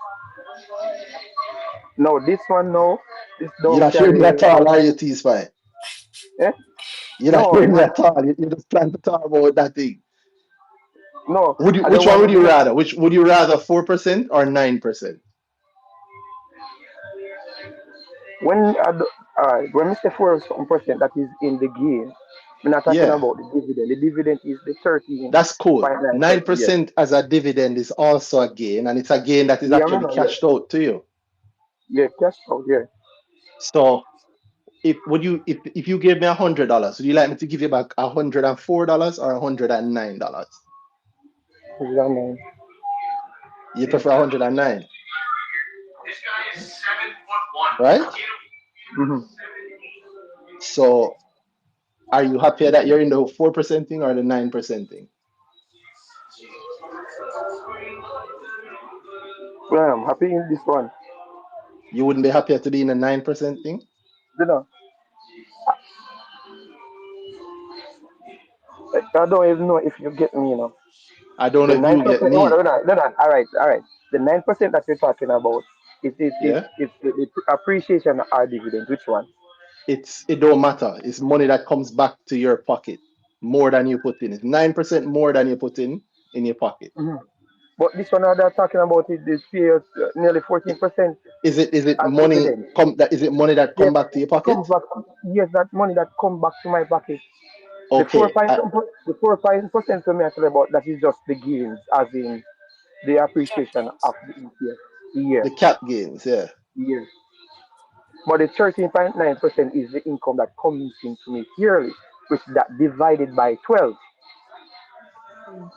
S3: No, this one, no. This
S1: You're
S3: don't
S1: not hearing me
S3: carry.
S1: at all, are you, T-Spy?
S3: Eh?
S1: You're not
S3: No,
S1: hearing me at all. You just plan to talk about that thing.
S3: no. I
S1: Which
S3: don't
S1: one
S3: want
S1: would
S3: to
S1: you
S3: get.
S1: rather? Which would you rather 4% or 9%?
S3: When Mr. 4 some percent that is in the game, we're not talking
S1: Yeah,
S3: about the dividend. The dividend is the
S1: that's cool.
S3: 13.9%. Yeah.
S1: 9% as a dividend is also a gain, and it's a gain that is
S3: Yeah,
S1: actually
S3: man. Yeah.
S1: cashed out to you.
S3: Yeah, cash out. Yeah.
S1: So if you gave me $100, would you like me to give you back $104 or $109?
S3: Yeah, man.
S1: You prefer 109, right?
S3: Mm-hmm.
S1: So are you happier that you're in the 4% thing or the 9% thing?
S3: Well, I'm happy in this one.
S1: You wouldn't be happier to be in the 9% thing?
S3: You know, I don't even know if you get me.
S1: I don't know
S3: The
S1: if
S3: nine
S1: you get
S3: percent. Hold
S1: me.
S3: on, hold on, hold on. All right, all right. The 9% that you're talking about
S1: Yeah.
S3: is the appreciation or dividend. Which one?
S1: It don't matter. It's money that comes back to your pocket more than you put in. It's 9% more than you put in your pocket.
S3: Hmm. But this one they're talking about is pay us nearly
S1: I-
S3: 14%
S1: is it
S3: as
S1: money
S3: dividend.
S1: money that
S3: Yes,
S1: come back to your
S3: comes
S1: pocket?
S3: back. Yes, that money that come back to my pocket. The four
S1: Okay.
S3: point the 4% to me actually about that is just the gains, as in the
S2: Cap
S3: appreciation
S2: gains.
S3: of the ETF. Yes,
S1: The cap gains, yeah.
S3: yes. But the 13.9% is the income that comes into me yearly, which that divided by 12.
S2: Mm.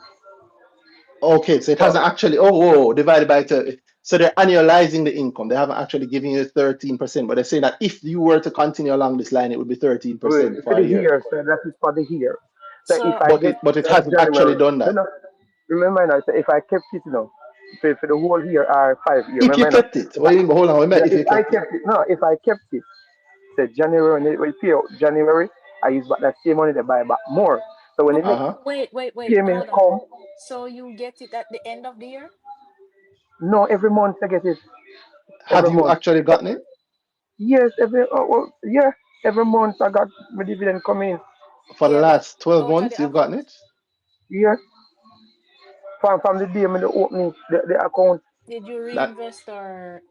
S1: Okay, so it
S3: So
S1: hasn't actually, oh, whoa, divided by two. So they're annualizing the income. They haven't actually given you 13%, but they're saying that if you were to continue along this line, it would be 13%
S3: for
S1: for a
S3: the
S1: year.
S3: year, so that is for the year. So if
S2: So
S3: I
S1: But
S3: get
S1: it hasn't actually
S3: January,
S1: done
S3: no,
S1: that.
S3: no, remember now, so if I kept it, for the whole year or 5 year,
S1: If you
S3: remember now,
S1: kept it, well, hold on, wait a minute, if
S3: if
S1: you
S3: I
S1: kept it.
S3: kept it, no, if I kept it, say January, when it will pay out January, I use back that same money to buy back more. So when the next
S1: Uh-huh.
S2: Wait,
S3: payment
S2: hold on.
S3: come,
S2: So you get it at the end of the year?
S3: no, every month I get it.
S1: Have
S3: Every
S1: you
S3: month.
S1: actually gotten it
S3: Yes, every month I got my dividend coming.
S1: for the
S2: Yeah, but
S1: last 12
S2: out of
S1: months?
S2: the
S1: You've gotten
S2: account,
S1: it
S3: Yeah, from the day when they open the account.
S2: did you
S1: that
S2: reinvest or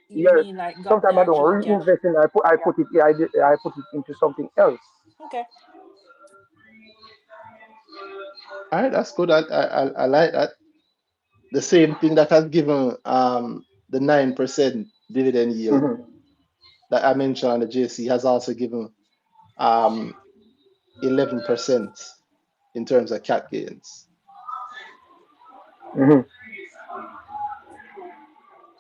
S2: you
S3: Yeah,
S2: mean like got the
S3: sometimes I don't
S2: actual cash?
S3: reinvest in. I put it. Yeah, I put it into something else.
S2: Okay.
S1: all right, that's good. I like that. The same thing that has given the 9% dividend yield
S3: Hmm.
S1: that I mentioned on the JC has also given um 11% in terms of cap gains.
S3: Hmm.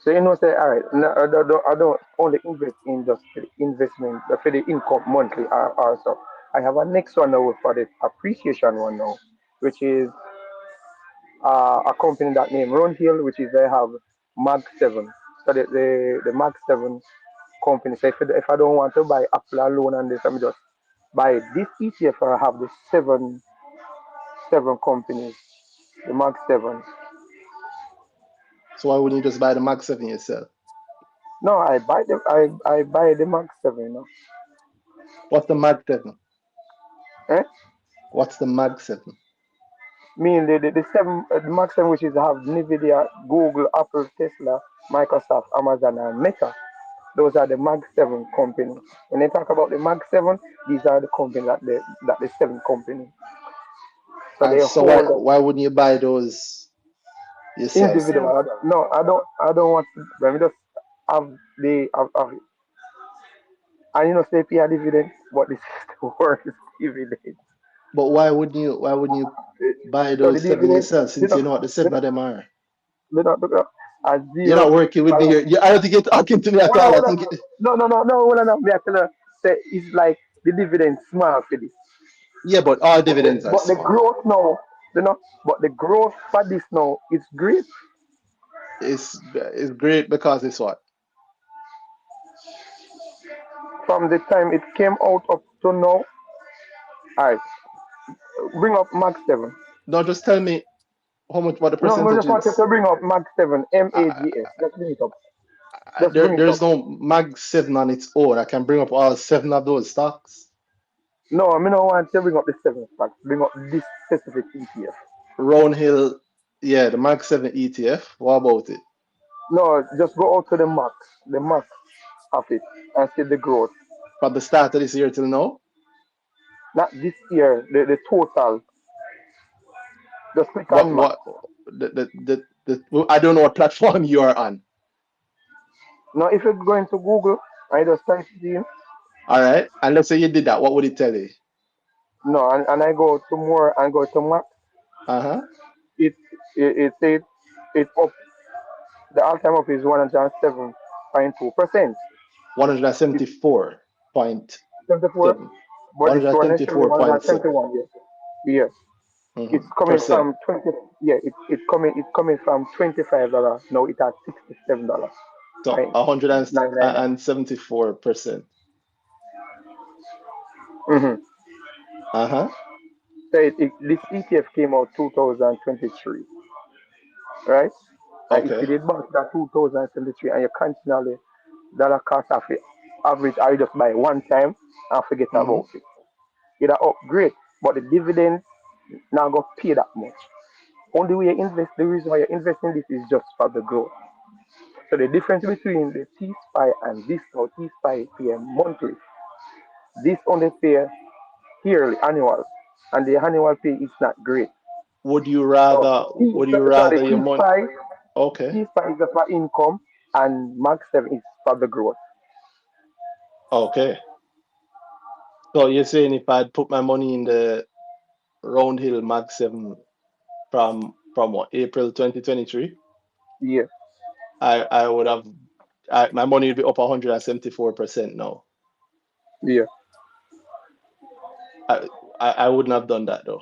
S3: So say, all right, no, I don't only invest in just the investment, for the income monthly also. I have a next one now for the appreciation one now, which is a company that named Roundhill, which is they have Mag 7. So the Mag 7 company. So if I don't want to buy Apple alone and this, I'm just buy this ETF. I have the seven companies, the Mag 7.
S1: So why wouldn't you just buy the Max 7 yourself?
S3: No, I buy the Mag 7,
S1: What's the Mag 7?
S3: Eh?
S1: What's the Mag 7?
S3: Mean the seven the Mag 7, which is have Nvidia, Google, Apple, Tesla, Microsoft, Amazon, and Meta. Those are the Mag 7 company. When they talk about the Mag 7, these are the company that the seven company. So
S1: And
S3: they
S1: so why
S3: hold
S1: why wouldn't you buy those yourself?
S3: individual. No, I don't want to. Let me just have have and say pay a dividend, but this is the worst dividend.
S1: But why wouldn't you buy
S3: So the
S1: those seven
S3: dividend,
S1: yourself
S3: you
S1: since you
S3: know,
S1: know what the
S3: you
S1: seven
S3: know,
S1: of them are?
S3: a
S1: You're not
S3: zero.
S1: working with me
S3: Well,
S1: here. I don't think you're talking to me at all. I think
S3: no. Hold on, no. Me I tell you, say it's like the dividend small for this,
S1: yeah, but all
S3: but
S1: dividends are
S3: the
S1: small.
S3: growth now, but the growth for this now is great.
S1: It's great because it's what?
S3: From the time it came out up to now, I bring up Max 7.
S1: No, just tell me how much what the
S3: No, I
S1: percentage
S3: just wanted
S1: is.
S3: to bring up Max 7,
S1: I,
S3: MAGS. Just bring it up. Just
S1: there,
S3: bring it up.
S1: there's no Mag 7 on its own. I can bring up all seven of those stocks.
S3: No, I mean, I don't want to bring up the 7 facts. Bring up this specific ETF.
S1: Round Hill, yeah, the Mag 7 ETF. What about it?
S3: No, just go out to the max of it, and see the growth.
S1: From the start of this year till now?
S3: Not this year, the total. Just click
S1: What
S3: on max.
S1: what I don't know what platform you are on.
S3: Now, if you go into Google, I just type it in.
S1: All right. And let's say you did that, what would it tell you?
S3: No, and I go to more and go to max.
S1: Uh-huh.
S3: It it says it up. The all time up is 107.2%. It's
S1: 174.7.
S3: 74, but this one is showing
S1: 174.7.
S3: 171. Yeah. It's coming
S1: Percent.
S3: from 20. Yeah, it's coming from $25. Now it's at $67.
S1: So
S3: Right, 999.
S1: 174%.
S3: Mm-hmm.
S1: Uh-huh.
S3: So this ETF came out 2023, right? And if you
S1: Okay.
S3: did back that 2023 and you continually dollar cost of it, average, I just buy one time and forget
S1: Mm-hmm.
S3: about it. It's upgrade, but the dividend now go pay that much. Only way you invest, the reason why you invest in this is just for the growth. So the difference between the T SPY and this now, T SPY pay monthly. This only pay yearly, annual, and the annual pay is not great.
S1: Would you
S3: So,
S1: rather would you
S3: so the
S1: rather your
S3: T
S1: money?
S3: SPY,
S1: Okay.
S3: T SPY is for income, and Max 7 is for the growth.
S1: Okay. So you're saying if I'd put my money in the Round Hill Mag 7 from what, April 2023,
S3: Yeah,
S1: I would have my money would be up 174% now.
S3: yeah.
S1: I, I wouldn't have done that though.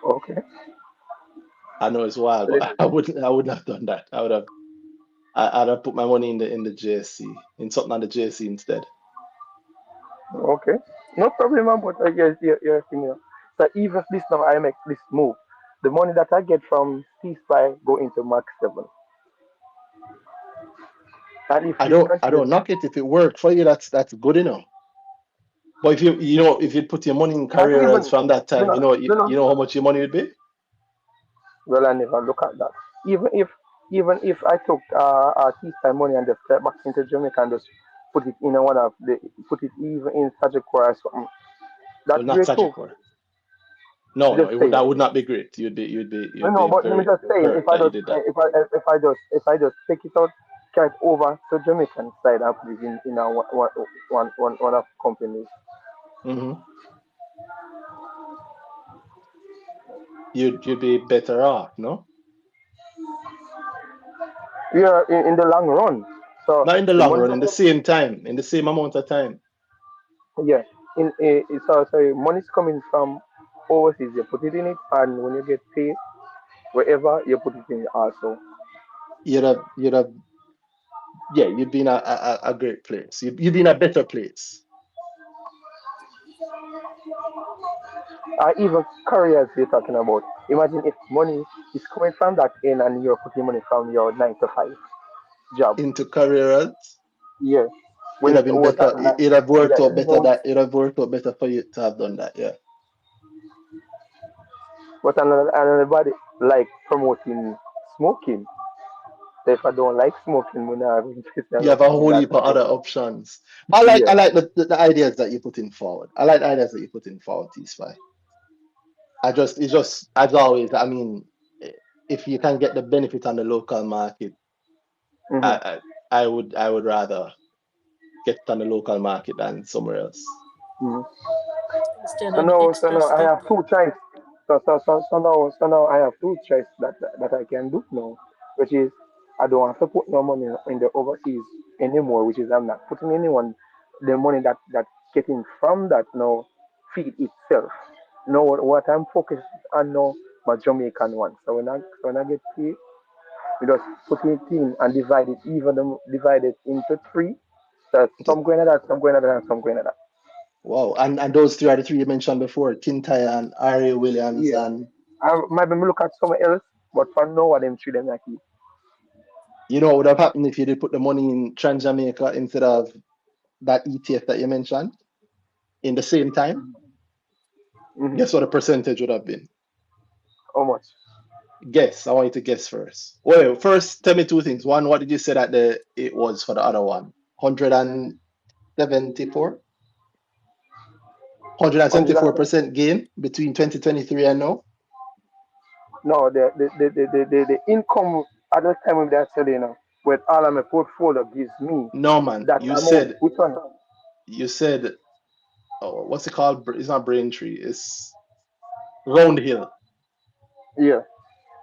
S3: Okay.
S1: I know it's wild,
S3: So
S1: but I wouldn't have done that. I'd have put my money in the JSC, in something on the JSC instead.
S3: Okay. No problem about your thing. So even if this now I make this move, the money that I get from T-Spy go into Max 7. And if
S1: I
S3: you
S1: don't I
S3: continue,
S1: don't knock it if it worked for you. That's good enough. But if if you put your money in
S3: not
S1: careers
S3: even,
S1: from that
S3: no,
S1: time,
S3: no, no,
S1: you know how much your money would be
S3: well, I never look at that. Even if, even if I took T-Spy money and just get back into Jamaica and just put it in one of the, put it even in Sagicor or something,
S1: well,
S3: that's
S1: not
S3: great too.
S1: Sagicor. No,
S3: I'm
S1: no,
S3: just saying.
S1: that would not be great.
S3: No,
S1: you'd
S3: no,
S1: be
S3: but let me
S1: very
S3: just say,
S1: hurt
S3: if I
S1: that you
S3: just,
S1: did that.
S3: if I just take it out, carry it over to Jamaican side and put it in a one of companies.
S1: Hmm. You'd be better off, no?
S3: Yeah, in the long run. So
S1: Not in the
S3: the
S1: long
S3: money
S1: run,
S3: that
S1: in the same time, in the same amount of time.
S3: yeah, so money's coming from overseas. You put it in it, and when you get paid, wherever you put it in also.
S1: You'd have yeah, you'd be in a great place. You'd be in a better place.
S3: Even careers you're talking about. Imagine if money is coming from that end and you're putting money from your 9 to 5 job.
S1: Into careers,
S3: Yeah. When
S1: it'd
S3: it
S1: have been
S3: was
S1: better.
S3: at night,
S1: It'd have
S3: with
S1: worked
S3: the
S1: out better
S3: email,
S1: that it'd have worked out better for you to have done that. Yeah.
S3: but another body like promoting smoking. So if I don't like smoking, when I have interest
S1: You have a
S3: in
S1: whole
S3: that,
S1: heap of other options. But I
S3: yeah.
S1: like the ideas that you're putting forward. I like the ideas that you're putting forward, T-Spy. It's just as always. I mean, if you can get the benefit on the local market,
S3: Mm-hmm.
S1: I I would rather get it on the local market than somewhere else.
S3: Mm-hmm.
S2: Instead
S3: So
S2: of the
S3: now,
S2: extra
S3: I
S2: step.
S3: have two choice. So now I have two choice that I can do now, which is I don't have to put no money in the overseas anymore, which is I'm not putting anyone the money that getting from that now feed itself. Now what I'm focused on now my Jamaican one. So when I get paid, we just put it in and divide it into three. So
S1: Okay.
S3: some going at that, some going at that, and some going at that.
S1: Wow. And those three are the three you mentioned before: Kintyre and Ari Williams
S3: Yeah.
S1: and
S3: I might be look at somewhere else, but for now, what them three them like keep.
S1: you know what would have happened if you did put the money in Trans Jamaica instead of that ETF that you mentioned in the same time?
S3: Mm-hmm.
S1: Guess what the percentage would have been?
S3: How much?
S1: Guess. I want you to guess first. Well, first tell me two things. One, what did you say that the it was for the other one? 174?
S3: Hundred and
S1: 174% gain between 2023 and now?
S3: no, the income at the time of that study, with all of my portfolio gives me
S1: No, man.
S3: that amount. Which one?
S1: You said, oh, what's it called? It's not Braintree. It's Round Hill.
S3: Yeah.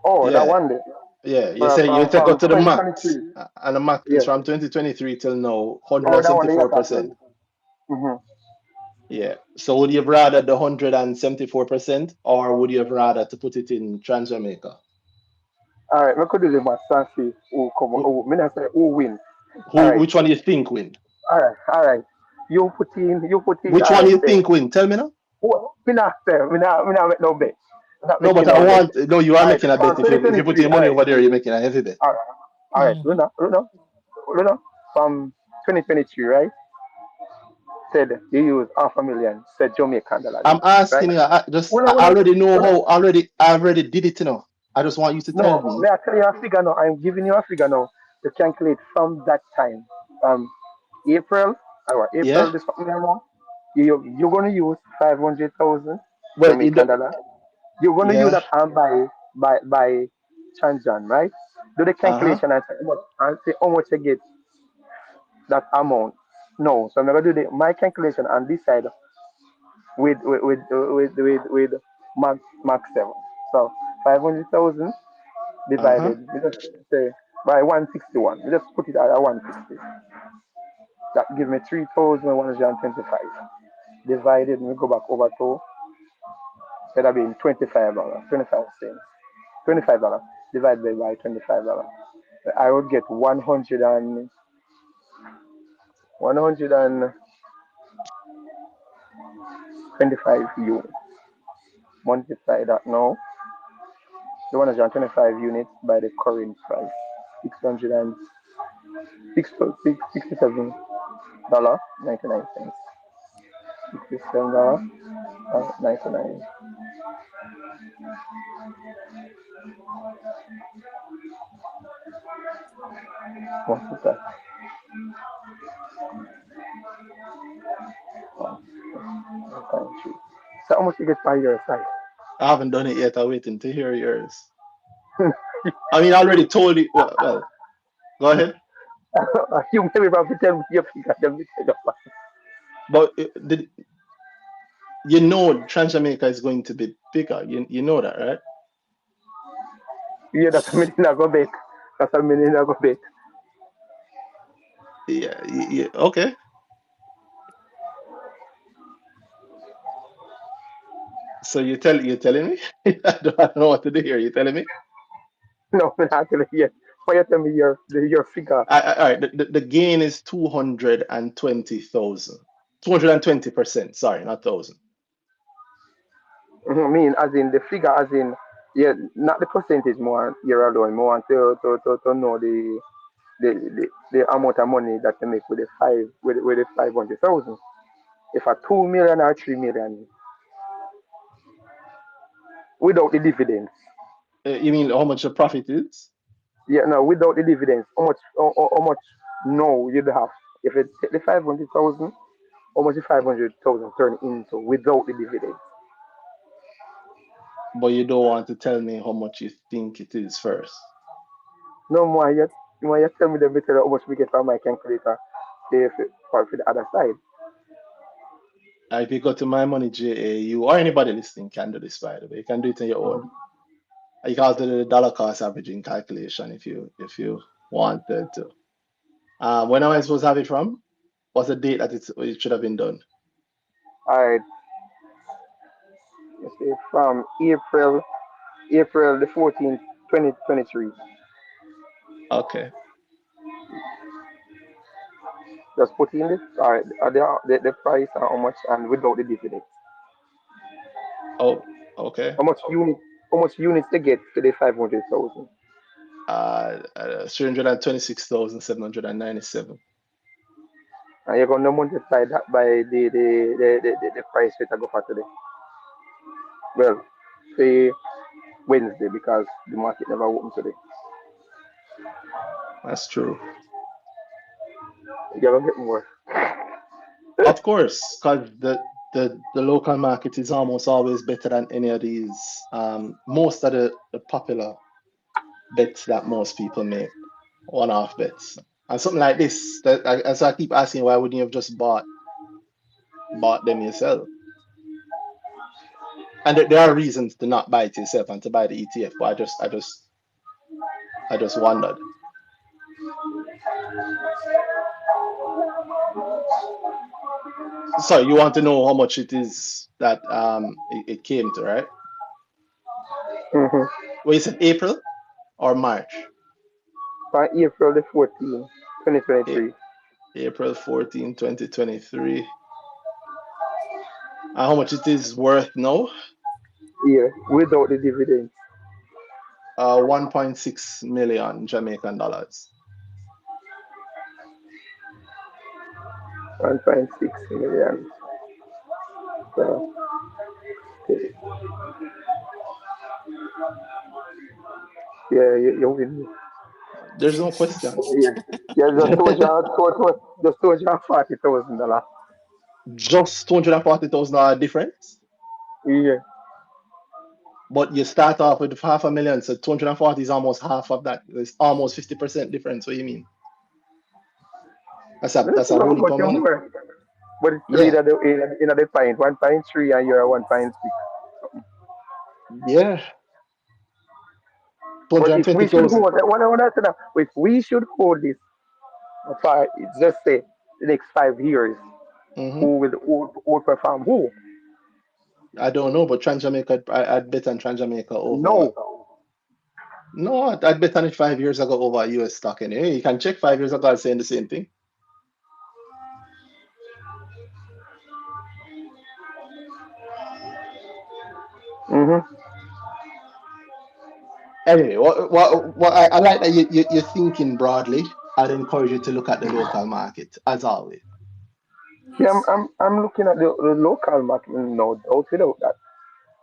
S3: Oh, that
S1: Yeah.
S3: one day.
S1: Yeah. You
S3: From
S1: say you
S3: from
S1: take
S3: from
S1: out to the max.
S3: 2023.
S1: And the max is
S3: Yeah.
S1: from 2023 till now,
S3: Oh, that one day you're
S1: 174%.
S3: talking. Mm-hmm.
S1: Yeah. So would you have rather the 174% or would you have rather to put it in Trans Jamaica?
S3: All right, we could do the math and see who come.
S1: Who,
S3: Who, me not say who win. All right,
S1: which one you think win?
S3: all right. You put in.
S1: Which
S3: All
S1: one
S3: right,
S1: you
S3: say.
S1: think win? Tell me now.
S3: Me not say. Me not make no bet. I'm not
S1: No, but
S3: making
S1: I
S3: no bet.
S1: want no, you are
S3: All right,
S1: making a
S3: from
S1: bet. If you put
S3: 2023.
S1: your
S3: All
S1: money
S3: right,
S1: over there, you're making a heavy bet.
S3: all right, all right.
S2: Mm-hmm.
S3: Luna, from 2023, right? Said you use $500,000. Said Jamaican dollar
S1: I'm
S3: there, right?
S1: asking you, I already know
S3: Luna,
S1: how I already did it, you know. I just want you to tell
S3: no,
S1: me.
S3: may I tell you a figure now? I'm giving you a figure now to calculate from that time. Um, April, April
S1: Yeah?
S3: this fucking month. You're gonna use 500,000
S1: Well,
S3: Jamaican dollar. You're gonna use
S1: yeah.
S3: that and buy Chanjan, right? Do the
S1: Uh-huh.
S3: calculation and say how much you get that amount. No, so I'm gonna do my calculation on this side with Max 7. So 500,000
S1: Uh-huh.
S3: divided, let's say by 161. Let's put it at 160. That gives me 3,125. Divided, we go back over to that have been $25, 25 cents. $25 divided by $25. I would get 100 and 25 units. Multiply that now. The 125 units by the current price. 667.99 cents. $67.99. Multiply. Times 3. So how much you get per year side?
S1: I haven't done it yet. I'm waiting to hear yours. I mean, I already told you. Well, go ahead.
S3: You maybe probably tell me your figure. Let me tell you.
S1: But you know, Trans-Jamaica is going to be bigger. You know that, right?
S3: Yeah, that's a minute I go bet. That's a minute I go bet.
S1: Yeah. Yeah. Okay. So you're telling me? I don't know what to do here. You telling me?
S3: No, I'm not telling you yet. But you tell me your figure.
S1: All right. The gain is 220,000. 220%. Sorry, not thousand.
S3: I mean, as in the figure, as in, yeah, not the percentage more year alone. More want to know the amount of money that you make with the 500,000. If a 2 million or 3 million without the dividends.
S1: You mean how much the profit is?
S3: Yeah, no, without the dividends, how much no you'd have if it take the 500,000, how much the 500,000 turn into without the dividends?
S1: But you don't want to tell me how much you think it is first.
S3: No more yet. You want to tell me the better how much we get from my calculator for the other side.
S1: If you go to my money JAU or anybody listening can do this, by the way. You can do it on your own. You can also do the dollar cost averaging calculation if you wanted to. When am I supposed to have it from? What's the date that it should have been done?
S3: Alright, let's say from April the 14th, 2023.
S1: Okay.
S3: Just put in this. Alright, the price and how much and without the dividends.
S1: Oh, okay.
S3: How much unit how much units they get to the 500,000.
S1: 326,797.
S3: And you're gonna multiply that by the price rate I go for today. Well, say Wednesday because the market never opened today.
S1: That's true.
S3: You're gonna get more.
S1: Of course, because the local market is almost always better than any of these. Most of the popular bets that most people make, one-off bets, and something like this. So I keep asking, why wouldn't you have just bought them yourself? And there are reasons to not buy it yourself and to buy the ETF, but I just wondered. Sorry, you want to know how much it is that it came to, right?
S3: Mm-hmm.
S1: Well, you said April or March?
S3: On April the 14th,
S1: A-
S3: 2023.
S1: April 14, 2023. And how much it is worth now?
S3: Yeah, without the dividends.
S1: 1.6 million Jamaican dollars.
S3: 1.6 million. So, okay. Yeah, you win.
S1: There's no question.
S3: Yeah, yeah, just told you $40,000.
S1: Just $240,000 difference.
S3: Yeah,
S1: But you start off with half a million, so 240 is almost half of that. It's almost 50% difference. What do you mean? That's a
S3: let's
S1: that's
S3: see
S1: a whole
S3: how
S1: heap
S3: much
S1: of money.
S3: more. But it's still
S1: Yeah,
S3: in the point 1.3 and you're 1.6.
S1: yeah.
S3: But if we should
S1: 220,000.
S3: hold, if we should hold this for just say the next 5 years,
S1: Hmm.
S3: who will outperform who?
S1: I don't know, but Trans Jamaica, I'd bet on Trans Jamaica over.
S3: No.
S1: No, I'd bet on it 5 years ago over US stock anyway. You can check 5 years ago, I'm saying the same thing.
S3: Mm-hmm.
S1: Anyway, what I like that you're thinking broadly. I'd encourage you to look at the local market as always.
S3: Yeah,
S2: Yes.
S3: I'm looking at the local market, no doubt without that.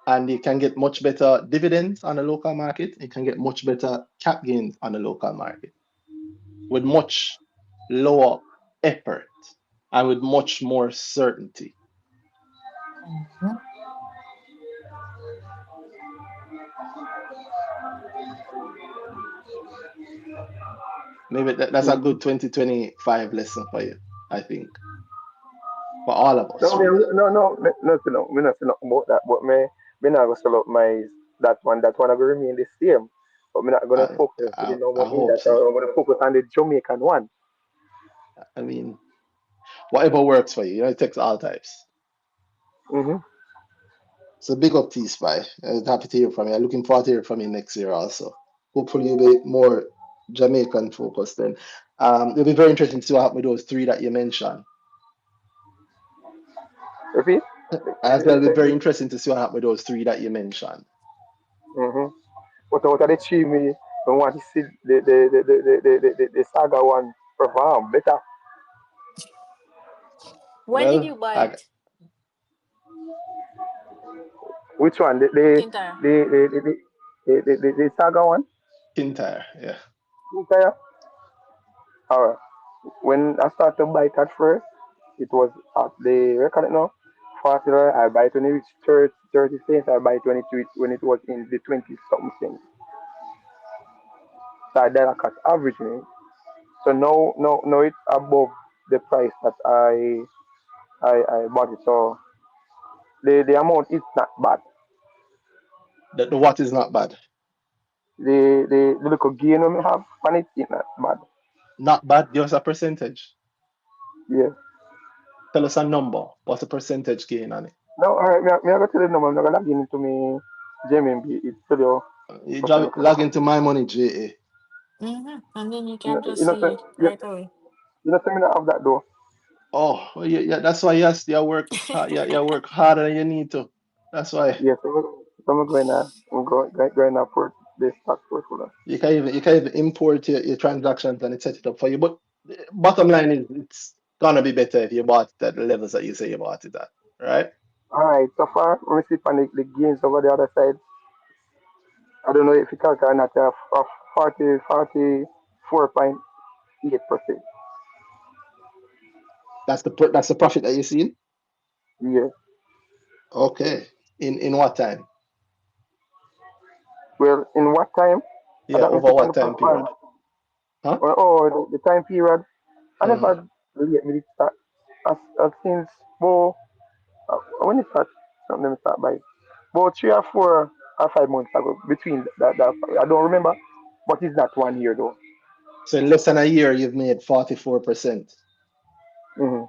S1: And you can get much better dividends on the local market. You can get much better cap gains on the local market with much lower effort and with much more certainty.
S2: Mhm.
S1: Maybe that's a
S3: Mm-hmm.
S1: good 2025 lesson for you, I think, for all of
S3: No,
S1: us, really.
S3: me not say nothing about that. But me not gonna sell out my that one. That one I gonna remain the same. But me not gonna
S1: I,
S3: focus
S1: I,
S3: no
S1: I
S3: more in
S1: hope
S3: that.
S1: so.
S3: I'm gonna focus on the Jamaican one.
S1: I mean, whatever works for you. You know, it takes all types.
S3: Mm-hmm.
S1: So big up T Spy. Happy to hear from you. I'm looking forward to hear from you next year also. Hopefully you'll be more Jamaican focused then. It'll be very interesting to see what happens with those three that you mentioned.
S3: Repeat.
S1: As well, it'll be very interesting to see what happens with those three that you mentioned.
S3: Mm-hmm. What are the three me? I want to see the saga one perform better.
S2: When did
S1: Well,
S2: you buy
S1: I
S2: it?
S3: Which one?
S2: Tintara.
S3: The saga one.
S1: Kintyre, yeah.
S3: Okay. Alright. When I started to buy it at first, it was at the record it now. $40. I buy it when it reached 30 cents. I buy it when it was in the 20 something cents. So I did a cut average me. So now it's above the price that I bought it. So the amount is not bad.
S1: The what is not bad.
S3: The little gain we have on it is not bad.
S1: Not bad. Give us a percentage.
S3: Yeah.
S1: Tell us a number. What's the percentage gain on it?
S3: Now, alright, me I go tell you number. I'm not gonna log into me JMB. It's tell you
S1: You
S3: what I look
S1: log
S3: at.
S1: into my money, JA.
S2: And then you
S3: You
S2: can
S3: know,
S2: just see it right away.
S3: tell me not have that though.
S1: Oh, well, yeah, that's why yes, you work hard, you work harder than you need to. That's why
S3: Yes, I'm going to put the stock portfolio.
S1: you can even import your transactions and it set it up for you. But bottom line is it's gonna be better if you bought it at the levels that you say you bought it at, right?
S3: Alright, so far, let me see on the gains over the other side. I don't know if you calculate not of 44.8%.
S1: That's the profit that you're seeing.
S3: Yes.
S1: Okay. In what time?
S3: Well, in what time? I
S1: Yeah,
S3: don't
S1: over
S3: see on
S1: what
S3: the
S1: time
S3: platform.
S1: period? Huh?
S3: The time period. I
S1: Mm.
S3: never really me start. As since, well, when it start, let me start by about 3 or 4 or 5 months ago. Between that I don't remember, but it's not 1 year though.
S1: So in less than a year, you've made 44%,
S3: Mm-hmm.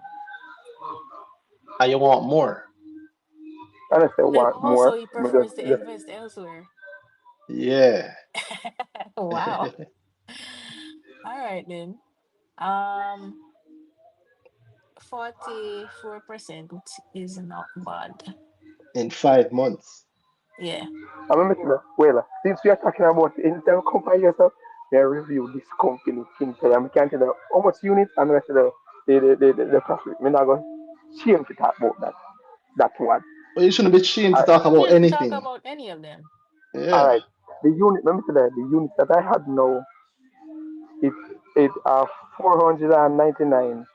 S1: and you want more.
S3: And I say
S2: And
S3: want
S2: also
S3: more.
S2: he
S3: Me just,
S2: prefers to
S3: just
S2: invest elsewhere.
S1: Yeah.
S2: Wow. All right then. Um, 44% is not bad.
S1: In 5 months.
S2: Yeah.
S3: I remember well, since we are talking about Intel company yourself, they review this company Intel. I can't tell you how much units and the rest of the profit. Me not going shame to talk about that one.
S1: But you shouldn't be ashamed to
S3: I,
S1: talk
S2: You
S1: about
S2: shouldn't talk
S1: anything.
S2: about any of them.
S3: all
S1: Yeah.
S3: right. The unit, let me tell you, the units that I had now, it it are $499,272.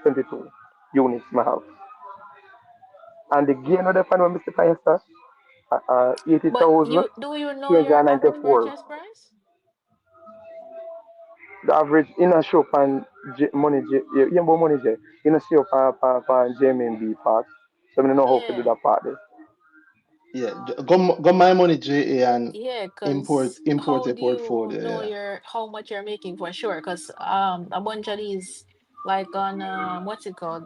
S3: 72 units my house. And the gain of the fund when Mr. Fire eighty
S2: But
S3: thousand
S2: you do you know
S3: two hundred
S2: your
S3: and ninety
S2: average
S3: four.
S2: purchase price?
S3: The average in a shop and money you know money in a shop and JMB part. So I don't know how to do
S2: Yeah.
S3: that part there.
S1: Yeah. Go my money, JA, and
S2: Yeah,
S1: import
S2: because
S1: import
S2: how
S1: a
S2: do you
S1: portfolio.
S2: know
S1: Yeah.
S2: your how much you're making for sure? Because a bunch of these like on what's it called?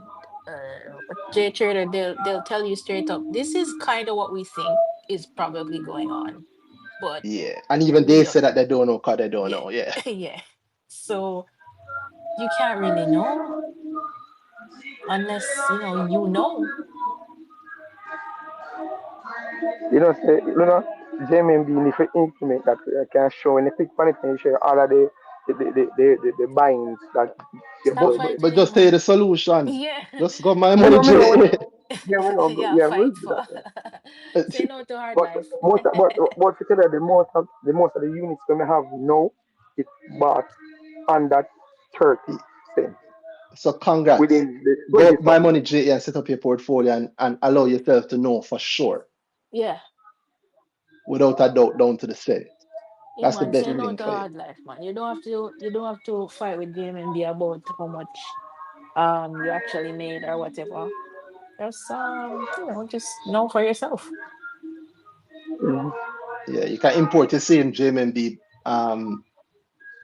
S2: J Trader, they'll tell you straight up, this is kind of what we think is probably going on. But
S1: Yeah. And even
S2: we
S1: they
S2: don't
S1: say that they don't know because they don't
S2: yeah.
S1: know. Yeah.
S2: Yeah. So you can't really know unless you know.
S3: Jamie being if you implement that can show when you click on it and you share all of the binds that you
S2: Stop
S3: book.
S2: fighting
S1: But
S2: him,
S1: just say
S2: man.
S1: the solution.
S2: Yeah.
S1: Just got my
S3: We
S1: money,
S3: know, we know, we
S1: J.
S3: know. Yeah, we know.
S2: Yeah,
S3: Yeah, we'll
S2: fight
S3: do
S2: for.
S3: that. Yeah.
S2: Say no to hard
S3: But
S2: life.
S3: but for today, the most of the units we may have now, it's bought under 30 cents
S1: So congrats.
S3: within the
S1: Go
S3: 20
S1: up my
S3: something.
S1: money, J, and set up your portfolio and allow yourself to know for sure,
S2: Yeah.
S1: without a doubt, down to the cent.
S2: Yeah,
S1: That's the
S2: man. Say
S1: best
S2: no
S1: thing
S2: to
S1: for you.
S2: hard life, man. You don't have to fight with JMB about how much you actually made or whatever. Just just know for yourself.
S3: Mm.
S1: Yeah, you can import the same JMB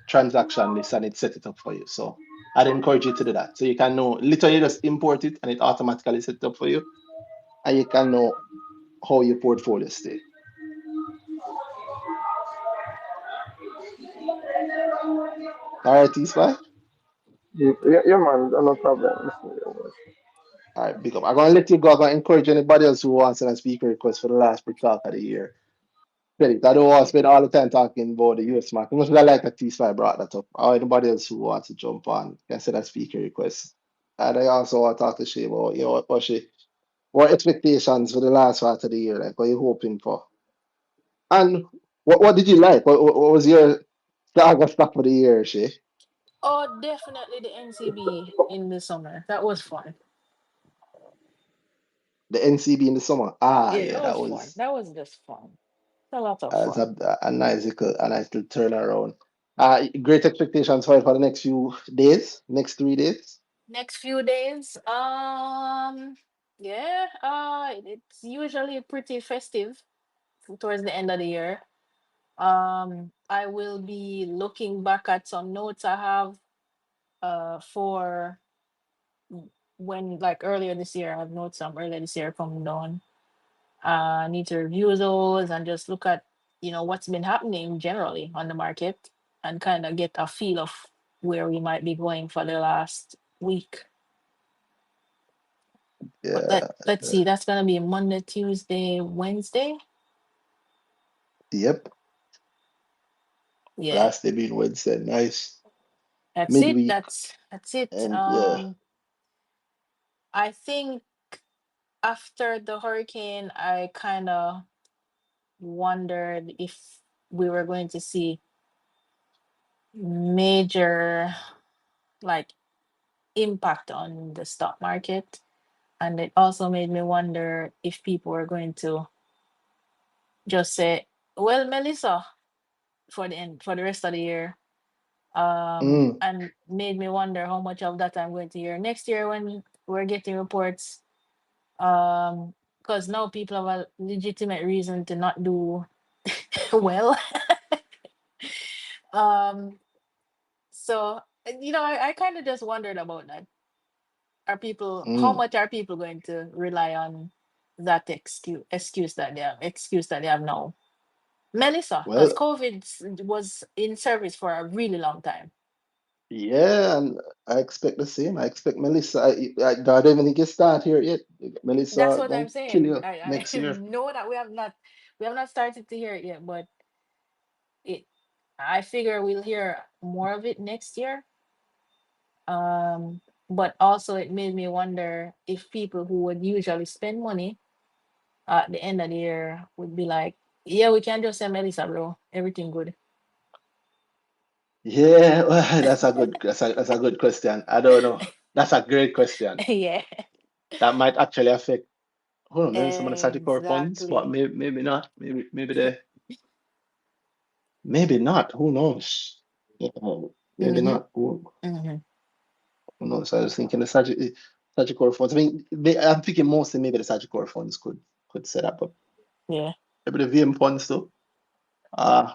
S1: transaction list and it set it up for you. So I'd encourage you to do that. So you can know, literally just import it and it automatically set it up for you. And you can know how your portfolio stay. All right, T-Spy?
S3: Yeah, yeah, man, no problem.
S1: All right, big up. I'm gonna let you go. I'm gonna encourage anybody else who wants a speaker request for the last BrickTalk of the year. Felix, I don't want to spend all the time talking about the US market. Much as I like that T-Spy brought that up. Or anybody else who wants to jump on can send a speaker request. And I also want to talk to Shay about what expectations for the last part of the year, like what you hoping for. And what did you like? What was your saga stuff for the year, Shay?
S2: Oh, definitely the NCB in the summer. That was fun.
S1: The NCB in the summer. Ah,
S2: Yeah,
S1: yeah,
S2: that was fun. That was just fun. A lot of
S1: it's
S2: fun.
S1: a nice little turnaround. Great expectations for it for the next few days, next 3 days.
S2: Next few days, yeah, it's usually pretty festive towards the end of the year. I will be looking back at some notes I have for when like earlier this year. I have notes some earlier this year coming down. I need to review those and just look at what's been happening generally on the market and kind of get a feel of where we might be going for the last week. But
S1: Yeah.
S2: let's see, that's gonna be Monday, Tuesday, Wednesday.
S1: Yep.
S2: Yeah,
S1: Last day being Wednesday. Nice.
S2: that's it.
S1: Midweek.
S2: That's it.
S1: And yeah.
S2: I think after the hurricane, I kind of wondered if we were going to see major like impact on the stock market, and it also made me wonder if people were going to just say, "Well, Melissa," for the rest of the year,
S1: Mm,
S2: and made me wonder how much of that I'm going to hear next year when we're getting reports. Because now people have a legitimate reason to not do well. um, so I kind of just wondered about that. How
S1: mm.
S2: much are people going to rely on that excuse that they have now? Melissa, because
S1: Well,
S2: was in service for a really long time.
S1: yeah, and I expect the same. I expect Melissa. I don't even think you start here yet.
S2: That's
S1: Melissa
S2: what
S1: gonna
S2: I'm
S1: kill
S2: saying.
S1: you
S2: I
S1: next year.
S2: know that we have not started to hear it yet, but it I figure we'll hear more of it next year. But also it made me wonder if people who would usually spend money at the end of the year would be like, yeah, we can just send Melissa, bro. Everything good.
S1: Yeah, well, that's a good question. I don't know. That's a great question.
S2: Yeah,
S1: That might actually affect, hold on, maybe some of the statutory funds, but
S2: exactly.
S1: maybe not. Maybe not. Who knows? Yeah, maybe
S2: Mm-hmm.
S1: not.
S2: Mm-hmm.
S1: Who knows? I was thinking the statutory funds. I mean, I'm thinking mostly maybe the statutory funds could set up, but
S2: Yeah.
S1: maybe the VM funds too. Uh,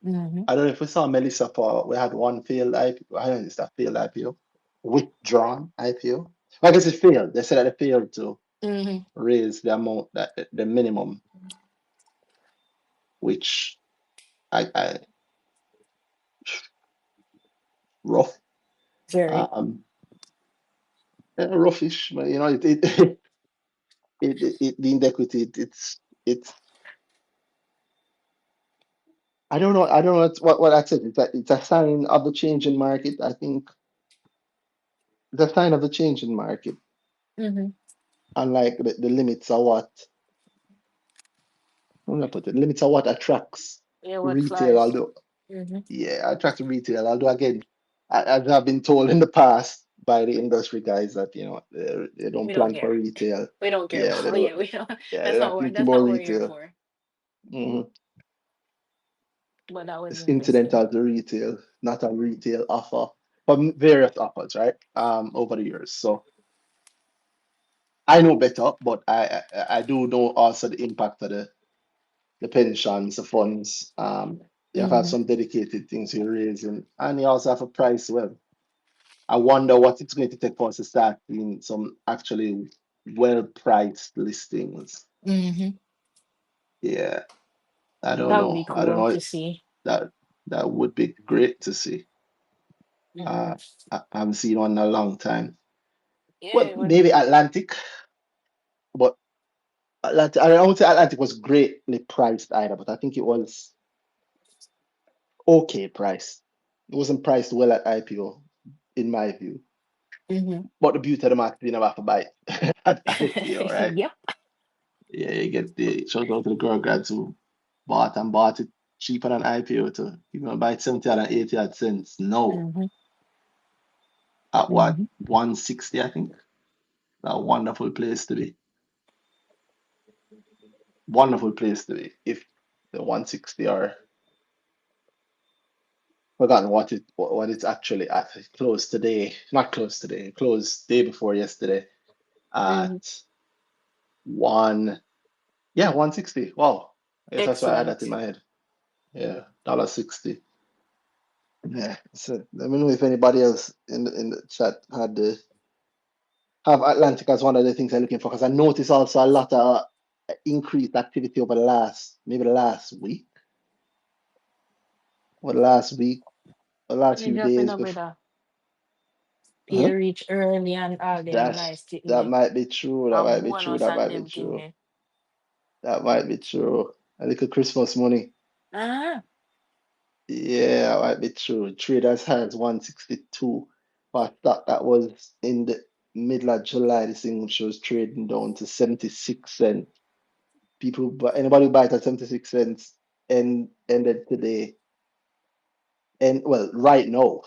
S2: Mm-hmm.
S1: I don't know if we saw Melissa for we had one failed IPO. I don't know if it's a failed IPO, withdrawn IPO. I guess it failed. They said that it failed to
S2: Mm-hmm.
S1: raise the amount that the minimum, which I rough,
S2: Very.
S1: um, roughish, but it deemed equity. It's it's I don't know. I don't know what I said. It's a sign of the change in market. I think it's a sign of the change in market.
S2: Mm-hmm.
S1: Unlike the limits are what I'm gonna put it. Limits are what attracts
S2: Yeah, what
S1: retail.
S2: flies?
S1: Although
S2: Mm-hmm.
S1: yeah, attracts retail. Although again, as I've been told in the past by the industry guys that they don't
S2: We don't
S1: plan for
S2: care.
S1: retail.
S2: We don't care
S1: Yeah, they
S2: about.
S1: don't.
S2: Yeah, we don't.
S1: Yeah, they're not thinking
S2: That's
S1: about
S2: not what we're here
S1: retail.
S2: for.
S1: Hmm.
S2: But that was
S1: It's
S2: interesting.
S1: incidental to retail, not a retail offer, but various offers, right? Over the years. So I know better, but I do know also the impact of the pensions, the funds. You have
S2: Mm-hmm.
S1: some dedicated things you're raising, and you also have a price. Well, I wonder what it's going to take for us to start seeing some actually well-priced listings.
S2: Mm-hmm.
S1: Yeah, I don't
S2: That would be
S1: know. I don't
S2: cool
S1: know.
S2: to see.
S1: That that would be great to see.
S2: Mm-hmm.
S1: Uh, I haven't seen one in a long time.
S2: Yeah,
S1: Well,
S2: it would.
S1: maybe Atlantic, but Atlantic, I won't say Atlantic was greatly priced either, but I think it was okay priced. It wasn't priced well at IPO, in my view.
S2: Mm-hmm.
S1: But the beauty of the market, you never have to buy it at IPO, right?
S2: Yep.
S1: Yeah, you get the shout out to the girl grads who bought it cheaper than IPO to even buy it 70 and 80 odd cents. No,
S2: Mm-hmm.
S1: at what
S2: Mm-hmm.
S1: 160, I think. A wonderful place to be. Wonderful place to be. If the 160 or forgotten what it's actually at. It closed today, not closed today. It closed day before yesterday
S2: Mm-hmm.
S1: at one, yeah, 160. Wow, I guess that's why I had that in
S2: Excellent.
S1: my head. Yeah, $60. Yeah. So let me know if anybody else in the chat had the have Atlantic as one of the things I'm looking for because I noticed also a lot of increased activity over the last maybe the last week or the last
S2: You
S1: few
S2: dropping
S1: days
S2: up with
S1: before.
S2: a
S1: Huh?
S2: you reach early and all them
S1: That's
S2: nice thing
S1: that
S2: there.
S1: might be true. That
S2: A
S1: might be true.
S2: bonus
S1: That
S2: and
S1: might be
S2: them thing
S1: true.
S2: there.
S1: That might be true. A little Christmas money.
S2: Ah,
S1: Yeah, that might be true. Traders has 162 for a stock that was in the middle of July. This thing was trading down to 76 cents. But anybody who buy it at 76 cents and ended today and well, right now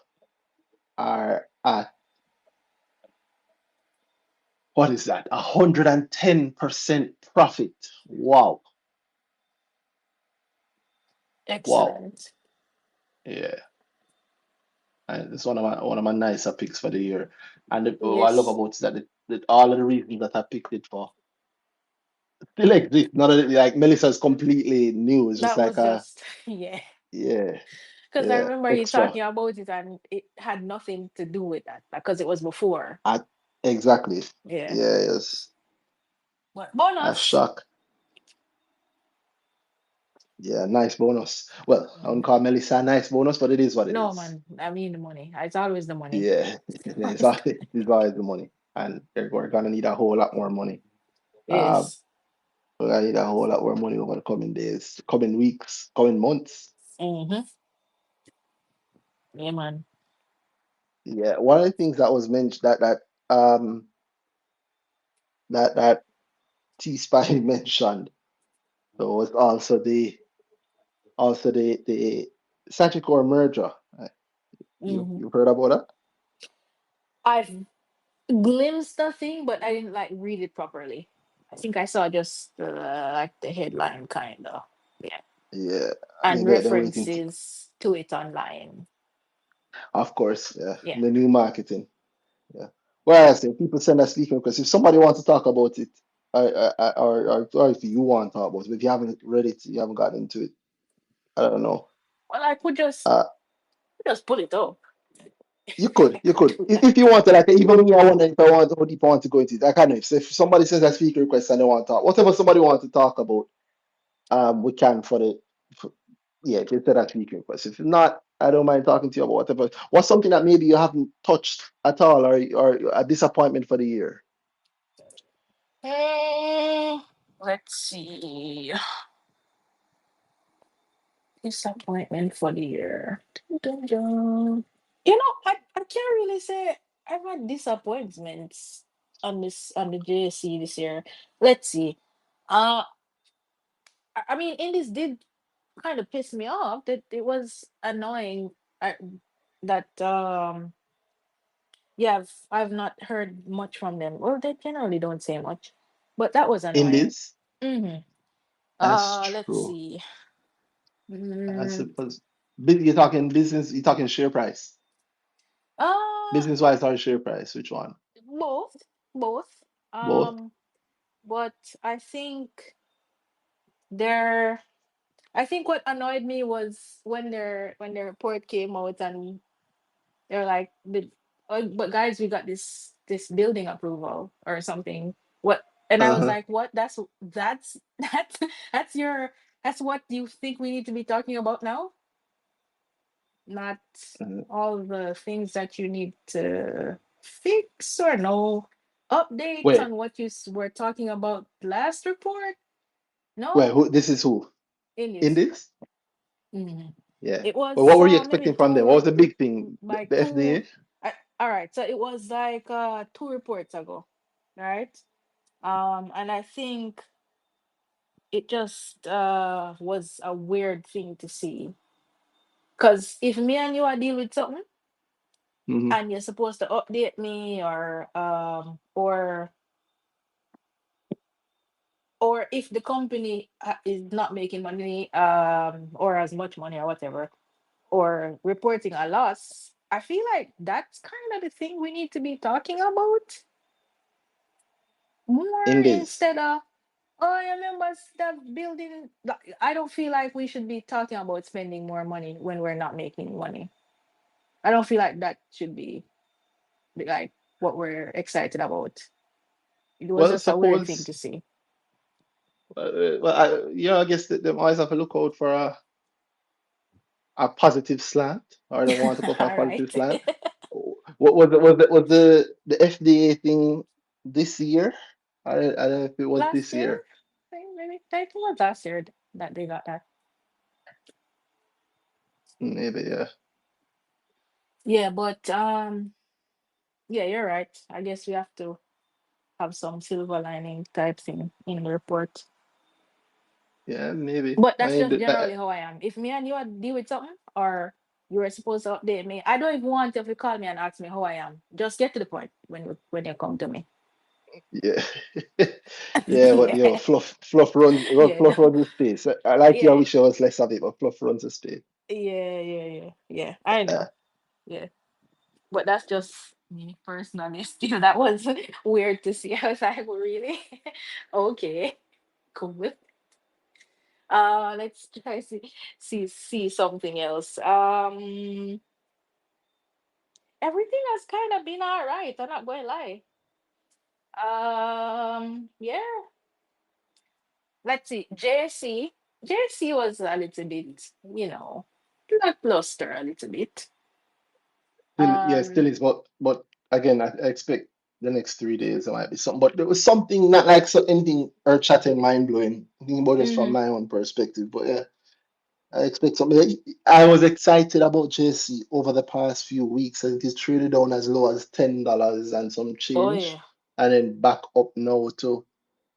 S1: are at what is that? 110% profit. Wow. Wow.
S2: excellent.
S1: Yeah. And it's one of my nicer picks for the year. And what I love
S2: Yes.
S1: about it is that all of the reasons that I picked it for still exist. Not that like Melissa's completely new. It's just
S2: That
S1: like
S2: was just yeah.
S1: yeah,
S2: Because I
S1: yeah,
S2: remember you
S1: extra.
S2: talking about it and it had nothing to do with that because it was before.
S1: At exactly.
S2: Yeah.
S1: Yeah, yes.
S2: What
S1: A
S2: bonus?
S1: shock. Yeah, nice bonus. Well, I wouldn't
S2: Mhm.
S1: call Melissa a nice bonus, but it is what it
S2: No,
S1: is.
S2: man. I mean the money. It's always the money.
S1: Yeah, it's always the money, and we're gonna need a whole lot more money. Uh,
S2: Yes.
S1: we're gonna need a whole lot more money over the coming days, coming weeks, coming months.
S2: Mm-hmm. Yeah, man.
S1: Yeah, one of the things that was mentioned that T Spy mentioned so was also the Sagicor merger. You
S2: Mm-hmm.
S1: you heard about that?
S2: I've glimpsed the thing, but I didn't like read it properly. I think I saw just like the headline kind of. Yeah.
S1: Yeah, I
S2: And
S1: mean they're waiting.
S2: references to it online.
S1: Of course, yeah,
S2: Yeah.
S1: the new marketing. Yeah. Well, I say people send us speaking requests. If somebody wants to talk about it, or if you want to talk about it, if you haven't read it, you haven't gotten into it. I don't know.
S2: Well, I could
S1: Uh,
S2: just pull it up. I
S1: you
S2: could
S1: could,
S2: do
S1: if
S2: that.
S1: you want to, like even me, I wonder if I want, how deep I want to go into it. I kind of, so if somebody sends a speaker request and they want to talk, whatever somebody wants to talk about, we can for yeah, instead of speaker request. If not, I don't mind talking to you about whatever. What's something that maybe you haven't touched at all, or a disappointment for the year?
S2: Mm. Let's see. Disappointment for the year. Dun, dun, dun. I can't really say I've had disappointments on the JSC this year. Let's see. Uh I mean, Indies did kind of piss me off. That it was annoying. I, that yeah, I've not heard much from them. Well, they generally don't say much, but that was
S1: In
S2: annoying.
S1: this,
S2: Mm-hmm.
S1: that's
S2: Let's
S1: true.
S2: see.
S1: I
S2: Mm,
S1: suppose. You're talking business, you're talking share price.
S2: uh,
S1: Business wise or share price, which one?
S2: both, both.
S1: Both?
S2: Um, but I think there. I think what annoyed me was when their report came out and they're like, but guys, we got this building approval or something. What? And I was
S1: Uh-huh.
S2: like, what? That's that's your that's what you think we need to be talking about now? Not
S1: Uh-huh.
S2: all the things that you need to fix or no updates
S1: Wait,
S2: on what were talking about last report.
S1: wait,
S2: No,
S1: who this is who?
S2: in
S1: In
S2: this.
S1: this?
S2: Mhm.
S1: Yeah.
S2: It
S1: Well, what
S2: was
S1: were you
S2: maybe
S1: expecting from them? What was the big thing?
S2: like
S1: The FDA?
S2: all right, so it was like 2 reports ago, right? And I think it just was a weird thing to see, because if me and you are dealing with something
S1: Hmm.
S2: and you're supposed to update me, or if the company is not making money or as much money or whatever, or reporting a loss, I feel like that's kind of the thing we need to be talking about more
S1: In this.
S2: instead of, oh, I remember that building. I don't feel like we should be talking about spending more money when we're not making money. I don't feel like that should be like what we're excited about. It was
S1: Well,
S2: just a weird thing
S1: suppose,
S2: to see.
S1: I guess that them always have to look out for a positive slant, or they want to go for a
S2: All
S1: positive
S2: right.
S1: slant. What was the FDA thing this year? I don't know if it was
S2: Last
S1: this
S2: year,
S1: year.
S2: maybe I think it was last year that they got that.
S1: Maybe, yeah.
S2: Yeah, but yeah, you're right. I guess we have to have some silver lining type thing in the report.
S1: Yeah, maybe.
S2: But
S1: I
S2: that's
S1: mean,
S2: just generally how I am. If me and you are deal with something, or you were supposed to update me, I don't even want you to call me and ask me how I am. Just get to the point when you come to me.
S1: yeah. Yeah, but
S2: Yeah,
S1: yo,
S2: yeah,
S1: fluff runs the space. I like you, I
S2: yeah,
S1: wish I was less of it, but fluff runs the space.
S2: yeah. I
S1: Uh,
S2: know. Yeah, but that's just me personally. Still, that was weird to see. I was like, really? Okay, cool. Let's try see something else. Everything has kind of been all right. I'm not going to lie. Yeah. Let's see. JC was a little bit, lackluster a little bit.
S1: still, yeah, still
S2: Um.
S1: is, but again, I expect the next 3 days there might be something. But there was something not like anything earth-shattering, mind-blowing. Thinking about this from
S2: Mm-hmm.
S1: my own perspective, but yeah, I expect something. I was excited about JC over the past few weeks. I think it's traded down as low as $10 and some
S2: Oh
S1: change,
S2: yeah.
S1: and then back up now to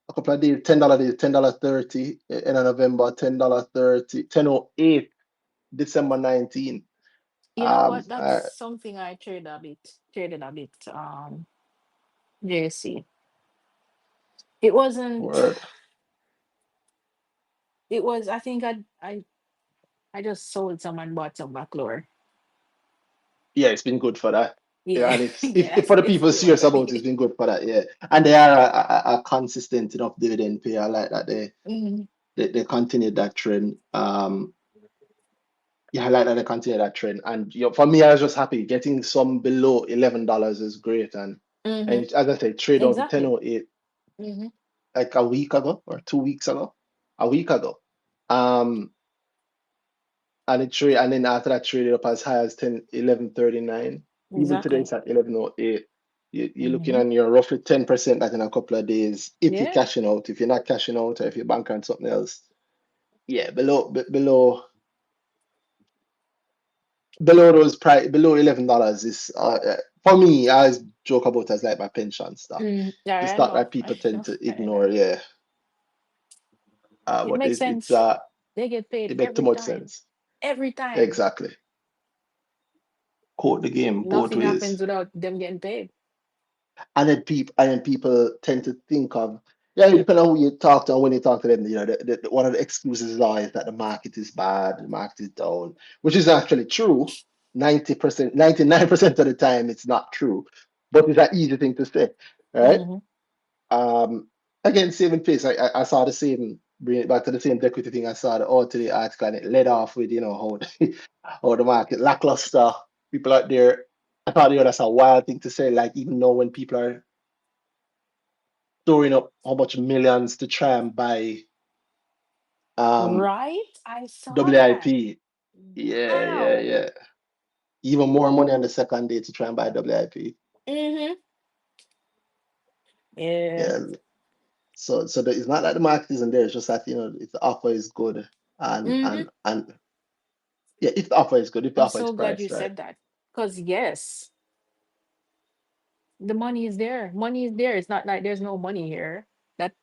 S1: a couple of days, $10.30 in November, $10.30, 10.08 December 19.
S2: You know what? That's
S1: Uh,
S2: something I traded a bit. JC. It wasn't.
S1: word.
S2: It was. I think I just sold some and bought some back lower.
S1: Yeah, it's been good for that. Yeah,
S2: Yeah.
S1: and if
S2: Yeah.
S1: for the
S2: Let's
S1: people
S2: put it that
S1: serious about it, it's
S2: way.
S1: been good for that. Yeah, and they are a consistent enough dividend payer. I like that
S2: Mhm.
S1: they continued that trend. Yeah, I like that they continued that trend. And for me, I was just happy getting some below $11 is great. And
S2: Mhm.
S1: as I say, trade out to
S2: Exactly.
S1: 10.08
S2: Mhm.
S1: like a week ago or 2 weeks ago, a week ago. Um, and then after that traded up as high as 10 11.39. Even today
S2: Exactly.
S1: it's at 11.08. You're looking
S2: Mm-hmm.
S1: on your roughly 10% that in a couple of days if you're
S2: Yeah.
S1: cashing out. If you're not cashing out or if you're banking on something else, yeah, below those price below $11 is for me. I always joke about it as like my pension stock. The
S2: Yeah, I
S1: stock
S2: know.
S1: that people
S2: I
S1: tend
S2: know.
S1: to
S2: I know.
S1: ignore. Yeah,
S2: It
S1: but
S2: makes
S1: it's
S2: sense. They get paid
S1: it make too
S2: every
S1: much
S2: time.
S1: sense.
S2: Every time.
S1: Exactly. Quote the game both
S2: Nothing happens
S1: ways.
S2: without them getting paid.
S1: And then people tend to think of, yeah, it depends on who you talk to and when you talk to them. One of the excuses is always that the market is bad, the market is down, which is actually true. 90%, 99% of the time, it's not true, but it's an easy thing to say, right?
S2: Mm-hmm.
S1: Um, Again, saving face. I saw the same, bring it back to the same equity thing. I saw the today article and it led off with, how how the market lackluster. People out there, I thought, that's a wild thing to say. Like, even though when people are storing up how much millions to try and buy um
S2: Right? I saw that.
S1: WIP. Yeah, yeah,
S2: Wow.
S1: yeah. Even more money on the second day to try and buy WIP.
S2: Mm-hmm. Yeah.
S1: Yeah. So it's not that the market isn't there, it's just that if the offer is good and
S2: Mm-hmm.
S1: and and yeah, if the offer is good, if the
S2: I'm
S1: offer is
S2: so glad you
S1: priced right.
S2: said that. Because yes, the money is there. Money is there. It's not like there's no money here.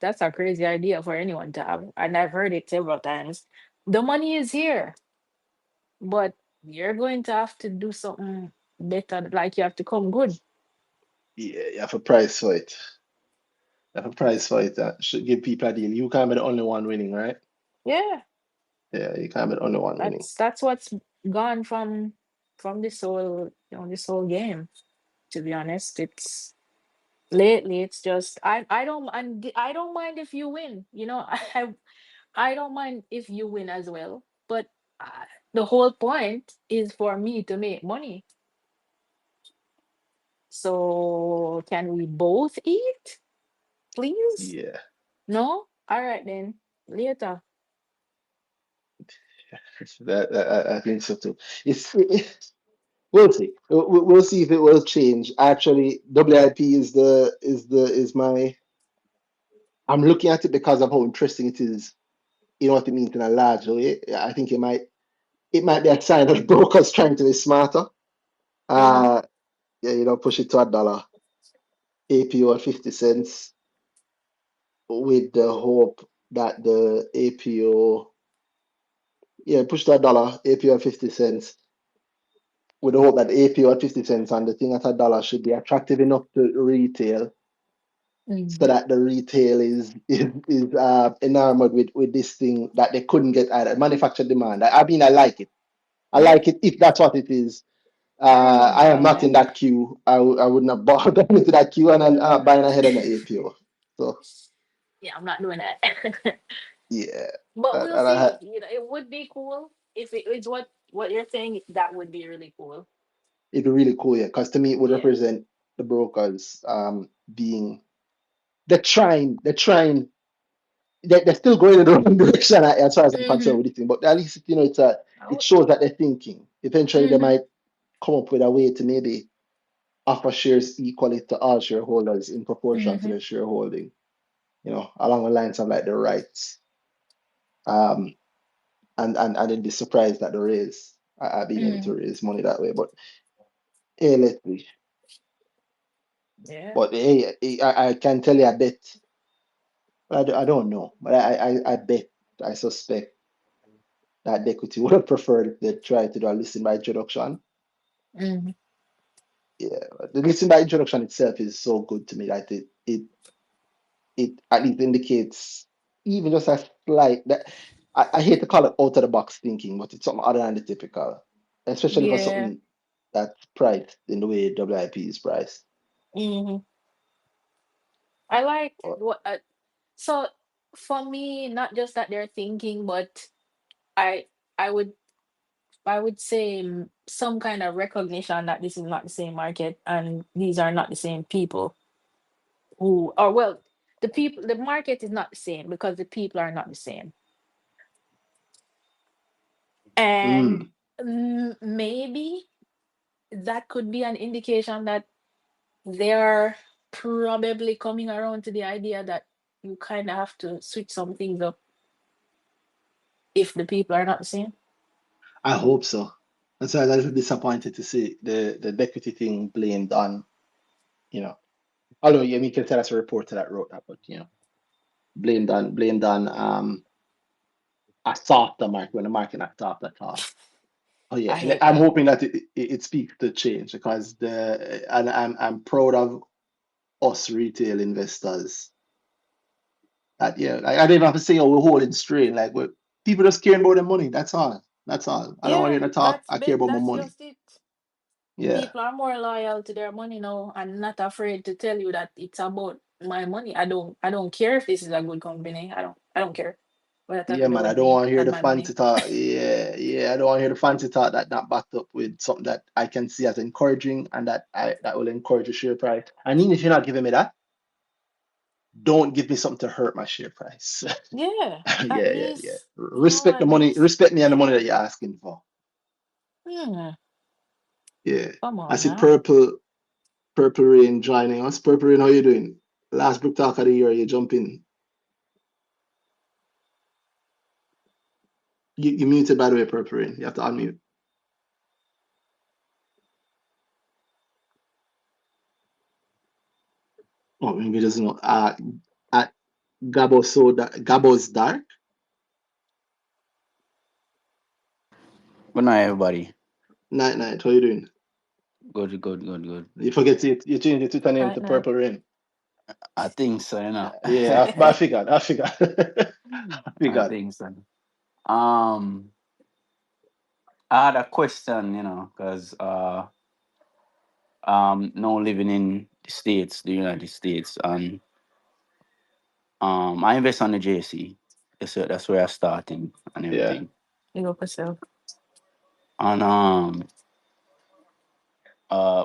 S2: That's a crazy idea for anyone to have. And I've heard it several times. The money is here, but you're going to have to do something better. Like you have to come good.
S1: Yeah, you have a price for it. You have a price for it that should give people a deal. You can't be the only one winning, right?
S2: Yeah,
S1: Yeah, you can't be the only one winning.
S2: that's what's gone from this whole this whole game. To be honest, it's lately it's just I don't mind if you win. I don't mind if you win as well, but the whole point is for me to make money. So can we both eat, please?
S1: Yeah.
S2: No? All right then. Later.
S1: I think so too. We'll see. We'll see if it will change. Actually, WIP is my. I'm looking at it because of how interesting it is. You know what it means in a large way. I think it might be a sign that brokers trying to be smarter.
S2: Mm-hmm.
S1: Uh yeah, push it to $1, APO at 50 cents, with the hope that the APO, yeah, push to $1, APO at 50 cents, with the hope that the APO at 50 cents and the thing at $1 should be attractive enough to retail, so
S2: Mm-hmm.
S1: that the retail is enamored with this thing that they couldn't get at manufactured demand. I mean, I like it. I
S2: Yeah,
S1: like it if that's what it is.
S2: I don't
S1: I am not in
S2: mind.
S1: that queue. I wouldn't have bought them into that queue and then buying ahead on the APO. So
S2: Yeah, I'm not doing that.
S1: yeah,
S2: But
S1: and,
S2: we'll
S1: and I
S2: see.
S1: had
S2: It would be cool if it is what you're saying. That would be really cool.
S1: it'd be really cool, yeah, because to me it would
S2: Yeah.
S1: represent the brokers being they're trying they're still going in the wrong direction as far as I'm concerned
S2: Mm-hmm.
S1: with this thing. But at least it
S2: Oh.
S1: shows that they're thinking. Eventually they
S2: Mm-hmm.
S1: might come up with a way to maybe offer shares equally to all shareholders in proportion to
S2: Mm-hmm.
S1: their shareholding, along the lines of like the rights. Um, and then be surprised at the raise, being able
S2: Mm-hmm.
S1: to raise money that way. But hey, let's see.
S2: Yeah.
S1: But hey, I can tell you, I bet. I don't know, but I bet, I suspect that the equity would have preferred if they tried to do a listing by introduction.
S2: Mm-hmm.
S1: Yeah, the listing by introduction itself is so good to me that it at least indicates even just a slight that I hate to call it out of the box thinking, but it's something other than the typical, especially for
S2: Yeah.
S1: something that's priced in the way WIP is priced.
S2: Mm-hmm. I like
S1: But,
S2: what. So for me, not just that they're thinking, but I I would I would say some kind of recognition that this is not the same market and these are not the same people who, or well, the market is not the same because the people are not the same. And
S1: mm,
S2: maybe that could be an indication that they are probably coming around to the idea that you kind of have to switch some things up if the people are not the same.
S1: I hope so. That's why I was a little disappointed to see the deputy thing blamed on, you know, although yeah, you can tell us a reporter that wrote that, but blamed on a softer market when the market not soft at all. Oh
S2: I
S1: yeah,
S2: hate
S1: I'm
S2: that.
S1: hoping that it speaks to change because I'm proud of us retail investors that yeah, like I don't even have to say oh we're holding strain like we people just caring about their money. That's all. That's all. I don't want to
S2: Yeah,
S1: hear the talk. I care about my
S2: that's
S1: money.
S2: just it.
S1: Yeah,
S2: People are more loyal to their money now and not afraid to tell you that it's about my money. I don't care if this is a good company. I don't care. What it have
S1: yeah,
S2: to do
S1: man. I
S2: with
S1: don't
S2: me
S1: want to hear
S2: and
S1: the
S2: my money.
S1: fancy talk. Yeah, yeah. I don't want to hear the fancy talk that not backed up with something that I can see as encouraging and that will encourage the share price. And even if you're not giving me that, don't give me something to hurt my share price.
S2: Yeah, at
S1: Yeah, yeah, yeah.
S2: least,
S1: Respect the
S2: at
S1: money.
S2: least
S1: Respect me and the
S2: give
S1: money
S2: me.
S1: that you're asking for.
S2: Hmm,
S1: Yeah.
S2: come
S1: I
S2: on
S1: see
S2: now.
S1: Purple Rain joining us. Purple Rain, how you doing? Last book talk of the year, you jump in. You muted by the way, Purple Rain. You have to unmute. Oh, maybe he doesn't know. At Gabo's dark.
S4: Good night, everybody.
S1: Night night. How you doing?
S4: Good, good, good, good.
S1: You forget it. You changed your Twitter name
S2: Night
S1: to
S2: night.
S1: Purple Rain.
S4: I think so,
S1: Yeah, I figured. I figured. I
S4: I
S1: figured.
S4: think so. Um, I had a question, because now living in the States, the United States, and I invest on the JC. That's where I starting and
S1: Yeah.
S4: everything.
S2: You go for yourself.
S4: And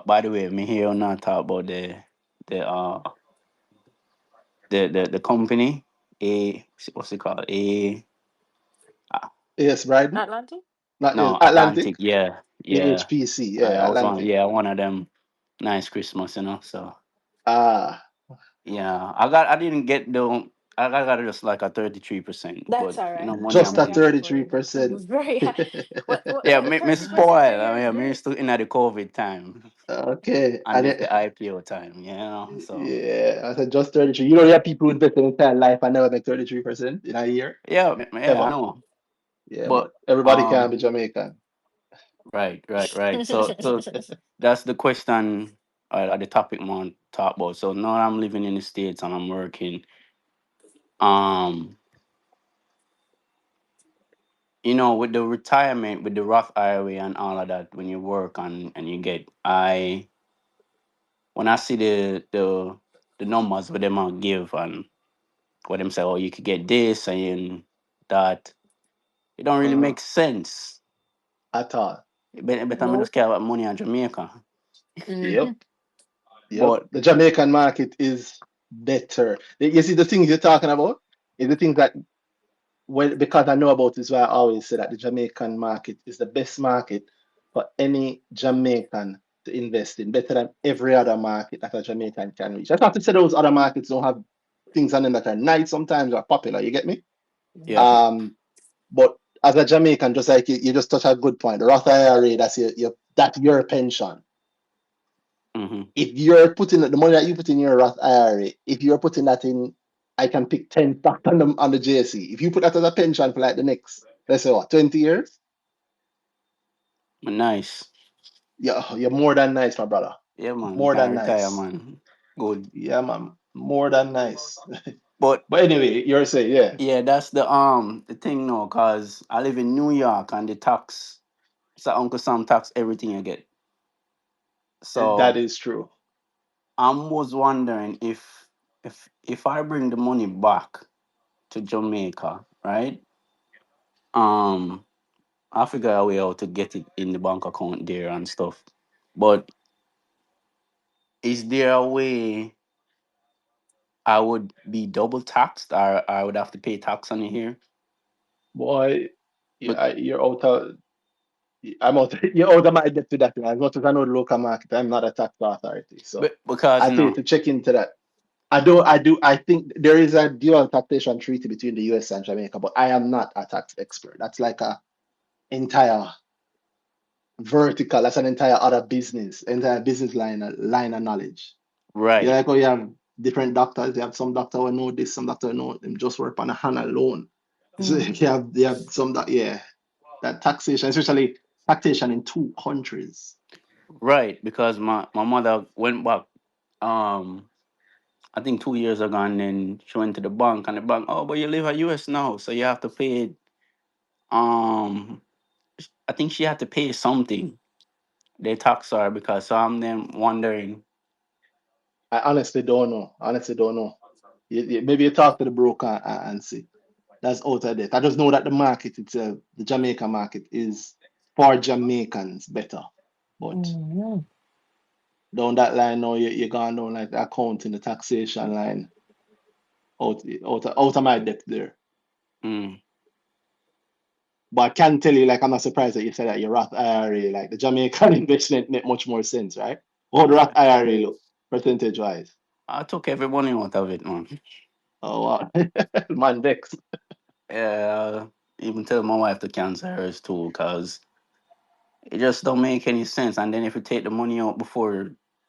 S4: by the way, me here now talk about the the company, a what's it called? Uh,
S1: Yes, Bryden.
S2: Atlantic?
S1: Not
S4: no,
S1: Atlantic.
S4: Atlantic, yeah, yeah.
S1: AHPC.
S4: I
S1: Yeah,
S4: was
S1: Atlantic.
S4: one of them. Nice Christmas, so
S1: Ah,
S4: yeah. I didn't get the I got just like a 33%,
S2: That's
S4: but
S2: all right.
S4: money
S2: I'm
S1: just
S4: I'm
S1: a
S2: very
S4: good.
S2: happy for you. I'm
S1: 33%.
S2: very happy.
S4: Yeah,
S2: What
S4: me
S2: 30%
S4: spoil.
S2: a year is
S4: Me
S2: great.
S4: still in the COVID time
S1: Okay.
S4: and
S1: And
S4: the IPO time, so
S1: yeah, I said just 33. You know, there are people who invest in entire life and never make 33% in a year.
S4: yeah, I
S1: Ever.
S4: know.
S1: Yeah, but
S4: But
S1: everybody can be Jamaican.
S4: right. So that's the question at the topic I want to talk about. So now I'm living in the States and I'm working. Um, with the retirement, with the Roth IRA and all of that, when you work and you get, when I see the numbers what them out give and what them say, oh, you could get this and that, it don't really
S1: Uh-huh.
S4: make sense.
S1: At all.
S4: But I just
S2: Nope.
S4: care about money in Jamaica.
S2: Mm-hmm.
S1: Yep. Yep.
S4: But
S1: The Jamaican market is better. You see, the things you're talking about is the things that, well, because I know about this, why I always say that the Jamaican market is the best market for any Jamaican to invest in, better than every other market that a Jamaican can reach. That's not to say those other markets don't have things on them that are nice sometimes or popular. You get me?
S4: yeah,
S2: Mm-hmm.
S1: But as a Jamaican, just like you just touch a good point. The Roth IRA, that's your pension.
S4: hmm
S1: If you're putting the money that you put in your Roth IRA, if you're putting that in, I can pick 10 back on the JC. If you put that as a pension for like the next, let's say what, 20 years,
S4: nice.
S1: you're more than nice, my brother.
S4: Yeah, man,
S1: More
S4: can
S1: than
S4: retire,
S1: nice.
S4: man. Good.
S1: Yeah, man. More than nice.
S4: But
S1: But anyway, you're saying, yeah,
S4: yeah, that's the thing now, cause I live in New York and the tax, so Uncle Sam tax everything you get.
S1: that
S4: So
S1: is true.
S4: I was wondering if I bring the money back to Jamaica, right? Um, I figure a way how to get it in the bank account there and stuff. But is there a way I would be double taxed, or I would have to pay tax on it here?
S1: Boy,
S4: But
S1: you're out of I'm out. You're out of my depth to that. As much as I know the local market, I'm not a tax authority, so
S4: Because
S1: I
S4: you
S1: tell you
S4: know,
S1: to check into that. I think there is a dual taxation treaty between the US and Jamaica, but I am not a tax expert. That's like a entire vertical. That's an entire other business, entire business line of knowledge. You
S4: right,
S1: like how you have different doctors. You have some doctor who know this, some doctor who know them just work on a hand alone. So
S2: Mm.
S1: you have some that yeah, that taxation, especially taxation in two countries.
S4: right. Because my mother went back. Um, I think 2 years ago, and then she went to the bank, and the bank, oh, but you live in US now, so you have to pay. Um, I think she had to pay something. They tax her because so I'm then wondering.
S1: I honestly don't know. Honestly don't know. Maybe you talk to the broker and see. That's out of date. I just know that the market itself, the Jamaica market, is for Jamaicans better. But
S2: Mm.
S1: down that line now, you're going down like the accounting, the taxation line, out of my depth there.
S4: Mm,
S1: But I can tell you, like, I'm not surprised that you said that your Roth IRA, like the Jamaican investment make much more sense, right? How the Roth IRA look, percentage wise.
S4: I took every money out of it, man.
S1: Oh, wow. Man, Vex.
S4: Yeah, even tell my wife to cancel hers too, cause it just don't make any sense. And then if you take the money out before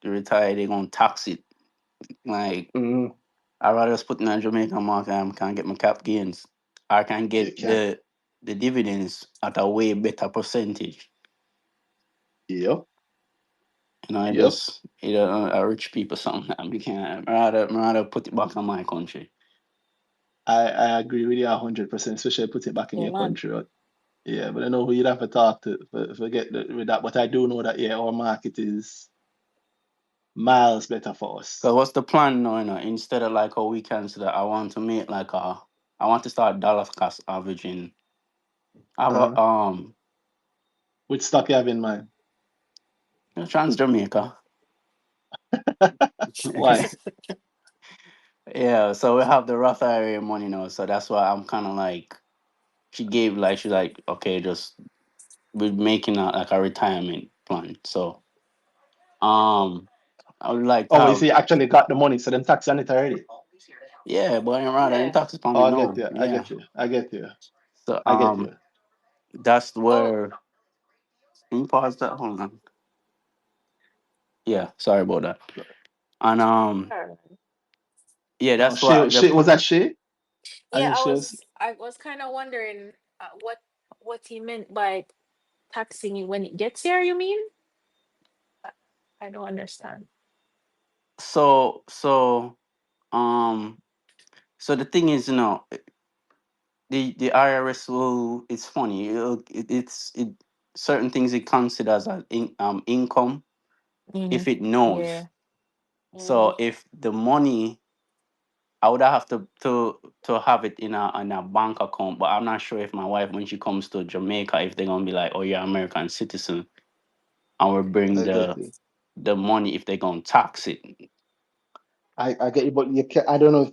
S4: you retire, they gonna tax it. Like
S1: Mm,
S4: I rather just put in a Jamaican market and can get my cap gains. I can
S1: you
S4: get
S1: can.
S4: the dividends at a way better percentage.
S1: Yep.
S4: You know, I
S1: Yep.
S4: just a rich people something. I can't. I rather put it back on my country.
S1: I agree with you 100%, especially put it back in
S2: Yeah,
S1: your
S2: man.
S1: country. Yeah, but I know who you'd have to talk to forget with that. But I do know that yeah, our market is miles better for
S4: Cause
S1: us.
S4: what's the plan now? You know, instead of like a weekend, so that I want to make like a, I want to start dollar cost averaging. I have
S1: Uh-huh.
S4: a
S1: Which stock you have in mind?
S4: Trans Jamaica.
S1: Why?
S4: Yeah, so we have the Roth IRA money now, so that's why I'm kind of like she gave like she's like okay, just we're making a, like a retirement plan. So I would like to
S1: Oh, you
S4: have
S1: see, you actually got the money, so them tax on it already.
S4: yeah, but I'm rather in
S2: Yeah.
S4: taxes on
S1: Oh,
S4: it
S1: I get
S4: now.
S1: you. I
S4: Yeah,
S1: get you. I get you.
S4: so
S1: I get you.
S4: that's
S2: Oh,
S4: where can you pause that? Hold on. Yeah, sorry about that. And
S2: alright.
S4: yeah,
S1: No,
S4: that's what the
S1: was that she? I
S2: Yeah,
S1: think she was.
S2: I was kind of wondering what he meant by taxing it when it gets here, you mean? I, I don't understand.
S4: so um so the thing is, you know, the IRS will. It's funny. It certain things it considers as income
S2: Mm-hmm.
S4: if it knows.
S2: Yeah. Mm-hmm.
S4: So if the money, I would have to have it in a bank account, but I'm not sure if my wife when she comes to Jamaica if they're gonna be like, oh, you're American citizen, and we bring
S1: I get you.
S4: the money if they're gonna tax it.
S1: I get you, but you can, I don't know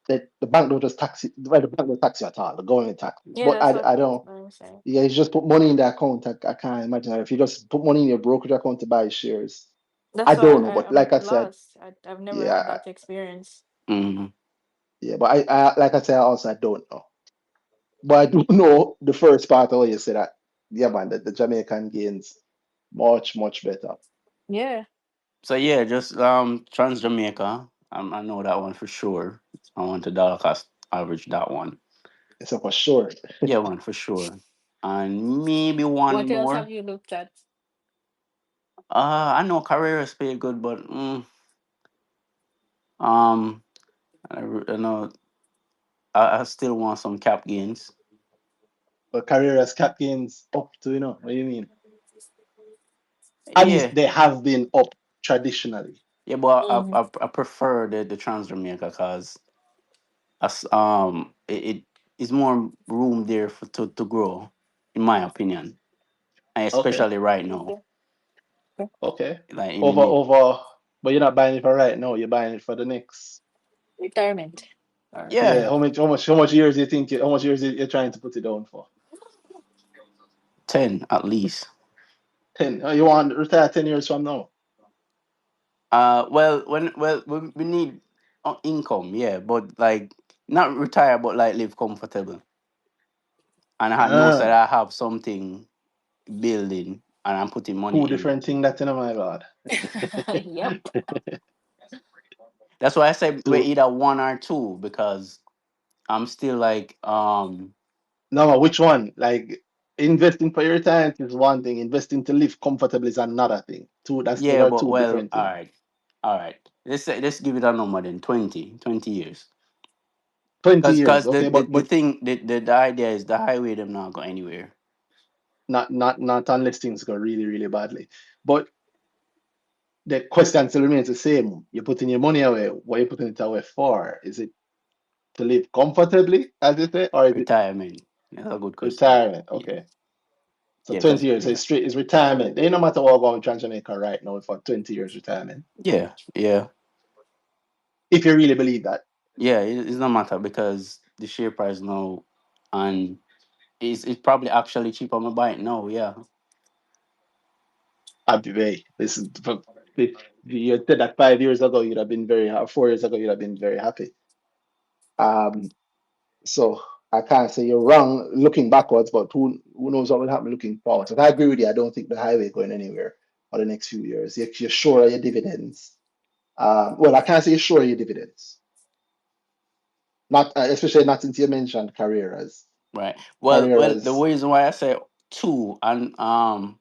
S1: if the bank don't just tax it. Well, the bank don't tax you at all. The government taxes.
S2: Yeah,
S1: But
S2: that's what
S1: I don't.
S2: I'm saying.
S1: Yeah, you just put money in the account. I can't imagine if you just put money in your brokerage account to buy shares. I
S2: That's why
S1: don't know, but
S2: I'm
S1: like I said,
S2: lost. I've never had
S1: yeah,
S2: that experience.
S4: Hmm.
S1: yeah. But I like I said, also I don't know. But I do know the first part of what you said that yeah, man, the Jamaican gains much better.
S2: Yeah.
S4: So yeah, just Trans Jamaica. I know that one for sure. I want the dollar cost average that one.
S1: So for sure.
S4: Yeah, one for sure. And maybe one
S2: What else
S4: more.
S2: have you looked at?
S4: I know Carreras paid good, but um, I know I still want some cap gains.
S1: But Carreras cap gains up to what do you mean? At least
S4: Yeah,
S1: they have been up traditionally.
S4: yeah, but
S2: Mm-hmm.
S4: I prefer the Trans Jamaica because as it is more room there for to grow, in my opinion, and
S1: Okay,
S4: especially right now,
S2: Okay. Okay.
S1: okay.
S4: like in the
S1: Over, but you're not buying it for right now. You're buying it for the next.
S2: Retirement. Or
S1: Yeah,
S4: yeah,
S1: how much years you think how much years you're trying to put it down for?
S4: 10 at least.
S1: 10. You want to retire 10 years from now?
S4: We need income, yeah, but like not retire, but like live comfortable, and I know that
S1: Ah,
S4: I have something building, and I'm putting money
S1: two
S4: in.
S1: different things that in my lord.
S2: Yep.
S4: That's why I said we're
S1: So
S4: either one or two because I'm still like
S1: no, which one? Like investing for your retirement is one thing, investing to live comfortably is another thing. Two, those
S4: yeah,
S1: are
S4: but
S1: two
S4: well,
S1: different things.
S4: all right. Let's give it a number then 20 years.
S1: 20
S4: Cause
S1: years,
S4: the,
S1: okay,
S4: the,
S1: but
S4: the thing the idea is the highway them not go anywhere.
S1: not unless things go really, really badly. But the question still remains the same. You're putting your money away. What are you putting it away for? Is it to live comfortably, as you say, or is it
S4: Retirement. That's a good question.
S1: retirement?
S4: Yeah,
S1: Okay. So
S4: yeah,
S1: 20
S4: cause
S1: years, so
S4: yeah,
S1: it's straight is retirement. Ain't no matter what going to Jamaica right now for 20 years retirement.
S4: yeah, yeah,
S1: If you really believe that,
S4: yeah. It's no matter because the share price now, and it's probably actually cheaper to buy it now. Yeah,
S1: I'd be very listen if you did that 5 years ago, you'd have been very 4 years ago, you'd have been very happy. Um, so I can't say you're wrong looking backwards, but who knows what will happen looking forward. So I agree with you. I don't think the highway going anywhere for the next few years. You're sure of your dividends. Well, I can't say you're sure of your dividends. Not especially not since you mentioned careers.
S4: right. Well, the
S1: Careers.
S4: reason why I say two, and I'm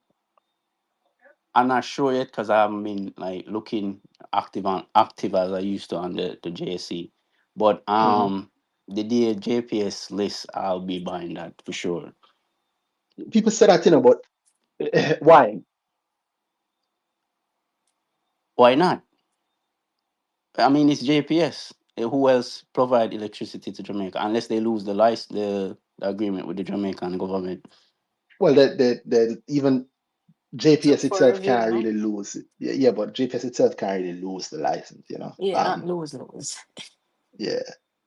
S4: not sure yet because I haven't been like looking active as I used to on the JSC. But
S1: Mhm.
S4: the JPS list, I'll be buying that for sure.
S1: People say that, but why?
S4: Why not? I mean, it's JPS. Who else provide electricity to Jamaica unless they lose the agreement with the Jamaican government?
S1: Well, even
S2: It's up
S1: JPS
S2: for
S1: itself
S2: review,
S1: can't
S2: no?
S1: really lose it. Yeah, yeah, but JPS itself can't really lose the license.
S2: Yeah, not lose.
S1: Yeah.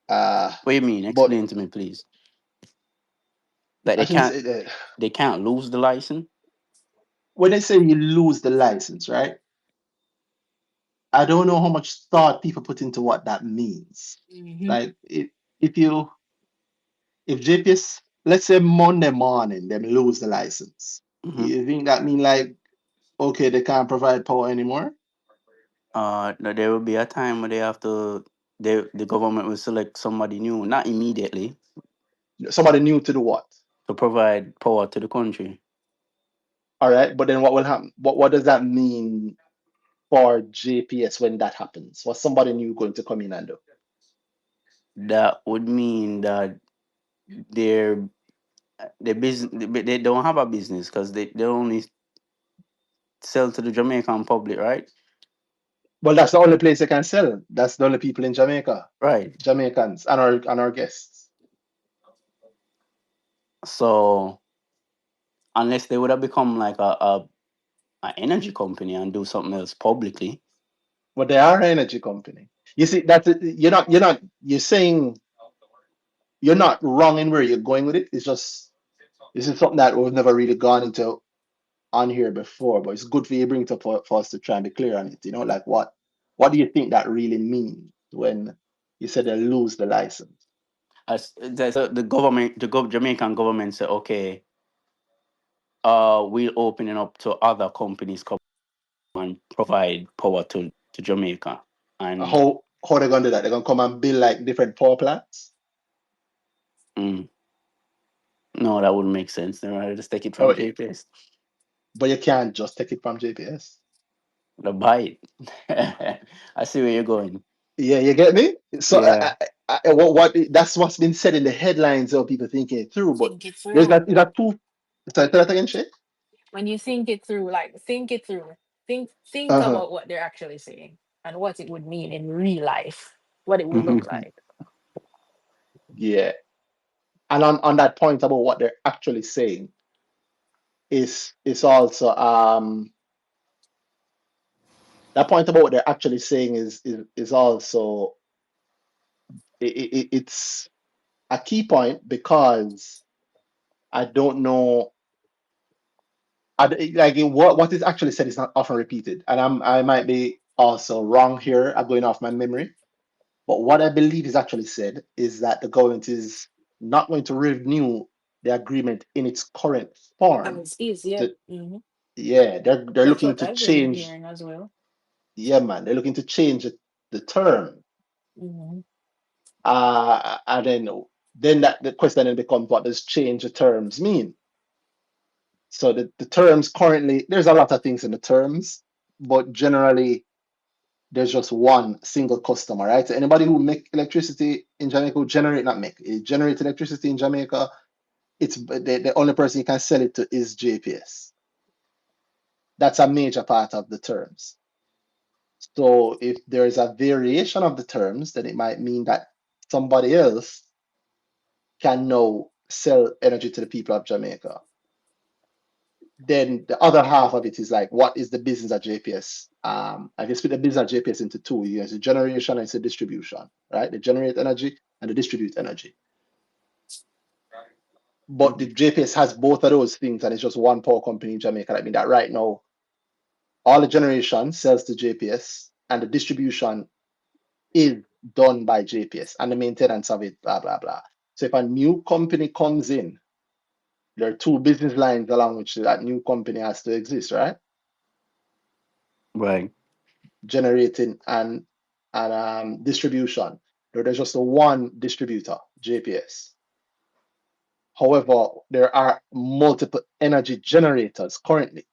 S1: Uh,
S4: What do you mean?
S1: but
S4: Explain to me, please. Like
S1: I shouldn't say that.
S4: they can't lose the license.
S1: When they say you lose the license, right? I don't know how much thought people put into what that means.
S2: Mm-hmm.
S1: Like, if you if JPS, let's say Monday morning, them lose the license,
S4: Hmm.
S1: you think that mean like, okay, they can't provide power anymore?
S4: No, there will be a time where they have to. The government will select somebody new, not immediately,
S1: Somebody new to do what?
S4: to provide power to the country.
S1: All right, but then what will happen? What does that mean for JPS when that happens? What's somebody new going to come in and do?
S4: That would mean that their their business they don't have a business because they only sell to the Jamaican public, right?
S1: Well, that's the only place they can sell. That's the only people in Jamaica,
S4: Right.
S1: Jamaicans and our guests.
S4: So unless they would have become like a energy company and do something else publicly,
S1: But they are an energy company. You see, you're saying you're not wrong in where you're going with it. It's just this is something that we've never really gone into on here before, but it's good for you to bring it up for us to try and be clear on it. Like what do you think that really means when you said they lose the license?
S4: as the government, Jamaican government said, okay, we're opening up to other companies come and provide power to Jamaica, and
S1: How they gonna do that? They're gonna come and build like different power plants?
S4: mm, no, that wouldn't make sense. They rather just take it
S1: Oh,
S4: from JPS,
S1: but you can't just take it from JPS.
S4: the buy it. I see where you're going.
S1: Yeah, you get me? So
S4: Yeah.
S1: what that's what's been said in the headlines of people thinking it through, but
S2: Think it
S1: there's that
S2: through.
S1: is that two sorry, say that again, Shay?
S2: When you think it through, like think it through. Think
S1: Uh-huh.
S2: about what they're actually saying and what it would mean in real life, what it would look
S4: Mhm.
S2: like.
S1: Yeah. And on that point about what they're actually saying is also that point about what they're actually saying is also it's a key point because I don't know What is actually said is not often repeated, and I might be also wrong here. I'm going off my memory, but what I believe is actually said is that the government is not going to renew the agreement in its current form.
S2: As is, yeah.
S1: To, yeah, they're
S2: That's
S1: looking
S2: what
S1: to
S2: I've been
S1: change.
S2: hearing as well.
S1: Yeah, man, they're looking to change the term.
S2: Mm-hmm.
S1: And then that the question then becomes, what does change the terms mean? So the terms currently, there's a lot of things in the terms, but generally there's just one single customer, right? So anybody who make electricity in Jamaica, who generate, not make, generate electricity in Jamaica, it's the only person you can sell it to is JPS. That's a major part of the terms. So if there is a variation of the terms, then it might mean that somebody else can now sell energy to the people of Jamaica. Then the other half of it is like, what is the business at JPS? I can split the business at JPS into two. You have the generation and it's a distribution, right? They generate energy and they distribute energy. But the JPS has both of those things, and it's just one power company in Jamaica. I mean that right now, all the generation sells to JPS, and the distribution is done by JPS, and the maintenance of it, blah blah blah. So if a new company comes in, there are two business lines along which that new company has to exist, right?
S4: Right.
S1: Generating and distribution. There's just a one distributor, JPS. However, there are multiple energy generators currently,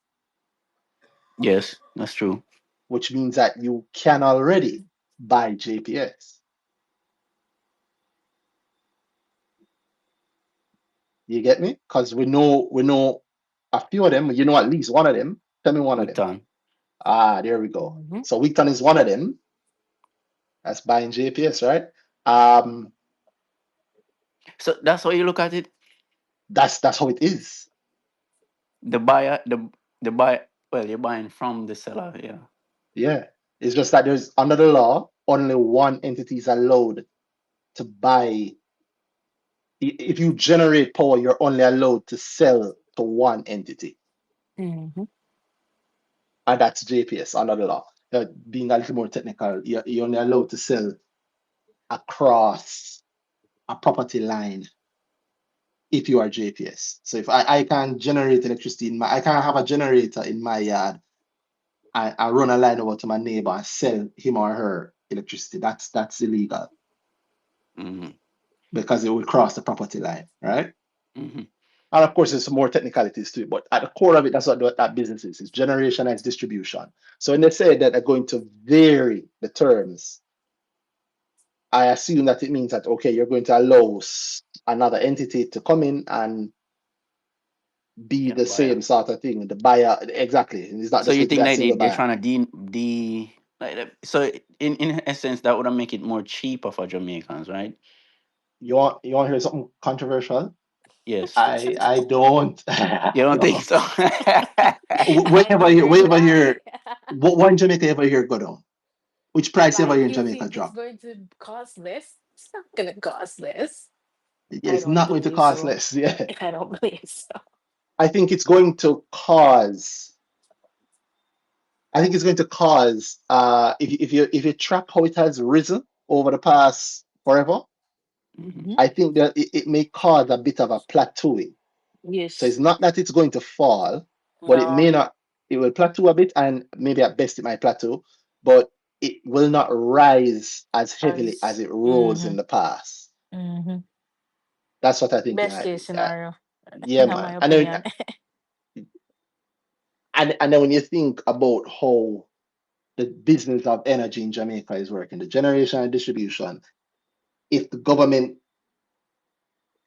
S4: Yes, that's true.
S1: which means that you can already buy JPS. You get me? Because we know a few of them. You know at least one of them. Tell me one of them.
S4: Wicton.
S1: There we go.
S2: Mm-hmm.
S1: So Wheaton is one of them. That's buying JPS, right? Um,
S4: So that's how you look at it.
S1: that's how it is.
S4: The buyer, the buy. Well, you're buying from the seller. Yeah.
S1: Yeah. It's just that there's under the law, only one entity is allowed to buy. If you generate power, you're only allowed to sell to one entity,
S2: Mm-hmm.
S1: and that's JPS under the law. Being a little more technical, you're only allowed to sell across a property line if you are JPS. So if I can generate electricity I can have a generator in my yard. I run a line over to my neighbor and sell him or her electricity. That's illegal
S4: Mm-hmm.
S1: because it would cross the property line, right?
S4: Mm-hmm.
S1: And of course, there's some more technicalities to it, but at the core of it, that's what that business is. It's generation and it's distribution. So when they say that they're going to vary the terms, I assume that it means that, okay, you're going to allow another entity to come in and be
S4: Yeah,
S1: the
S4: buyer.
S1: same sort of thing. The buyer, exactly. It's not
S4: So
S1: just
S4: you
S1: going to be
S4: think
S1: a
S4: that
S1: single
S4: they're
S1: buyer.
S4: trying to so in essence that would make it more cheaper for Jamaicans, right?
S1: You want to hear something controversial?
S4: Yes.
S1: I don't.
S4: You don't think
S1: No.
S4: so?
S2: I agree.
S1: Whenever
S2: Why?
S1: hear, what in Jamaica ever hear go down? Which price ever
S2: Like,
S1: here in
S2: you
S1: Jamaica
S2: think it's
S1: drop?
S2: going to cost less? It's not gonna cost less.
S1: Yeah,
S2: I
S1: it's
S2: don't
S1: not going to
S2: believe
S1: cost
S2: so.
S1: less. Yeah,
S2: I don't believe so.
S1: I think it's going to cause. I think it's going to cause. If you track how it has risen over the past forever,
S4: Mhm.
S2: Mm-hmm.
S1: I think that it may cause a bit of a plateauing. So it's
S2: Yes.
S1: not that it's going to fall, but it may
S2: No.
S1: not. It will plateau a bit, and maybe at best it might plateau, but it will not rise as heavily as
S2: As
S1: it rose
S2: mm-hmm.
S1: in the past.
S2: Mm-hmm.
S1: That's what I think it
S2: Best
S1: might
S2: case
S1: be.
S2: scenario,
S1: Yeah,
S2: in my
S1: man.
S2: opinion.
S1: And then when you think about how the business of energy in Jamaica is working, the generation and distribution, if the government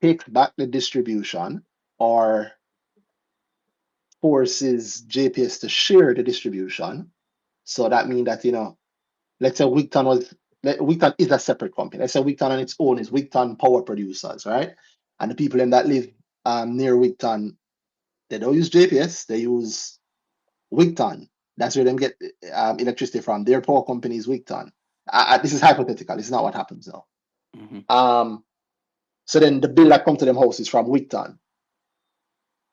S1: takes back the distribution or forces JPS to share the distribution, so that means that, let's say Wigton is a separate company. Let's say Wigton on its own is Wigton Power Producers, right? And the people in that live near Wigton, they don't use JPS, they use Wigton. That's where them get electricity from. Their power company is Wigton. This is hypothetical. This is not what happens now.
S4: Mhm.
S1: So then the bill that comes to them house is from Wigton.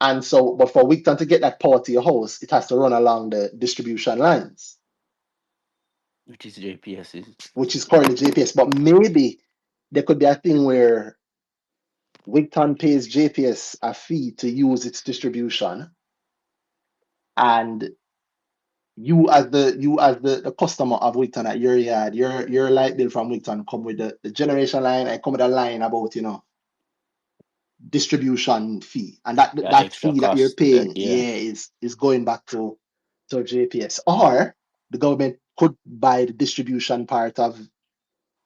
S1: And so, but for Wigton to get that power to your house, it has to run along the distribution lines,
S4: which is JPS's.
S1: which is currently JPS. But maybe there could be a thing where Wigton pays JPS a fee to use its distribution, and the customer of Wigton at your yard, your light bill from Wigton come with the generation line and come with a line about distribution fee, and
S4: That
S1: that
S4: extra
S1: fee that you're
S4: cost. That,
S1: paying,
S4: yeah.
S1: yeah, is going back to JPS, or the government could buy the distribution part of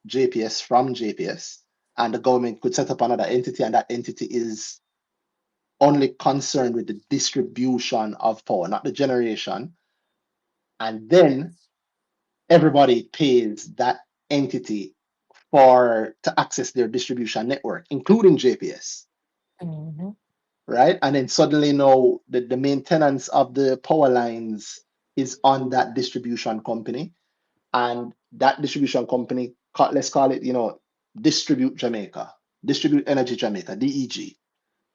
S1: JPS from JPS, and the government could set up another entity, and that entity is only concerned with the distribution of power, not the generation, and then everybody pays that entity for to access their distribution network, including JPS.
S2: Mm-hmm.
S1: Right? And then suddenly now the maintenance of the power lines is on that distribution company. And that distribution company, let's call it, Distribute Jamaica, Distribute Energy Jamaica, DEG.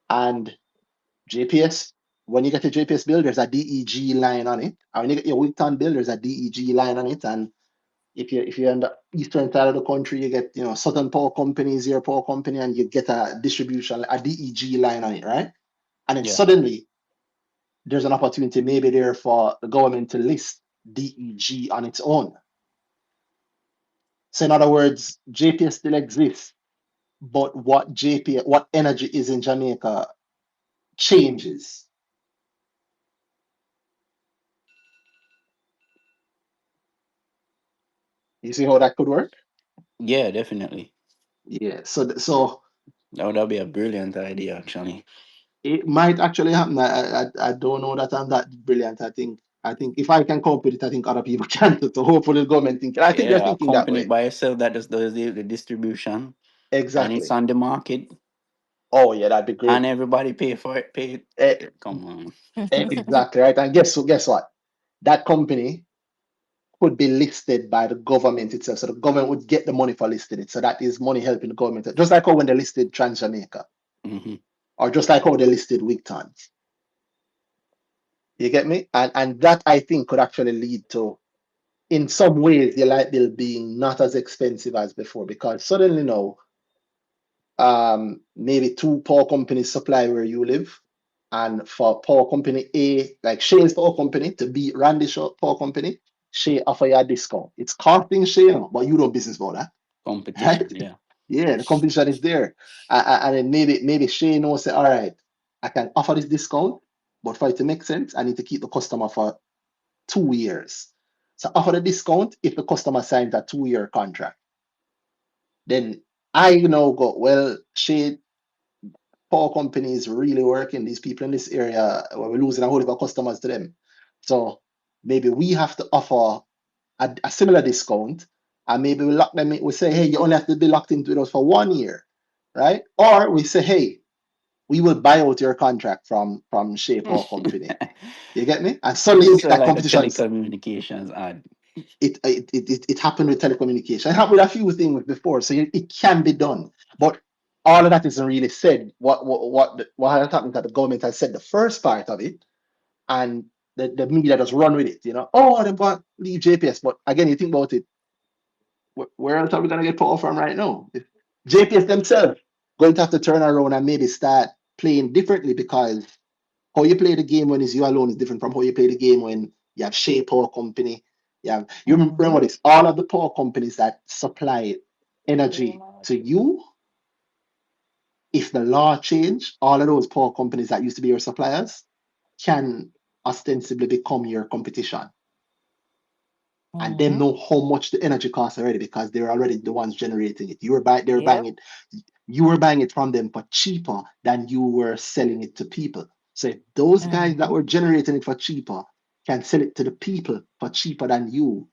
S1: And JPS, when you get a JPS bill, there's a DEG line on it. And when you get your Wigton bill, there's a DEG line on it. And if you end up eastern side of the country, you get Southern Power Company, Zero Power Company, and you get a distribution, a DEG line on it, right? And then
S4: Yeah.
S1: suddenly there's an opportunity maybe there for the government to list DEG on its own. So in other words, JPS still exists, but what energy is in Jamaica changes. You see how that could work?
S4: Yeah, definitely.
S1: Yeah. So
S4: That would be a brilliant idea, actually.
S1: it might actually happen. I don't know that I'm that brilliant. I think if I can come up with it, I think other people can too. So hopefully the government think. I think they're
S4: Yeah, a
S1: thinking that
S4: company
S1: way.
S4: by itself that just does the distribution and it's
S1: Exactly.
S4: on the market
S1: Oh yeah, that'd be
S4: and
S1: great.
S4: everybody pay for it. Pay it.
S1: Eh,
S4: Come on.
S1: exactly right. And guess what? That company could be listed by the government itself. So the government would get the money for listing it. So that is money helping the government. Just like how when they listed Trans Jamaica,
S4: Hmm.
S1: or just like how they listed Wigton. You get me? And that I think could actually lead to, in some ways, the light bill being not as expensive as before, because suddenly now, maybe two power companies supply where you live. And for power company A, like Shane's power company, to beat Randy's power company, Shay offer you a discount. It's costing Shay, but you don't business about that. Right?
S4: Competition, yeah.
S1: Yeah, the competition is there. And then maybe Shay knows, say, all right, I can offer this discount, but for it to make sense, I need to keep the customer for 2 years. So offer the discount if the customer signs a 2-year contract. Then I go, well, Shay, power companies really working, these people in this area, where we're losing a whole lot of customers to them. So maybe we have to offer a similar discount, and maybe we lock them in, we say, hey, you only have to be locked into us for 1 year, right? Or we say, hey, we will buy out your contract from Shea Power Company. You get me? And suddenly you
S4: This
S1: get
S4: is
S1: that
S4: like the
S1: competition.
S4: telecommunications ad.
S1: It happened with telecommunication. It happened with a few things before, so it can be done. But all of that isn't really said. What has happened that the government has said the first part of it, and the media just run with it. Oh, they want leave JPS, but again, you think about it, where else are we gonna get power from right now? JPS themselves going to have to turn around and maybe start playing differently, because how you play the game when it's you alone is different from how you play the game when you have Shea Power Company. You remember this, all of the power companies that supply energy to you, if the law change, all of those power companies that used to be your suppliers can ostensibly become your competition. And them know how much the energy costs already, because they're already the ones generating it. They're buying it. You were buying it from them for cheaper than you were selling it to people. So if those guys that were generating it for cheaper can sell it to the people for cheaper than you,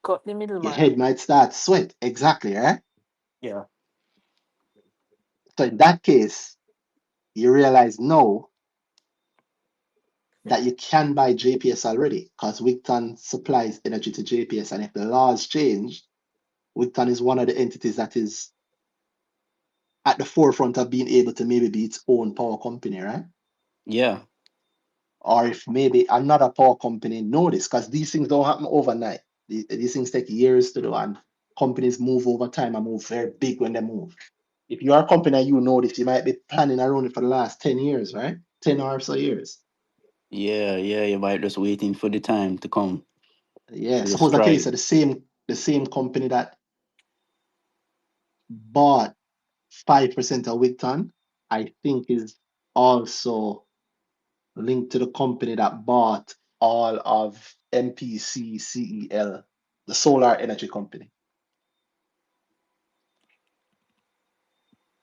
S2: Cut the
S1: your
S2: middleman.
S1: head might start sweat. Exactly, right?
S4: Yeah.
S1: So in that case, you realize now that you can buy JPS already, because Wigton supplies energy to JPS. And if the laws change, Wigton is one of the entities that is at the forefront of being able to maybe be its own power company, right?
S4: Yeah.
S1: or if maybe another power company know this, because these things don't happen overnight. These things take years to do, and companies move over time and move very big when they move. If you are a company and you know this, you might be planning around it for the last 10 years, right? 10 or so years.
S4: Yeah, yeah, you might just waiting for the time to come
S1: Yeah,
S4: to just
S1: suppose I tell you, so
S4: strike.
S1: the same company that bought 5% of Wigton, I think is also linked to the company that bought all of MPCCEL, the solar energy company,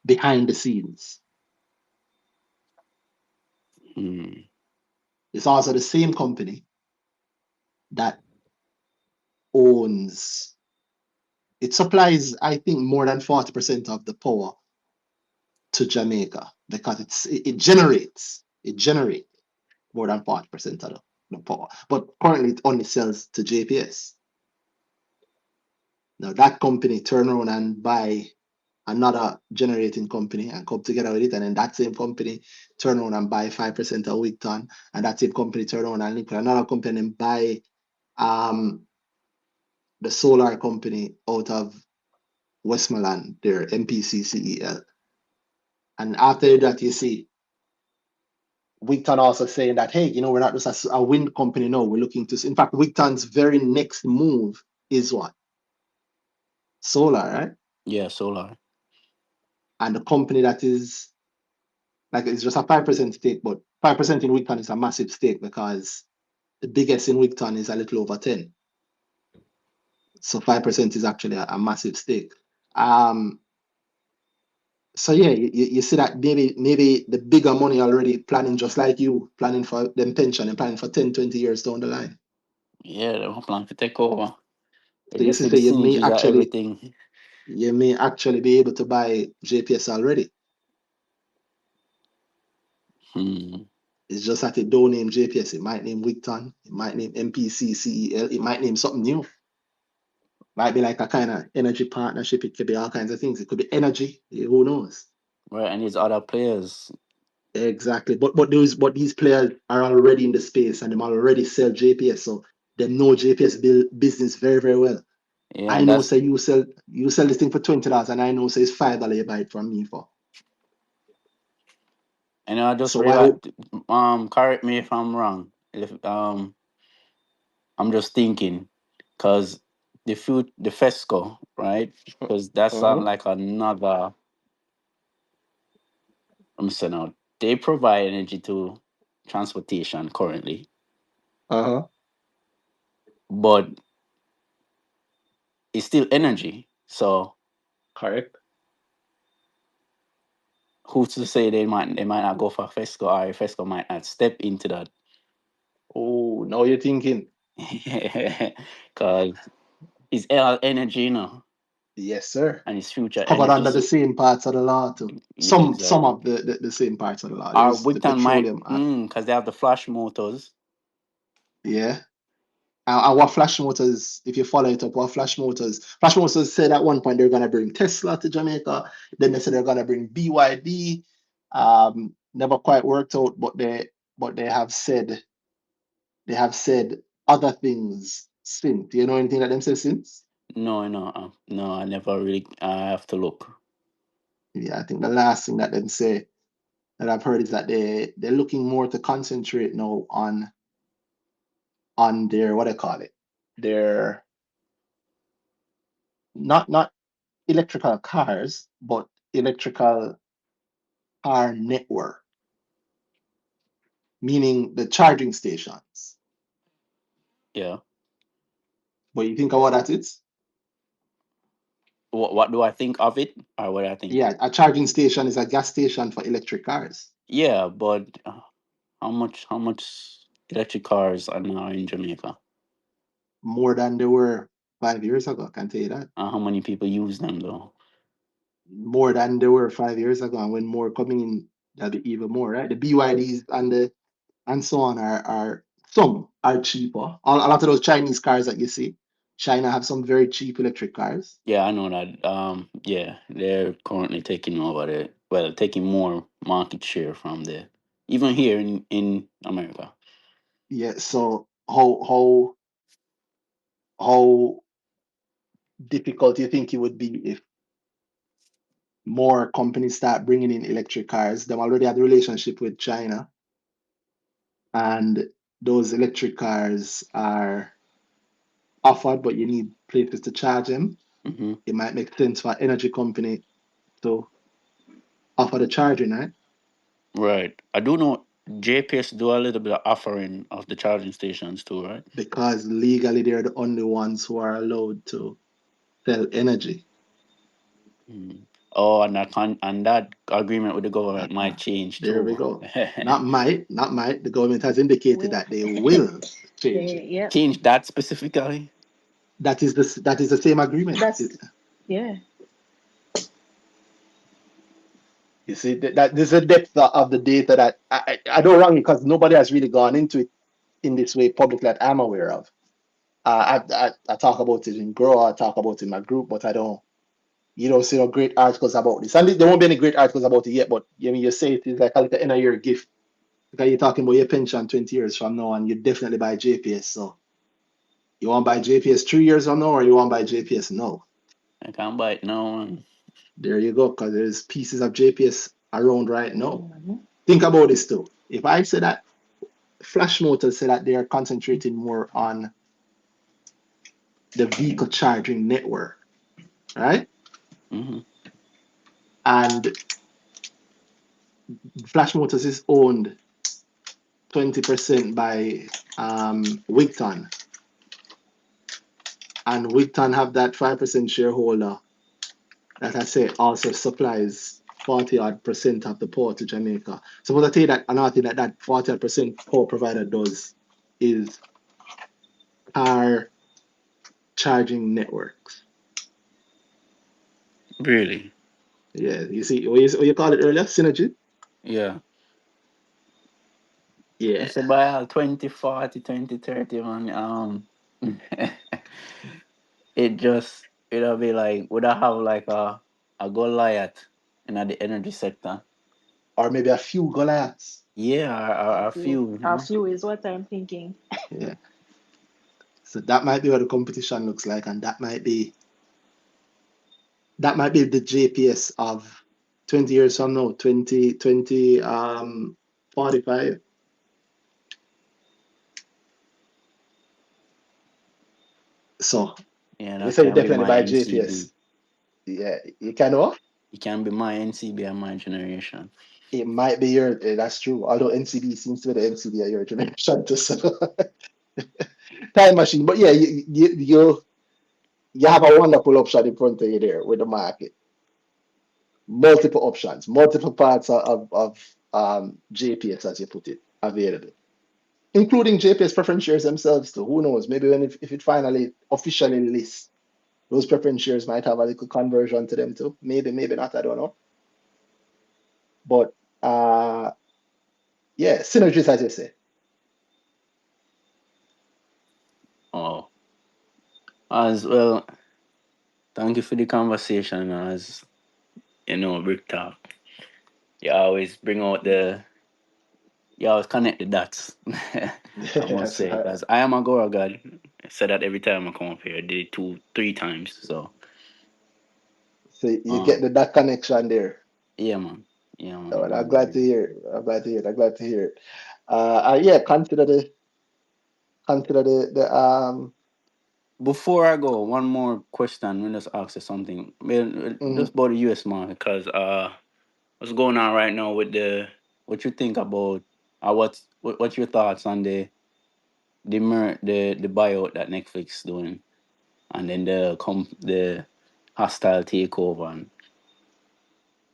S1: behind the scenes.
S4: Hmm.
S1: It's also the same company that owns, it supplies, I think, more than 40% of the power to Jamaica because it generates more than 40% of the power. But currently it only sells to JPS. Now that company turn around and buy another generating company and come together with it, and then that same company turn around and buy 5% of Wigton, and that same company turn around and link with another company and buy um the solar company out of Westmoreland, their MPCCEL. And after that, you see Wigton also saying that, hey, we're not just a wind company now. We're looking to, in fact, Wigton's very next move is what? Solar, right?
S4: Yeah, solar.
S1: And the company that is like, it's just a 5% stake, but 5% in Wigton is a massive stake because the biggest in Wigton is a little over 10. So 5% is actually a massive stake. Um, so yeah, you see that maybe the bigger money already planning just like you, planning for them pension and planning for 10, 20 years down the line.
S4: Yeah, they have plan to take over. They
S1: So you
S4: just
S1: see,
S4: see the
S1: say
S4: synergies of everything.
S1: you may actually be able to buy JPS already.
S4: Hmm.
S1: It's just that it don't name JPS. It might name Wigton. It might name MPCCEL. It might name something new. Might be like a kind of energy partnership. It could be all kinds of things. It could be energy. Who knows?
S4: Right, and these other players.
S1: Exactly. But these players are already in the space and them already sell JPS. So they know JPS business very, very well.
S4: Yeah,
S1: I
S4: and
S1: know
S4: that's
S1: say you sell this thing for $20 and I know say it's $5 you buy it from me for.
S4: and I just
S1: So why
S4: realize correct me if I'm wrong. If I'm just thinking, because the FESCO, right? Because that's
S1: uh-huh.
S4: like another. I'm saying now they provide energy to transportation currently,
S1: Uh-huh.
S4: but it's still energy. So
S1: Correct.
S4: who's to say they might not go for FESCO, or FESCO might not step into that?
S1: Oh, now you're thinking.
S4: Because it's all energy,
S1: Yes, sir.
S4: and it's
S1: It's
S4: future
S1: covered
S4: energy.
S1: under the
S4: So,
S1: same parts of the law too.
S4: yeah,
S1: Some
S4: exactly.
S1: of the same parts of the law.
S4: Our
S1: There's the
S4: Wigton might,
S1: Petroleum Act.
S4: because they have the flash motors.
S1: Yeah. And what Flash Motors, if you follow it up, what Flash Motors said at one point they're gonna bring Tesla to Jamaica. Then they said they're gonna bring BYD. Never quite worked out, but they have said other things since. Do you know anything that them said since?
S4: No, no, no. I never really. I have to look.
S1: Yeah, I think the last thing that them say that I've heard is that they're looking more to concentrate now on their, what I call it, their, not electrical cars, but electrical car network, meaning the charging stations.
S4: Yeah.
S1: But you think of what that is?
S4: What do I think of it, or what I think?
S1: Yeah, a charging station is a gas station for electric cars,
S4: Yeah, but how much electric cars are now in Jamaica?
S1: more than they were 5 years ago. I can tell you that.
S4: And how many people use them though?
S1: More than they were 5 years ago, and when more coming in, there'll be even more, right? The BYDs and so on are some are cheaper. A lot of those Chinese cars that you see, China have some very cheap electric cars.
S4: Yeah, I know that. Yeah, they're currently taking over taking more market share from there. even here in America.
S1: Yeah. So how difficult do you think it would be if more companies start bringing in electric cars? Them already have a relationship with China, and those electric cars are offered, but you need places to charge them.
S4: Hmm.
S1: It might make sense for energy company to offer the charging, right?
S4: Right. I do know JPS do a little bit of offering of the charging stations too, right?
S1: Because legally they're the only ones who are allowed to sell energy.
S4: Mm. Oh, and that agreement with the government might change
S1: There we
S4: too.
S1: go. Not might. The government has indicated
S2: Will
S1: that they will change it.
S2: they? Yeah.
S4: Change that specifically.
S1: That is the same agreement.
S2: That's yeah.
S1: You see that this is the depth of the data that I don't wrong because nobody has really gone into it in this way publicly that I'm aware of. I talk about it in Grow, I talk about it in my group, but I don't. You don't see no great articles about this, and there won't be any great articles about it yet. But you say it is like a little end of year gift because you're talking about your pension 20 years from now, and you definitely buy JPS. So you want to buy JPS 3 years from now, or you want to buy JPS now?
S4: I can't buy it now.
S1: There you go, because there's pieces of JPS around right now.
S2: Mhm.
S1: Think about this too. If I say that Flash Motors say that they are concentrating more on the vehicle charging network, right?
S4: Hmm.
S1: And Flash Motors is owned 20% by Wigton, and Wigton have that 5% shareholder that I say also supplies 40 odd percent of the power to Jamaica. So what I tell you that another thing that 40 odd percent power provider does is car charging networks.
S4: Really?
S1: Yeah, you see what you call it earlier, synergy.
S4: Yeah.
S1: Yeah,
S4: It's about 2040, 2030, man. It just it'll be like would I have like a Goliath in the energy sector?
S1: or maybe a few Goliaths.
S4: Yeah, a
S2: Few.
S4: few,
S2: A few is what I'm thinking.
S1: Yeah, so that might be what the competition looks like, and that might be the JPS of 20 years from now, 2020 45. So
S4: Yeah,
S1: you
S4: that
S1: say you
S4: can be
S1: definitely
S4: my
S1: buy
S4: NCB.
S1: JPS. Yeah, you can what?
S4: It can be my NCB and my generation.
S1: It might be your that's true. Although NCB seems to be the NCB of your generation too. So time machine. But yeah, you have a wonderful option in front of you there with the market. Multiple options, multiple parts of JPS as you put it available, including JPS preference shares themselves too. Who knows? Maybe if it finally officially lists, those preference shares might have a little conversion to them too. Maybe not. I don't know. But yeah, synergies as you say.
S4: Oh, as well. Thank you for the conversation. As you know, Brick Talk. You always bring out you always connect the dots. I must
S1: Yes,
S4: say, because I am a Gora God. I say that every time I come up here. I did it 3 times. So,
S1: so you get
S4: um,
S1: that connection there.
S4: yeah, man. Yeah, man.
S1: Oh,
S4: I
S1: and I'm
S4: don't
S1: glad
S4: agree.
S1: to hear it. I'm glad to hear it. I'm glad to hear it. Yeah, consider the
S4: Before I go, one more question. Let us ask you something. Well,
S1: mhm.
S4: just about the US man, because what's going on right now with what you think about what's your thoughts on the buyout that Netflix doing, and then the hostile takeover. And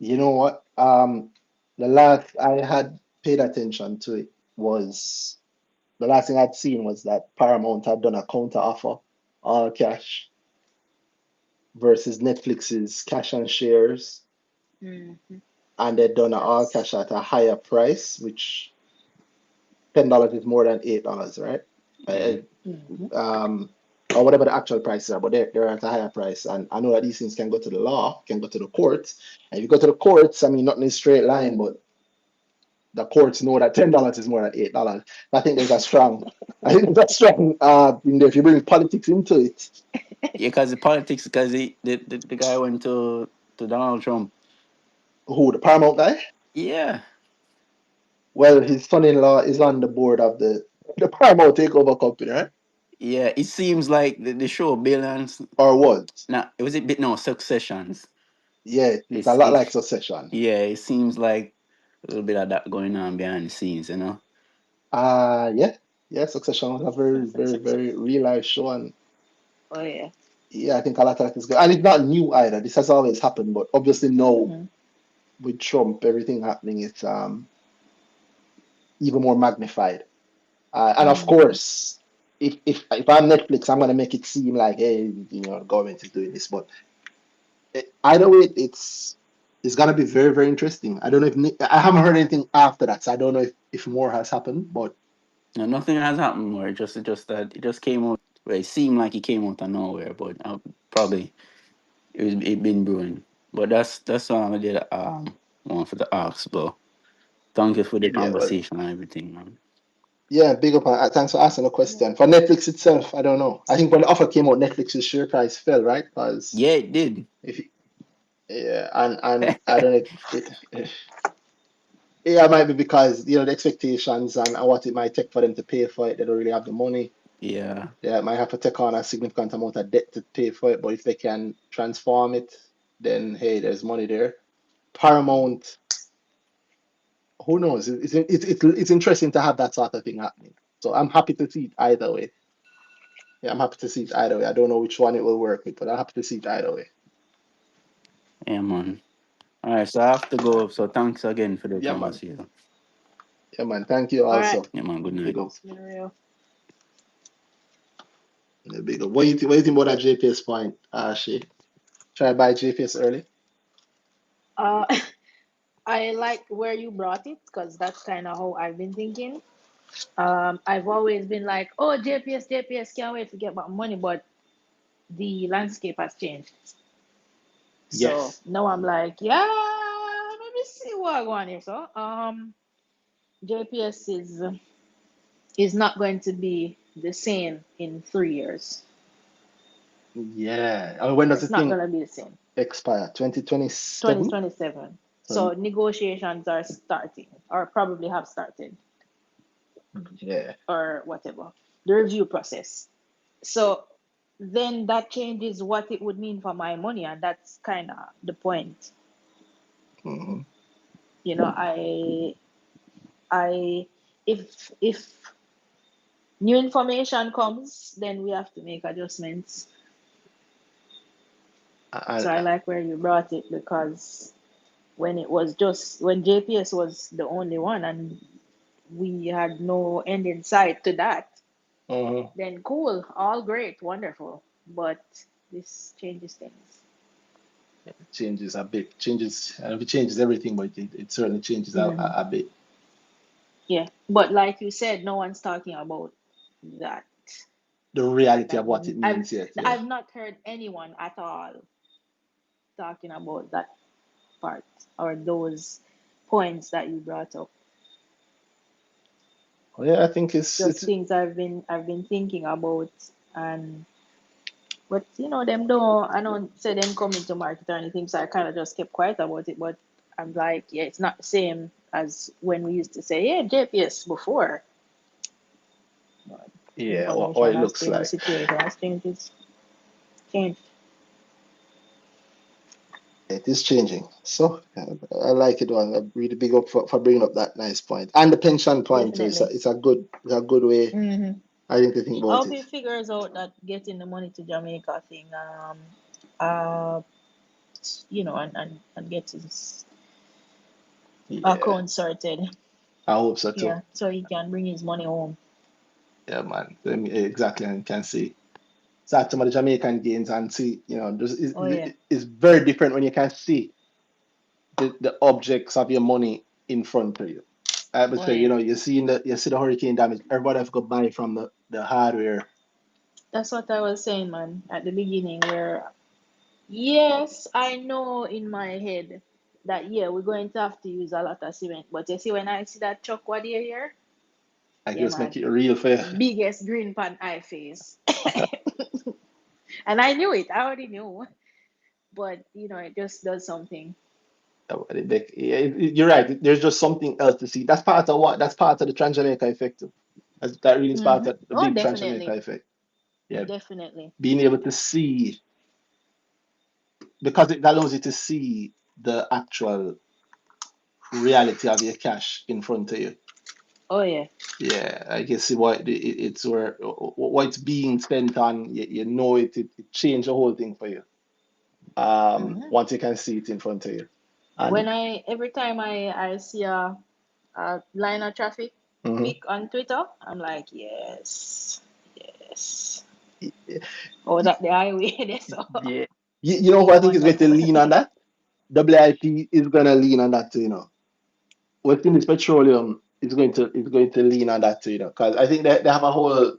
S1: You know what? The last I had paid attention to it was the last thing I'd seen was that Paramount had done a counter offer, all cash versus Netflix's cash and shares,
S2: Mhm.
S1: and they'd done an all
S2: That's
S1: cash at a higher price, which $10 is more than $8, right? Uh,
S4: mm,
S2: mhm.
S1: or whatever the actual prices are, but they're at a higher price. And I know that these things can go to the law, can go to the courts. And if you go to the courts, I mean, not in a straight line, but the courts know that $10 is more than $8. I think there's a strong, I think there's a strong in there if you bring politics into it.
S4: Yeah, because the politics, because the guy went to Donald Trump.
S1: Who, the Paramount guy?
S4: Yeah,
S1: Well, his son-in-law is on the board of the Paramount Takeover Company, right?
S4: yeah. It seems like the show Billions.
S1: Or was?
S4: Nah, it was a bit no Successions.
S1: Yeah, it's a lot like Succession.
S4: Yeah, it seems like a little bit of that going on behind the scenes, you know.
S1: Yeah, yeah. Succession was a very, very, very real life show, and
S2: Oh yeah.
S1: yeah, I think a lot of that is good. And it's not new either. This has always happened, but obviously now
S2: Mhm.
S1: with Trump, everything happening, it's even more magnified. And of
S2: Mhm.
S1: course, if I'm Netflix, I'm gonna make it seem like, hey, the government is doing this. But either way, it's gonna be very, very interesting. I don't know if I haven't heard anything after that, so I don't know if more has happened. But
S4: No, nothing has happened more. It just that it just came out. Well, it seemed like it came out of nowhere, but probably it been brewing. But that's why I did one for the ask. But thank you for the
S1: yeah, well,
S4: conversation and everything, man.
S1: yeah, big up. Thanks for asking the question. For Netflix itself, I don't know. I think when the offer came out, Netflix's share price fell, right? Because
S4: Yeah, it did.
S1: if yeah, and I don't know yeah, it might be because the expectations and what it might take for them to pay for it. They don't really have the money.
S4: Yeah,
S1: They might have to take on a significant amount of debt to pay for it. But if they can transform it, then hey, there's money there. Paramount, who knows? It's interesting to have that sort of thing happening. So I'm happy to see it either way. Yeah, I'm happy to see it either way. I don't know which one it will work with, but I'm happy to see it either way.
S4: yeah, man. All right, so I have to go. So thanks again for the
S1: Yeah, man.
S4: conversation.
S1: Yeah, man. Thank you
S2: All right.
S1: also.
S4: Yeah, man. Good
S1: Big
S4: night.
S1: up.
S2: It's been real.
S1: Yeah, big up. What do you think about that JPS point, Shay? Try to buy JPS early?
S2: Uh, I like where you brought it because that's kind of how I've been thinking. I've always been like, oh, JPS, can't wait to get my money, but the landscape has changed. So
S1: Yes.
S2: now I'm like, yeah, let me see what I want here. So, JPS is not going to be the same in 3 years.
S1: Yeah. I mean, when does the
S2: It's not
S1: thing
S2: going to be the same.
S1: expire? 2027?
S2: 2027. So negotiations are starting, or probably have started,
S1: Yeah.
S2: or whatever. The review process. So then that changes what it would mean for my money, and that's kind of the point.
S1: Hmm.
S2: You know, I, if new information comes, then we have to make adjustments.
S1: I,
S2: So I
S1: I,
S2: like where you brought it because when JPS was the only one and we had no end in sight to that,
S1: mhm.
S2: then cool, all great, wonderful. But this changes things.
S1: Changes a bit. Changes. I don't know if it changes everything, but it certainly changes
S2: Hmm.
S1: a bit.
S2: Yeah, but like you said, no one's talking about that.
S1: The
S2: Like
S1: reality of what it means yet. Yeah.
S2: I've not heard anyone at all talking about that part or those points that you brought up.
S1: Well, yeah, I think
S2: Just
S1: it's
S2: things I've been thinking about, and but them don't I don't say them coming to market or anything, so I kind of just kept quiet about it. But I'm like, yeah, it's not the same as when we used to say, yeah, JPS before. But
S1: yeah, or
S2: information
S1: it
S2: has
S1: looks
S2: changed, the
S1: like.
S2: situation has changed. It's changed.
S1: It is changing. So I like it. One. I'm really big up for bringing up that nice point. And the pension point too.
S2: Definitely.
S1: It's a good way.
S2: Mm-hmm.
S1: I think to think
S2: I
S1: about
S2: hope
S1: it.
S2: he figures out that getting the money to Jamaica thing, uh, and get his
S1: Yeah,
S2: account sorted.
S1: I hope so too.
S2: Yeah, so he can bring his money home.
S1: Yeah, man. Exactly, and you can see start some of the Jamaican gains and see, just
S2: Oh yeah.
S1: it's very different when you can see the objects of your money in front of you. I would
S2: Oh
S1: say,
S2: yeah.
S1: you see the hurricane damage. Everybody have to go buy from the hardware.
S2: That's what I was saying, man, at the beginning, where yes, I know in my head that yeah, we're going to have to use a lot of cement. But you see, when I see that truck what you here,
S1: I
S2: yeah,
S1: just make
S2: man,
S1: it real for you.
S2: biggest green pan I face, and I knew it. I already knew, but it just does something.
S1: You're right. There's just something else to see. That's part of what. That's part of the Trans Jamaica effect. Too. That really is part of the
S2: Oh,
S1: big Trans Jamaica
S2: definitely,
S1: effect. Yeah,
S2: definitely.
S1: being able to see because it allows you to see the actual reality of your cash in front of you.
S2: Oh yeah.
S1: Yeah, I guess it's where what it's being spent on. You know it changed the whole thing for you.
S2: hmm
S1: Once you can see it in front of you,
S2: When
S1: and
S2: every time I see a line of traffic
S1: mhm.
S2: pic on Twitter, I'm like, yes, yes. Oh, that the highway. That's all.
S1: Yeah. You know who I think is going to
S2: Wonderful.
S1: lean on that? WIP is going to lean on that too, you know. West Indies Petroleum is going to lean on that too, you know, because I think they have a whole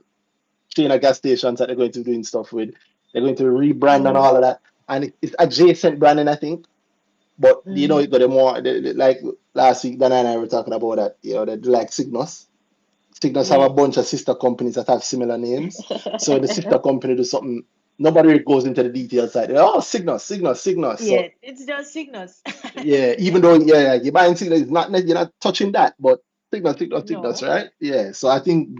S1: chain of gas stations that they're going to be doing stuff with. They're going to rebrand and
S2: hmm
S1: all of that, and it's adjacent branding, I think. But it
S2: hmm
S1: got a more like last week, Dan and I were talking about that. They do like Cygnus. Cygnus have a
S2: Yeah.
S1: bunch of sister companies that have similar names. So the sister company do something. Nobody goes into the details like, oh, Cygnus, Cygnus, Cygnus.
S2: Yeah,
S1: So
S2: it's just signals.
S1: yeah, even though yeah, you're buying Cygnus, it's not you're not touching that, but Cygnus, Cygnus, Cygnus,
S2: No.
S1: right? Yeah. So I think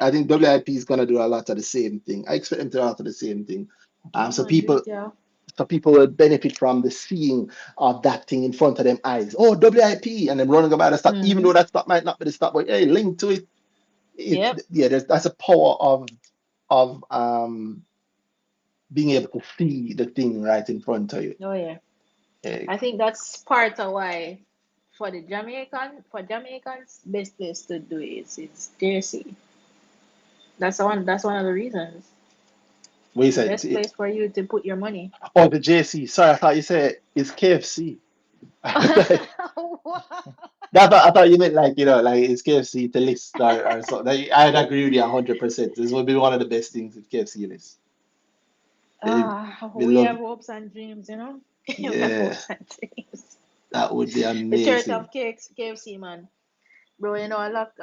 S1: WIP is gonna do a lot of the same thing. I expect them to do a lot of the same thing.
S2: Yeah,
S1: So
S2: man, do
S1: people
S2: it, yeah.
S1: so people will benefit from the seeing of that thing in front of them eyes. Oh, WIP, and then running about the stop, even
S2: hmm
S1: though that stop might not be the stop, but hey, link to it.
S2: Yep.
S1: That's a power of being able to see the thing right in front of you.
S2: Oh yeah.
S1: Eh,
S2: I think that's part of why for Jamaicans, best place to do it is JC. That's one of the reasons.
S1: what you
S2: The
S1: said?
S2: best place for you to put your money.
S1: Oh, the JC. Sorry, I thought you said it's KFC. I thought you meant like like it's KFC to list or something. I'd agree with you 100%. This would be one of the best things if KFC list. We
S2: We
S1: love
S2: have hopes and dreams. We have
S1: yeah,
S2: hopes and dreams.
S1: that would be
S2: The Church
S1: amazing.
S2: of KFC, man. Bro, I like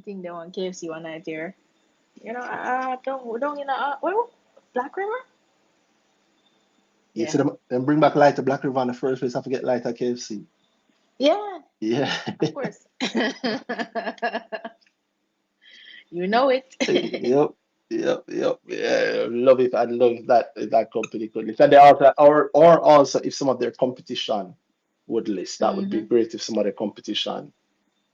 S2: think they want KFC one night here. Don't well, Black River?
S1: You see
S2: Yeah.
S1: them bring back Lighter Black River in the first place. I forget Lighter KFC.
S2: Yeah,
S1: Yeah.
S2: of course. You know it.
S1: Yep. Yep. Yeah. Love it. I love that company could list. And they also or also if some of their competition would list. That would be
S2: hmm
S1: great if some of their competition,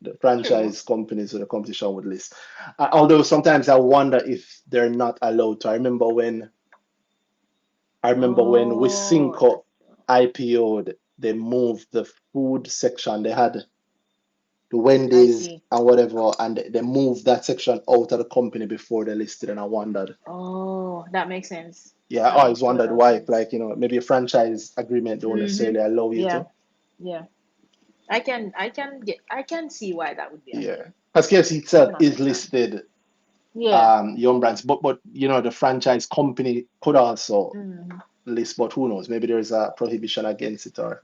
S1: the
S2: True.
S1: franchise companies or the competition would list. Although sometimes I wonder if they're not allowed to. I remember when
S2: Oh,
S1: Wisynco
S2: that's true.
S1: IPO'd, they moved the food section. They had the
S2: I
S1: Wendy's
S2: see.
S1: and whatever, and they moved that section out of the company before they listed. And I wondered,
S2: Oh, that makes sense.
S1: yeah, I
S2: That
S1: always
S2: makes
S1: wondered
S2: total
S1: why, if,
S2: sense.
S1: like, maybe a franchise agreement don't
S2: Mm-hmm.
S1: necessarily allow you
S2: Yeah,
S1: to.
S2: yeah. I can see why that would be a
S1: Yeah,
S2: thing.
S1: because KFC
S2: I
S1: itself
S2: can
S1: is
S2: understand.
S1: listed,
S2: Yeah.
S1: Young Brands, but the franchise company could also
S2: Mm.
S1: list, but who knows? Maybe there's a prohibition against it, or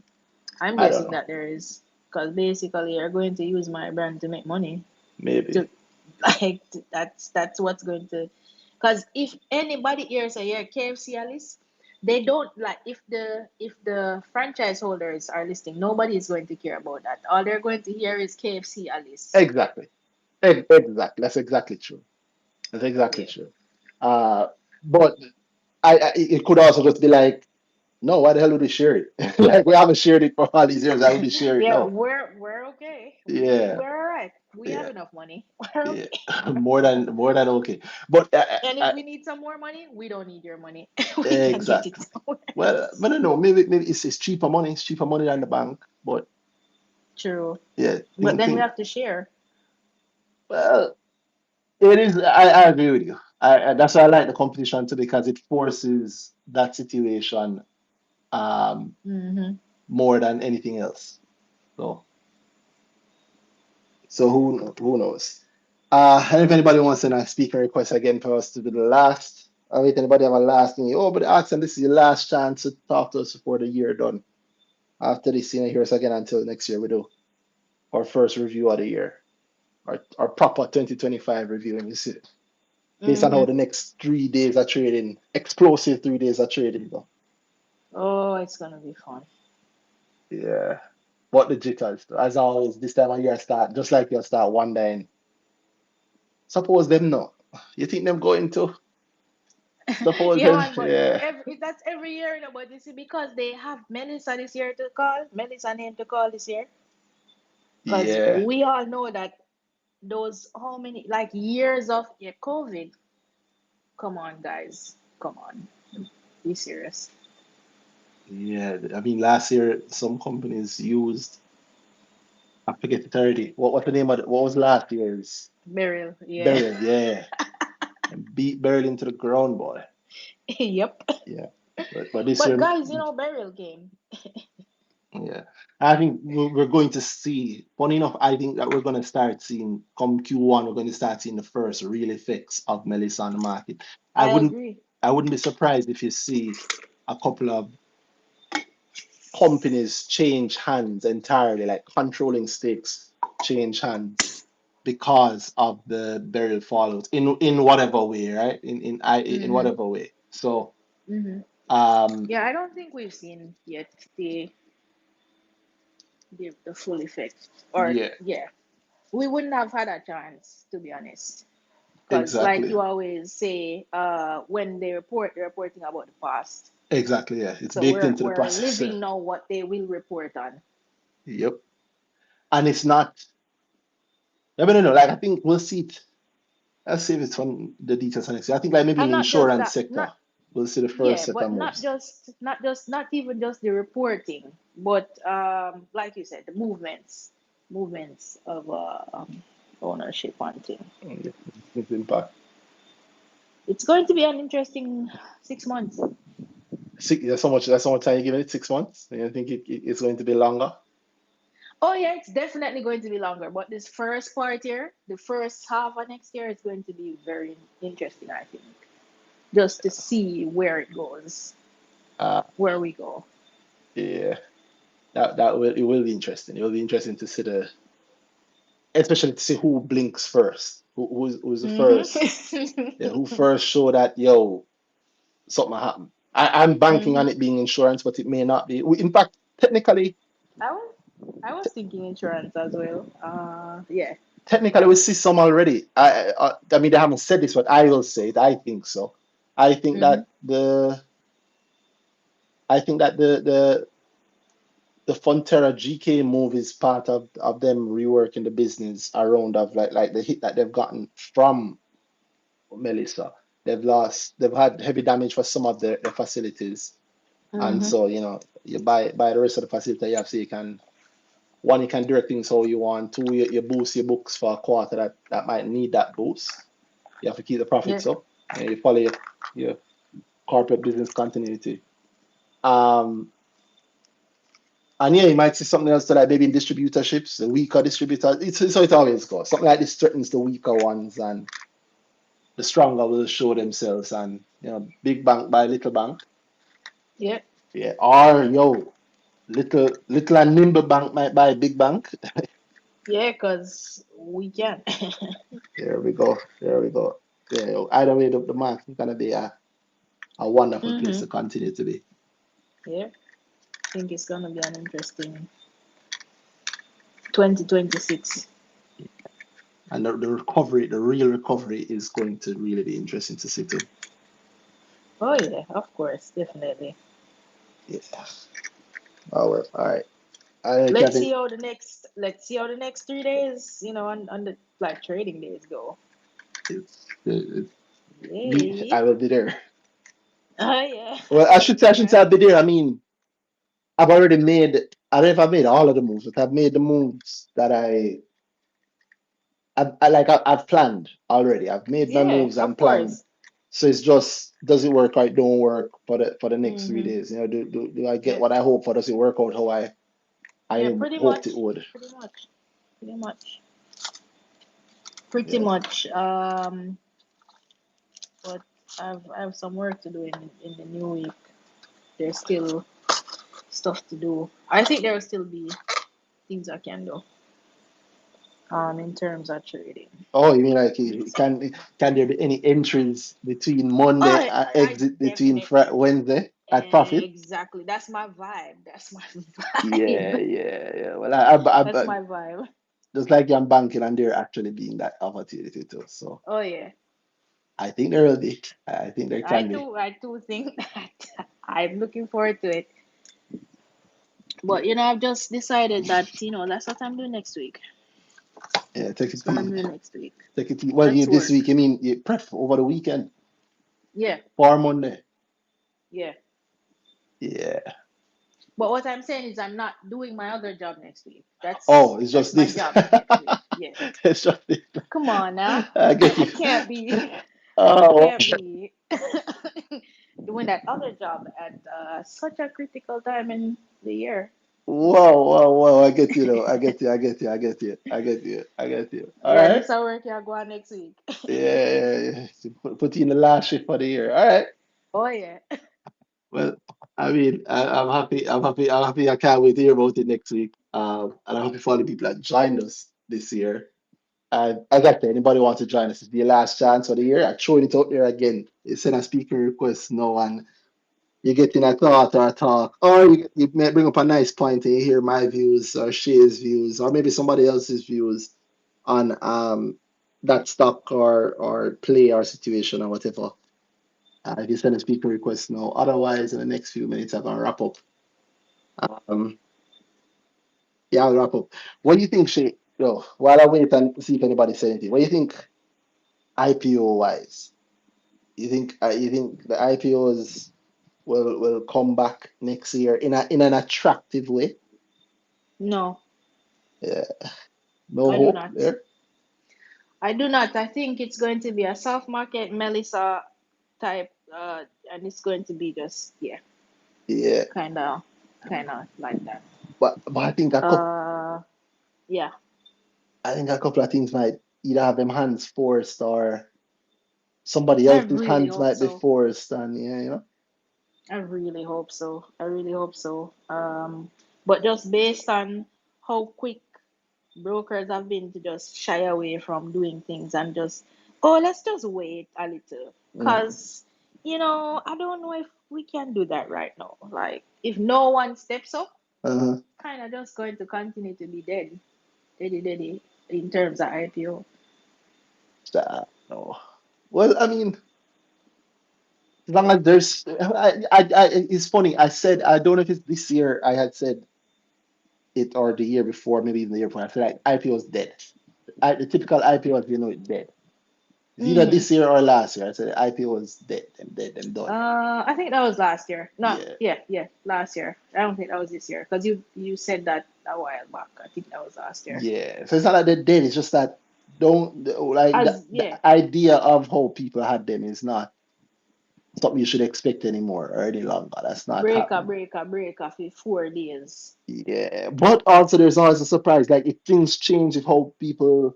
S2: I'm
S1: I don't
S2: guessing
S1: know.
S2: that there is, because basically you're going to use my brand to make money. To
S1: Maybe
S2: like that's what's going to. Because if anybody here say yeah KFC Alice, they don't like if the franchise holders are listing, nobody is going to care about that. All they're going to hear is KFC Alice.
S1: exactly, exactly. That's exactly true. That's exactly
S2: Yeah.
S1: true. Uh, but it could also just be like, no, why the hell would we share it? Like we haven't shared it for all these years. I would we share it
S2: Yeah,
S1: now?
S2: we're okay.
S1: Yeah,
S2: We're all right. We have
S1: yeah,
S2: enough money. We're
S1: yeah.
S2: okay.
S1: More than okay. But
S2: And if we need some more money, we don't need your money. We can get it
S1: exactly.
S2: somewhere
S1: Well,
S2: else.
S1: I don't know. Maybe it's cheaper money. It's cheaper money than the bank. But
S2: True.
S1: yeah,
S2: But then we
S1: think.
S2: have to share.
S1: Well, it is. I agree with you. That's why I like the competition too because it forces that situation um
S2: Mm-hmm.
S1: more than anything else. So who knows? And if anybody wants to speaker request again for us to do the last, if anybody have a last thing, oh, but ask them this is your last chance to talk to us before the year done. After this, hear us again until next year. We do our first review of the year, our proper 2025 review, and you see it. Based on how
S2: Mm-hmm.
S1: the next 3 days are trading, explosive 3 days are trading, though.
S2: Oh, it's gonna be fun.
S1: Yeah. But the jitters, as always, this time of year start, just like you start wondering, suppose them no. You think them going to? Suppose
S2: Yeah,
S1: them,
S2: man, but
S1: yeah.
S2: that's every year, but you see, because they have Melissa this year to call, Melissa name to call this year, because
S1: Yeah.
S2: we all know that those how many like years of COVID. Come on, guys, come on, be serious.
S1: Yeah. I mean, last year, some companies used, I forget it already. What the name of it? What was last year's?
S2: Beryl, yeah.
S1: Beryl, yeah. And beat Beryl into the ground, boy.
S2: Yep.
S1: Yeah. But this
S2: But
S1: year,
S2: guys, Beryl game.
S1: yeah. I think we're going to see, funny enough, I think that we're going to start seeing, come Q1, we're going to start seeing the first real effects of Melissa on the market. I
S2: I
S1: wouldn't
S2: agree.
S1: I wouldn't be surprised if you see a couple of companies change hands entirely, like controlling stakes change hands because of the burial fallout in whatever way, right? In
S2: Mm-hmm.
S1: whatever way. So
S2: Mm-hmm.
S1: um
S2: Yeah, I don't think we've seen yet the full effect, or
S1: yeah,
S2: yeah, we wouldn't have had a chance, to be honest. Because, like
S1: exactly.
S2: you always say, when they're reporting about the past.
S1: Exactly, yeah. It's
S2: So
S1: baked into the
S2: we're
S1: process. Yeah.
S2: living now what they will report on.
S1: Yep. And it's not, I mean, no, like I think we'll see it. Let's see if it's on the details next year. I think like maybe in
S2: And
S1: the
S2: not just
S1: insurance
S2: that,
S1: sector,
S2: not
S1: we'll see the first
S2: yeah,
S1: set of
S2: but
S1: moves.
S2: not even just the reporting, but like you said, the movements of ownership on thing.
S1: Yeah, its impact.
S2: It's going to be an interesting 6 months.
S1: That's how much time you giving it, 6 months? And you think it's going to be longer?
S2: Oh yeah, it's definitely going to be longer, but this first part here, the first half of next year, is going to be very interesting, I think, just to see where it goes,
S1: Uh
S2: where we go.
S1: yeah. It will be interesting. It will be interesting to see especially to see who blinks first. Who's the first?
S2: Mm-hmm.
S1: Yeah, who first show that something happened. I'm banking on
S2: Mm-hmm.
S1: it being insurance, but it may not be. In fact,
S2: I was I was thinking insurance as well. Yeah.
S1: technically we see some already. I mean they haven't said this, but I will say it. I think so. I think
S2: Mm-hmm.
S1: that the I think that the Fonterra GK move is part of them reworking the business around of like the hit that they've gotten from Melissa. They've had heavy damage for some of their facilities. And
S2: Mm-hmm.
S1: so, you buy the rest of the facility you have, so you can, one, you can direct things how you want. Two, you boost your books for a quarter that might need that boost. You have to keep the
S2: Yeah.
S1: profits up. And you follow your corporate business continuity. Um, and yeah, you might see something else to like maybe in distributorships, the weaker distributors. It's so it always goes. Something like this threatens the weaker ones, and the stronger will show themselves. And big bank by little bank.
S2: Yeah.
S1: Yeah. Or little and nimble bank might buy a big bank.
S2: Yeah, because we can.
S1: There we go. There we go. Yeah. Either way, the market is gonna be a wonderful place
S2: Mm-hmm.
S1: to continue to be.
S2: Yeah. I think it's gonna be an interesting 2026.
S1: And the recovery, the real recovery, is going to really be interesting to see too.
S2: Oh yeah, of course, definitely.
S1: Yeah. Oh well. All right. I
S2: Let's
S1: Kevin.
S2: see how the next 3 days, on the like trading days go.
S1: It's
S2: Yay.
S1: I will be there.
S2: Oh yeah.
S1: Well, I should say
S2: Right.
S1: I'll be there. I mean, I've already made. I don't know if I've made all of the moves, but I've made the moves that I've planned already. I've made my
S2: Yeah,
S1: moves and
S2: of
S1: planned.
S2: course.
S1: So it's just, does it work or it don't work for the next three
S2: Mm-hmm.
S1: days? Do I get
S2: Yeah.
S1: what I hope for? Does it work out how
S2: Yeah,
S1: I
S2: pretty
S1: hoped it
S2: much.
S1: would?
S2: Pretty much. Pretty much. Pretty
S1: Yeah.
S2: much. But I have some work to do in the new week. There's stuff to do. I think there will still be things I can do in terms of trading.
S1: Oh, you mean like can there be any entries between Monday and
S2: I
S1: exit between
S2: definitely
S1: Wednesday at profit?
S2: exactly. That's my vibe. That's my
S1: Yeah,
S2: vibe.
S1: yeah, yeah. Well,
S2: That's my vibe.
S1: just like I'm banking on there actually being that opportunity too. So
S2: Oh yeah.
S1: I think there will be. I think there
S2: I
S1: can be.
S2: too I too think that I'm looking forward to it. But I've just decided that, that's what I'm doing next week.
S1: Yeah, take
S2: That's
S1: it
S2: what I'm
S1: easy.
S2: doing next week.
S1: Take it easy. Well, you
S2: That's
S1: this
S2: work.
S1: week, I mean, you prep over the weekend
S2: Yeah,
S1: for Monday.
S2: yeah.
S1: Yeah.
S2: But what I'm saying is I'm not doing my other job next week.
S1: Oh,
S2: That's
S1: it's
S2: that's
S1: just
S2: my
S1: this.
S2: job next week. Yeah.
S1: It's just this.
S2: Come on now.
S1: I get
S2: I
S1: you.
S2: can't be I
S1: Oh,
S2: can't be doing that other job at such a critical time in the year.
S1: wow, wow, wow. I get you though. I get you. I get you. I get you. I get you. I get you. All
S2: Yeah,
S1: right.
S2: this I work here go on next week.
S1: Yeah, yeah, yeah. So put you in the last shift for the year. All right.
S2: Oh yeah.
S1: Well, I mean, I'm happy. I'm happy. I'm happy. I can't wait to hear about it next week. And I'm happy for all the people that joined us this year. And as I said, anybody want to join us, it's the last chance for the year. I'm throwing it out there again. You send a speaker request now, and you get in a thought or a talk, or you may bring up a nice point and you hear my views or Shay's views, or maybe somebody else's views on that stock or play or situation or whatever. If you send a speaker request now, otherwise in the next few minutes I'm gonna wrap up. Um, yeah, I'll wrap up. What do you think, Shay? While I wait and see if anybody says anything, what do you think IPO wise? You think the IPOs will come back next year in an attractive way?
S2: No,
S1: Yeah, no
S2: I do
S1: hope
S2: not.
S1: there.
S2: I do not. I think it's going to be a soft market Melissa type, and it's going to be just
S1: Yeah,
S2: kind of like that.
S1: but
S2: Uh, yeah.
S1: I think a couple of things might either have them hands forced or somebody
S2: I
S1: else's
S2: really
S1: hands
S2: hope
S1: might be
S2: so.
S1: forced, and yeah,
S2: I really hope so. I really hope so. But just based on how quick brokers have been to just shy away from doing things and just, oh, let's just wait a little.
S1: Mm,
S2: Because, I don't know if we can do that right now. Like, if no one steps up,
S1: uh-huh.
S2: kind of just going to continue to be dead, deady, in terms of IPO.
S1: No. Well, I mean, as long as there's, it's funny. I said I don't know if it's this year. I had said it or the year before, maybe even the year before. I feel like IPO is dead. The typical IPO, as you know, it's dead. It's either
S2: Mm-hmm.
S1: this year or last year. I said IPO is dead. Them dead. Them done.
S2: I think that was last year. No,
S1: Yeah,
S2: yeah, last year. I don't think that was this year because you said that a while back. I think that was last year.
S1: yeah. So it's not like they're dead. It's just that don't like
S2: As
S1: the idea of how people had them is not something you should expect anymore or any longer. That's not happening.
S2: breaker for 4 days.
S1: Yeah, but also there's always a surprise. Like if things change, if how people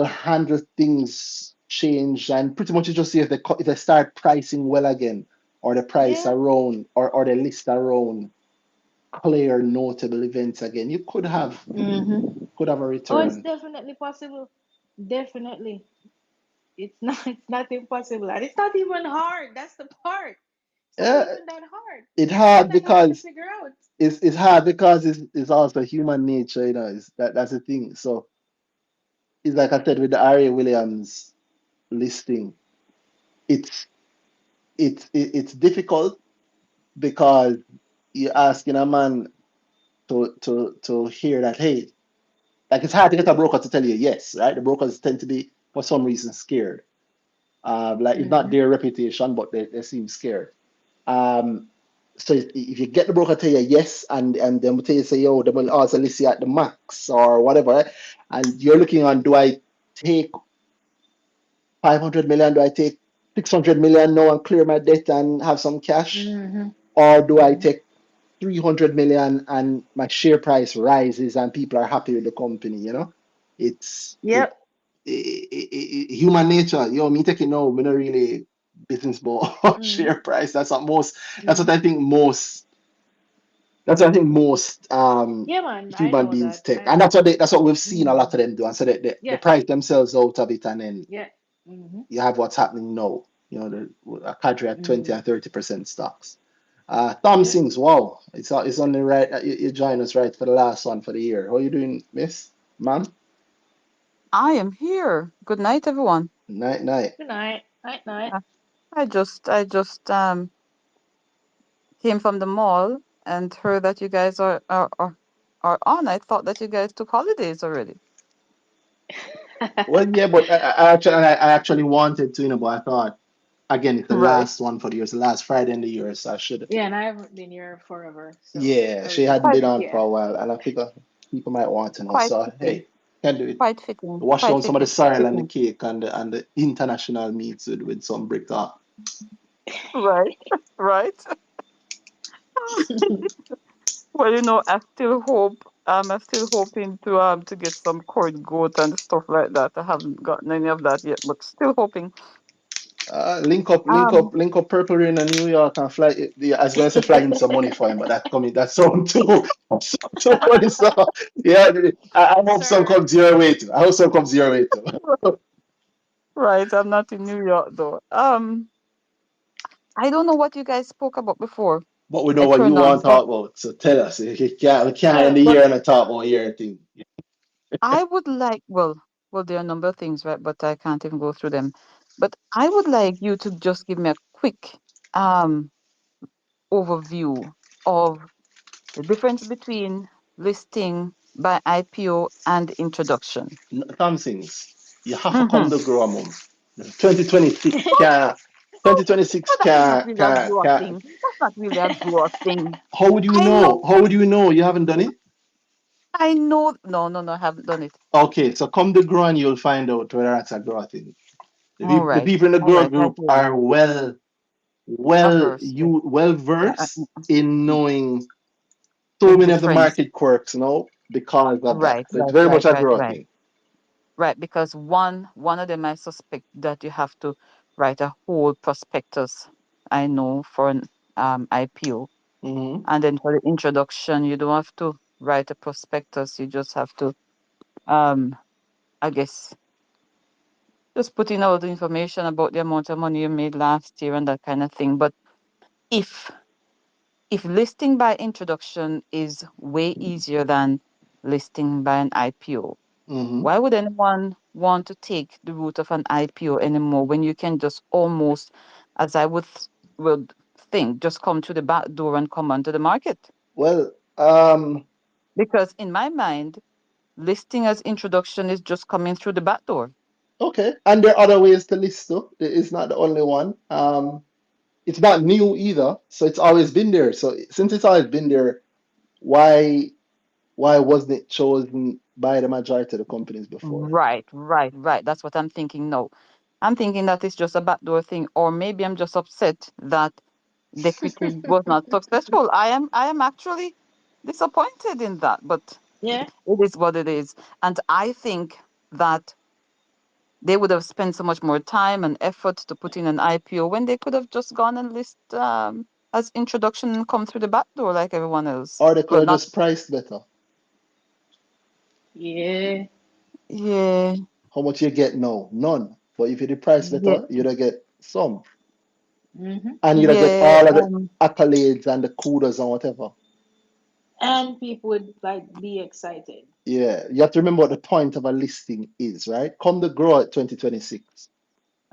S1: handle things change, and pretty much you just see if they start pricing well again, or the price
S2: Yeah.
S1: around, or the list around clear notable events again, you
S2: Mm-hmm.
S1: could have a
S2: Oh, it's
S1: return.
S2: definitely possible. Definitely. It's not it's not impossible. And it's not even hard. That's the part. It's not
S1: Yeah,
S2: even that hard.
S1: it's
S2: It's not
S1: hard
S2: that hard to
S1: because
S2: figure out.
S1: it's hard because it's also human nature, is that's the thing. So it's like I said with the Ari Williams listing, it's it's difficult because you're asking a man to hear that, hey, like it's hard to get a broker to tell you yes, right? The brokers tend to be for some reason scared. Like it's not
S2: Mm-hmm.
S1: their reputation, but they seem scared. Um, so if you get the broker to tell you yes, and then will tell you say, yo, they will also list you at the max or whatever, and you're looking on, do I take 500 million? Do I take 600 million now and clear my debt and have some cash?
S2: Mm-hmm.
S1: Or do I
S2: Mm-hmm.
S1: take 300 million and my share price rises and people are happy with the company? It's it,
S2: Yep.
S1: human nature. Me take it now, we're not really business ball
S2: Mm-hmm.
S1: share price. That's what
S2: Mm-hmm.
S1: I think most That's what I think most
S2: Yeah, man, I
S1: human
S2: know
S1: beings
S2: that.
S1: take,
S2: I
S1: and
S2: know
S1: that's what
S2: that.
S1: that's what we've seen a lot
S2: Mm.
S1: of them do, and so they
S2: Yeah,
S1: price themselves out of it, and then
S2: yeah. Mm-hmm.
S1: you have what's happening now. You know, a cadre at 20
S2: Mm.
S1: and 30% stocks.
S2: Yeah.
S1: Thompson's, wow, it's only right. You join us right for the last one for the year. How you doing, Miss? Ma'am?
S5: I am here. Good night, everyone.
S1: Night, night.
S2: Good night. Night, night.
S5: Uh, I just came from the mall and heard that you guys are on. I thought that you guys took holidays already.
S1: Well, yeah, but I actually wanted to, but I thought again it's the
S5: Right.
S1: last one for the year, it's the last Friday in the year, so I should.
S2: Yeah, and I haven't been here forever, so
S1: Yeah,
S2: I
S1: she
S2: was just
S1: hadn't
S5: Quite
S1: been on for
S2: yeah.
S1: a while, and I figure people might want to know.
S5: quite
S1: So
S5: fitting.
S1: hey, can do it.
S5: Quite fitting.
S1: Wash
S5: Quite
S1: down some of the
S5: fitting.
S1: soil and the
S5: Fitting.
S1: cake and the international meats with some brick talk.
S5: Right. Right. Well, I'm still hoping to get some corn goat and stuff like that. I haven't gotten any of that yet, but still hoping.
S1: Link up, link up,
S5: Um,
S1: link up Purple Rain in New York and fly. Yeah, I was going to say fly in some money for him, but that coming, that sound too, so funny. So yeah, I hope some
S2: Sir,
S1: comes your way too. I hope some comes your way too.
S5: right, I'm not in New York though. I don't know what you guys spoke about before.
S1: But we know
S5: I
S1: what you
S5: turned
S1: want
S5: on,
S1: to
S5: but
S1: talk about, so tell us. We can't end
S2: well,
S1: the
S5: but
S1: year and a talk about year thing.
S5: I would like, well, there are a number of things, right? But I can't even go through them. But I would like you to just give me a quick um overview of the difference between listing by IPO and introduction.
S1: Thompson's, you have to come
S5: Mm-hmm.
S1: to grow, mum. 2026 can
S5: Oh, oh,
S1: 2026
S5: that is not
S1: can
S5: really a
S1: can
S5: grow
S1: can.
S5: thing. That's not really a grow thing.
S1: How would you
S5: I
S1: know?
S5: know,
S1: How would you know you haven't done it?
S5: I know. No, no, no, I haven't done it.
S1: Okay, so come to grow and you'll find out whether that's a grow thing. The people in the
S5: All
S1: grow
S5: right, I
S1: group
S5: hear you.
S1: are
S5: Averse, yeah.
S1: well
S5: Uh,
S1: versed in knowing so
S5: the
S1: many of the
S5: difference.
S1: market quirks now because of that.
S5: Right,
S1: So it's
S5: right,
S1: very
S5: right,
S1: much a
S5: right,
S1: grow
S5: right.
S1: thing.
S5: Right, because one of them I suspect that you have to write a whole prospectus, I know, for an IPO.
S1: Hmm.
S5: And then for the introduction, you don't have to write a prospectus, you just have to um I guess just put in all the information about the amount of money you made last year and that kind of thing. But if if listing by introduction is way easier than listing by an IPO,
S1: Hmm.
S5: why would anyone want to take the route of an IPO anymore when you can just almost, as I would think, just come to the back door and come onto the market?
S1: Well,
S5: Because in my mind, listing as introduction is just coming through the back door.
S1: okay. And there are other ways to list though. It's not the only one. It's not new either, so it's always been there. So since it's always been there, why why wasn't it chosen by the majority of the companies before?
S5: Right, right, right. That's what I'm thinking now. I'm thinking that it's just a backdoor thing, or maybe I'm just upset that the equity was not successful. I am actually disappointed in that, but
S2: yeah.
S5: it is what it is. And I think that they would have spent so much more time and effort to put in an IPO when they could have just gone and list as introduction and come through the back door like everyone else.
S1: Or they could
S5: Well,
S1: have
S5: not
S1: just priced better.
S2: Yeah.
S5: yeah,
S1: How much you get now? None. But if you did price
S5: yeah,
S1: better, you'd have get some.
S2: Mm-hmm.
S1: And you'd have get
S5: yeah.
S1: all of the accolades and the kudos and whatever.
S2: And people would like be excited.
S1: Yeah. You have to remember what the point of a listing is, right? Come to grow at 2026.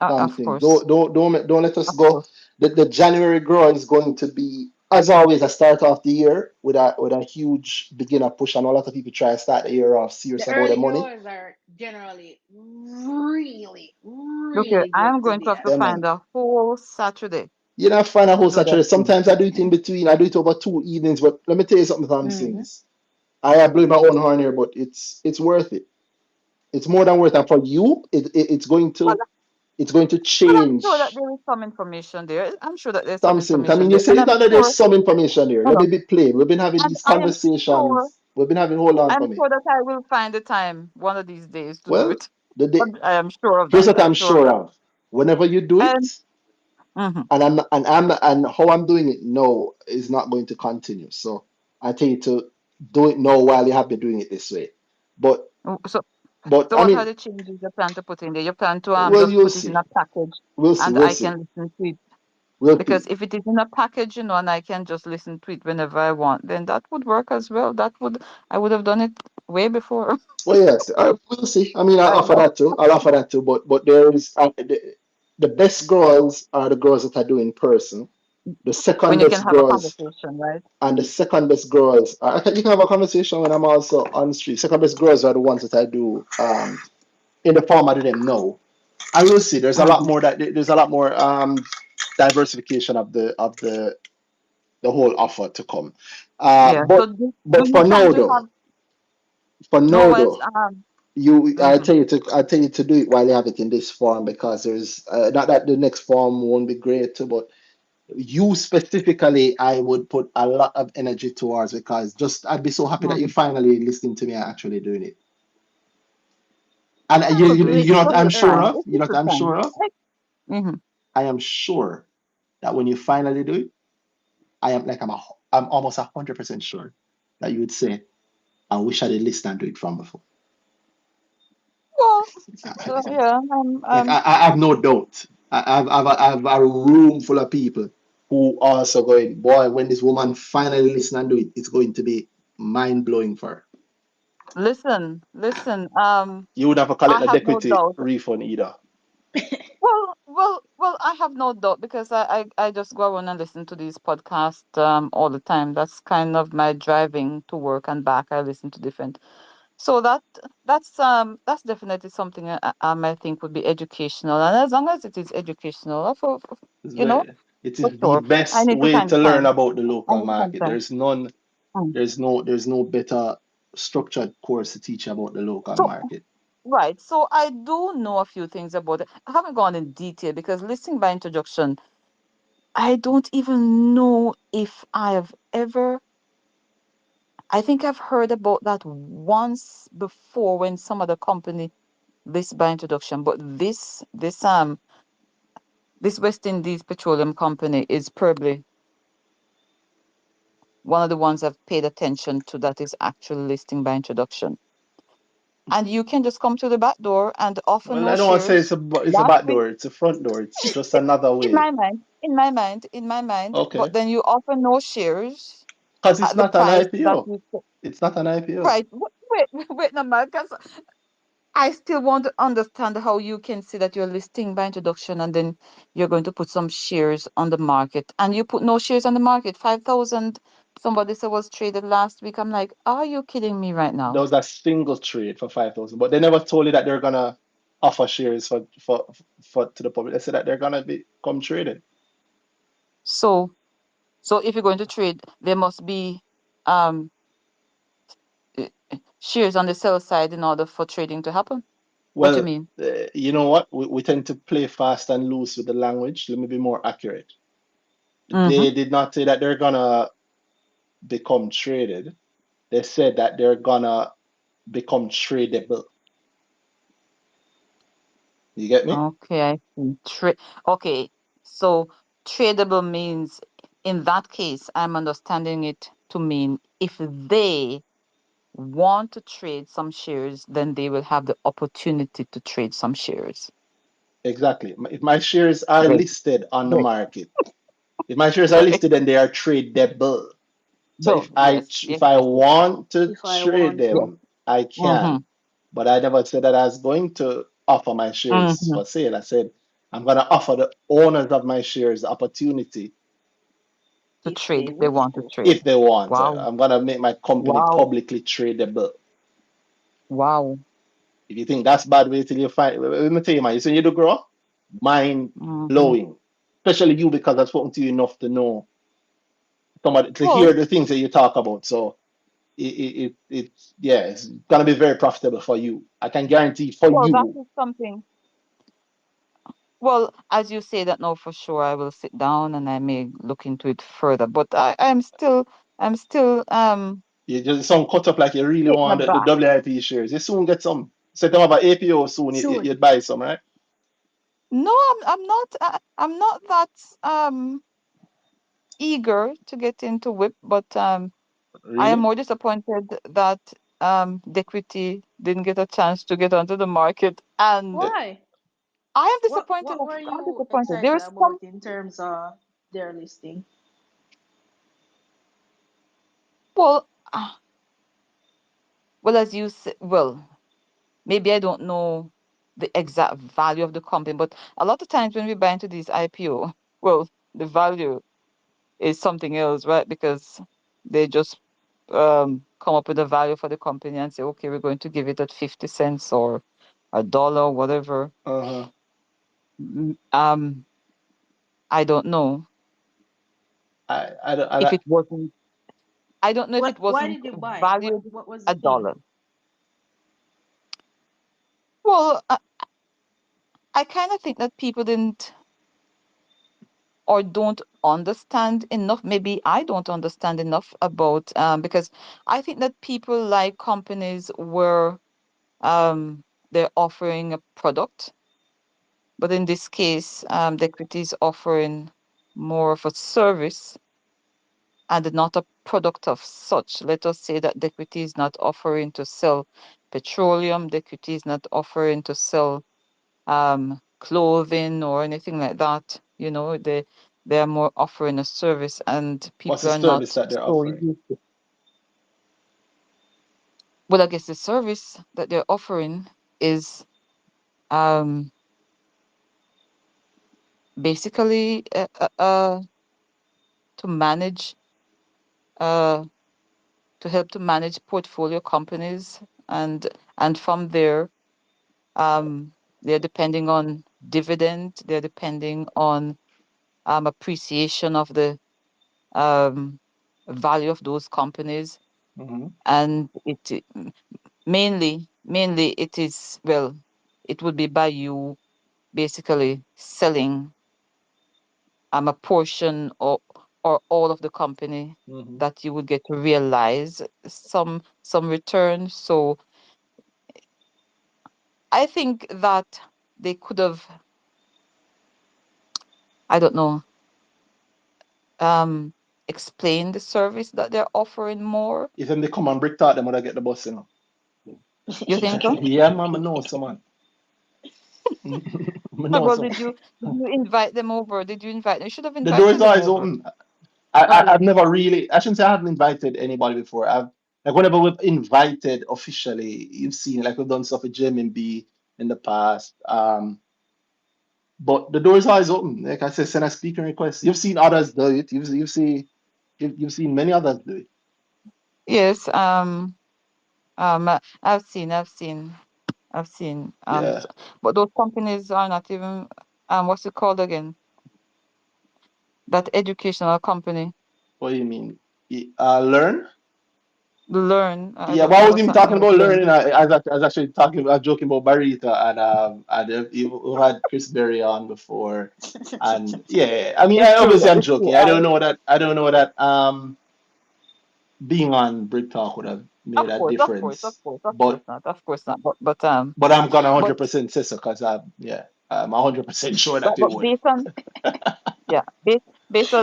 S5: Of
S1: Something.
S5: course,
S1: Don't let us
S5: of
S1: go.
S5: course.
S1: The January grow is going to be, as always, a start off the year with a huge beginner push, and a lot of people try to start the year off serious
S2: The
S1: about their
S2: early
S1: money.
S2: growers are generally really,
S5: Look here,
S2: really
S5: I'm
S2: good to
S5: going to
S2: be
S5: have to
S1: Yeah,
S2: at.
S5: find
S1: man.
S5: a whole Saturday
S1: You know, find a
S5: to
S1: whole
S5: do that
S1: Saturday.
S5: thing.
S1: Sometimes I do it in between. I do it over 2 evenings. But let me tell you something, Tom
S2: Mm-hmm.
S1: Sings. I blew my own horn here, but it's worth it. It's more than worth it. And for you,
S5: Well,
S1: it's going to
S5: well, I'm sure that
S1: change
S5: there is some information there. I'm sure that there's some
S1: something. I
S5: information
S1: mean, you
S5: there,
S1: say
S5: and
S1: it's
S5: I'm
S1: not that there's
S5: sure,
S1: some information here.
S5: you
S1: Let
S5: know,
S1: me be plain. We've been having
S5: and
S1: these conversations. We've been having, hold on
S5: I'm
S1: for me.
S5: sure that I will find the time one of these days to do
S1: Well,
S5: it.
S1: the
S5: I am sure of
S1: here's
S5: that.
S1: what
S5: I'm
S1: I'm
S5: sure of
S1: sure
S5: that.
S1: of. Whenever you do it,
S5: And mhm,
S1: and I'm not, and how I'm doing it now is not going to continue. So I tell you to do it now while you have been doing it this way. But
S5: So,
S1: but
S5: so
S1: I
S5: what are
S1: mean,
S5: the changes you plan to put in there? You plan to
S1: well,
S5: just
S1: you'll
S5: put it in
S1: see.
S5: a package
S1: We'll see.
S5: and
S1: We'll
S5: I
S1: see.
S5: can listen to it.
S1: We'll
S5: Because
S1: see.
S5: if it is in a package, and I can just listen to it whenever I want, then that would work as well. I would have done it way before.
S1: Well, yes, we'll see. I mean, I'll
S5: Like
S1: offer
S5: that.
S1: that too. I'll offer that too. But there is the best girls are the girls that I do in person. The
S5: When
S1: second
S5: you can
S1: best
S5: have a
S1: girls
S5: conversation, right?
S1: and the second best girls. You can have a conversation when I'm also on the street. Second best girls are the ones that I do in the form I do them now. I will see.
S5: Hmm.
S1: There's a lot more diversification of the whole offer to come. Uh,
S5: Yeah. So
S1: but
S5: do
S1: but
S5: you
S1: for
S5: plan
S1: now
S5: to have
S1: though, for
S5: no
S1: now
S5: words?
S1: though, you
S5: Mhm.
S1: I tell you to do it while you have it in this form because there's not that the next form won't be great too, but you specifically I would put a lot of energy towards because just I'd be so happy that you're
S5: Mhm.
S1: finally listening to me and actually doing it. And
S5: Probably
S1: you know
S5: it
S1: what I'm
S5: will
S1: sure
S5: time.
S1: of?
S5: It
S1: You know what
S5: will
S1: I'm
S5: time.
S1: sure of?
S5: Mm-hmm.
S1: I am sure that when you finally do it, I'm almost 100% sure that you would say, I wish I did listen and do it from before.
S5: Well,
S1: I,
S5: yeah.
S1: like I have no doubt. I have a room full of people who also going, boy, when this woman finally listen and do it, it's going to be mind blowing for her.
S5: Listen, listen.
S1: You would have to
S5: I
S1: collect a
S5: have no
S1: deputy
S5: doubt.
S1: refund either.
S5: Well, I have no doubt because I just go on and listen to these podcasts all the time. That's kind of my driving to work and back. I listen to different. So that's definitely something I think would be educational. And as long as it is educational,
S1: It's
S5: you know,
S1: very, it
S5: for
S1: is the
S5: sure. I
S1: best
S5: need to
S1: way
S5: find
S1: to
S5: the
S1: learn
S5: time.
S1: about the
S5: I
S1: local
S5: need to find
S1: market.
S5: the time. Mm.
S1: There's no better structured course to teach about the local
S5: So
S1: market.
S5: right. So I do know a few things about it. I haven't gone in detail because listening by introduction, I don't even know if I have ever. I think I've heard about that once before when some other company this by introduction, but this West Indies Petroleum Company is probably one of the ones I've paid attention to that is actually listing by introduction. And you can just come to the back door and offer
S1: Well,
S5: no
S1: I don't want to say
S5: shares.
S1: it's a
S5: Last
S1: back
S5: week,
S1: door, it's a front door. It's just another
S5: in
S1: way.
S5: my mind, in my mind, in my mind, but
S1: Okay.
S5: then you offer no shares
S1: Because it's
S5: at the
S1: not an
S5: price that
S1: IPO.
S5: you
S1: It's not an IPO.
S5: right. Wait, wait, no, man, 'cause I still want to understand how you can say that you're listing by introduction and then you're going to put some shares on the market and you put no shares on the market. 5,000, somebody said was traded last week. I'm like, are you kidding me right
S1: There
S5: now?
S1: was a single trade for 5,000, but they never told you that they're gonna offer shares for to the public. They said that they're gonna become traded.
S5: So, so if you're going to trade, there must be um uh, shares on the sell side in order for trading to happen. What you
S1: Well,
S5: mean?
S1: you know what? We tend to play fast and loose with the language. Let me be more accurate.
S5: Mm-hmm.
S1: They did not say that they're gonna become traded. They said that they're gonna become tradable. You get me?
S5: Okay, I see. Okay, so tradable means in that case, I'm understanding it to mean if they want to trade some shares, then they will have the opportunity to trade some shares.
S1: Exactly. If my shares are
S5: Great,
S1: listed on the
S5: great,
S1: market, if my shares are
S5: great.
S1: listed and they are tradable. So
S5: So, yes,
S1: if
S5: yes,
S1: I
S5: yes, yes.
S1: want to
S2: If I
S1: trade
S2: want
S5: Yes.
S2: to.
S1: them, I
S5: Mm-hmm.
S1: can. But I never said that I was going to offer my shares
S5: Mm-hmm.
S1: for sale. I said I'm going to offer the owners of my shares the opportunity
S5: To
S2: If
S5: trade
S2: they
S5: if they
S2: wish
S5: want to
S2: to.
S5: trade.
S1: if they want.
S5: Wow,
S1: I'm going to make my company
S5: wow,
S1: publicly tradable.
S5: wow.
S1: If you think that's bad, wait till you find. Let me tell you, man. You see, you do grow, mind
S5: Mm-hmm.
S1: blowing. Especially you because I've spoken to you enough to know somebody to
S5: Well,
S1: hear the things that you talk about. So it's yeah, it's gonna be very profitable for you. I can guarantee for
S5: well, that
S1: you.
S5: is something. Well, as you say that now for sure, I will sit down and I may look into it further. But I'm still
S1: You just some cut up like you really
S5: taken
S1: want the
S5: aback.
S1: WIP shares. You soon get some. Set them up at APO soon.
S2: Soon.
S1: You'd buy some, right?
S5: No, I'm not. I'm not that eager to get into whip, but I am
S1: Really?
S5: more disappointed that the equity didn't get a chance to get onto the market, and
S1: Eh,
S6: Why?
S5: I am disappointed.
S6: What were
S5: I'm
S6: you
S5: disappointed. There
S6: excited
S5: is some,
S6: about in terms of their listing?
S5: well, well, as you said, well, maybe I don't know the exact value of the company, but a lot of times when we buy into these IPO, well, the value is something else, right? Because they just come up with a value for the company and say, okay, we're going to give it at 50 cents or a dollar, whatever.
S1: uh-huh.
S5: Mm, I don't know
S1: I
S5: if
S1: don't,
S5: it wasn't, I don't know if it
S6: Why
S5: wasn't
S6: did you buy?
S5: valued
S6: What was
S5: a
S6: the thing?
S5: dollar. Well, I kind of think that people didn't or don't understand enough. Maybe I don't understand enough about, because I think that people like companies where they're offering a product, but in this case, the equity is offering more of a service and not a product of such. Let us say that the equity is not offering to sell petroleum, the equity is not offering to sell clothing or anything like that. You know, they are more offering a service, and
S1: what's
S5: people
S1: the
S5: are
S1: service
S5: not
S1: that they're
S5: so
S1: offering?
S5: used to. Well, I guess the service that they're offering is um, basically to manage, uh, to help to manage portfolio companies, and from there, um, they're depending on dividend, they're depending on appreciation of the um, value of those companies,
S1: Mm-hmm.
S5: and mainly it is, well, it would be by you basically selling a portion or all of the company
S1: Mm-hmm.
S5: that you would get to realize some return. So I think that they could have, I don't know, um explained the service that they're offering more.
S1: If them they come and brick talk, them would I get the bus, you know.
S5: You think so?
S1: Yeah, man, I know someone. I know
S5: Well,
S1: some.
S5: did you invite them over? Did you invite them? You should have
S1: The door is
S5: invited them
S1: always
S5: over.
S1: open.
S5: Oh,
S1: I've never really, I shouldn't say I haven't invited anybody before. I've like whenever we've invited officially, you've seen like we've done stuff with Jim and B in the past. But the door is always open. Like I said, send a speaking request. You've seen others do it. You've seen many others do it.
S5: yes. I've seen.
S1: Yeah.
S5: But those companies are not even. What's it called again? That educational company.
S1: What do you mean? Learn?
S5: Learn. I
S1: Yeah,
S5: don't
S1: but I
S5: know
S1: wasn't
S5: what's
S1: even
S5: happening
S1: talking
S5: with
S1: about
S5: Learn.
S1: learning. I was actually talking, I was joking about Barita and you had Chris Berry on before, and yeah, I mean,
S5: It's true.
S1: obviously I'm
S5: It's true.
S1: joking. I don't know that being on BrickTalk would have made
S5: Of
S1: a
S5: course, of course, of
S1: difference,
S5: course, of course
S1: but
S5: not. Of course not.
S1: I'm gonna
S5: But
S1: 100% say so because I'm 100% sure that it
S5: but
S1: would.
S5: based on, yeah, based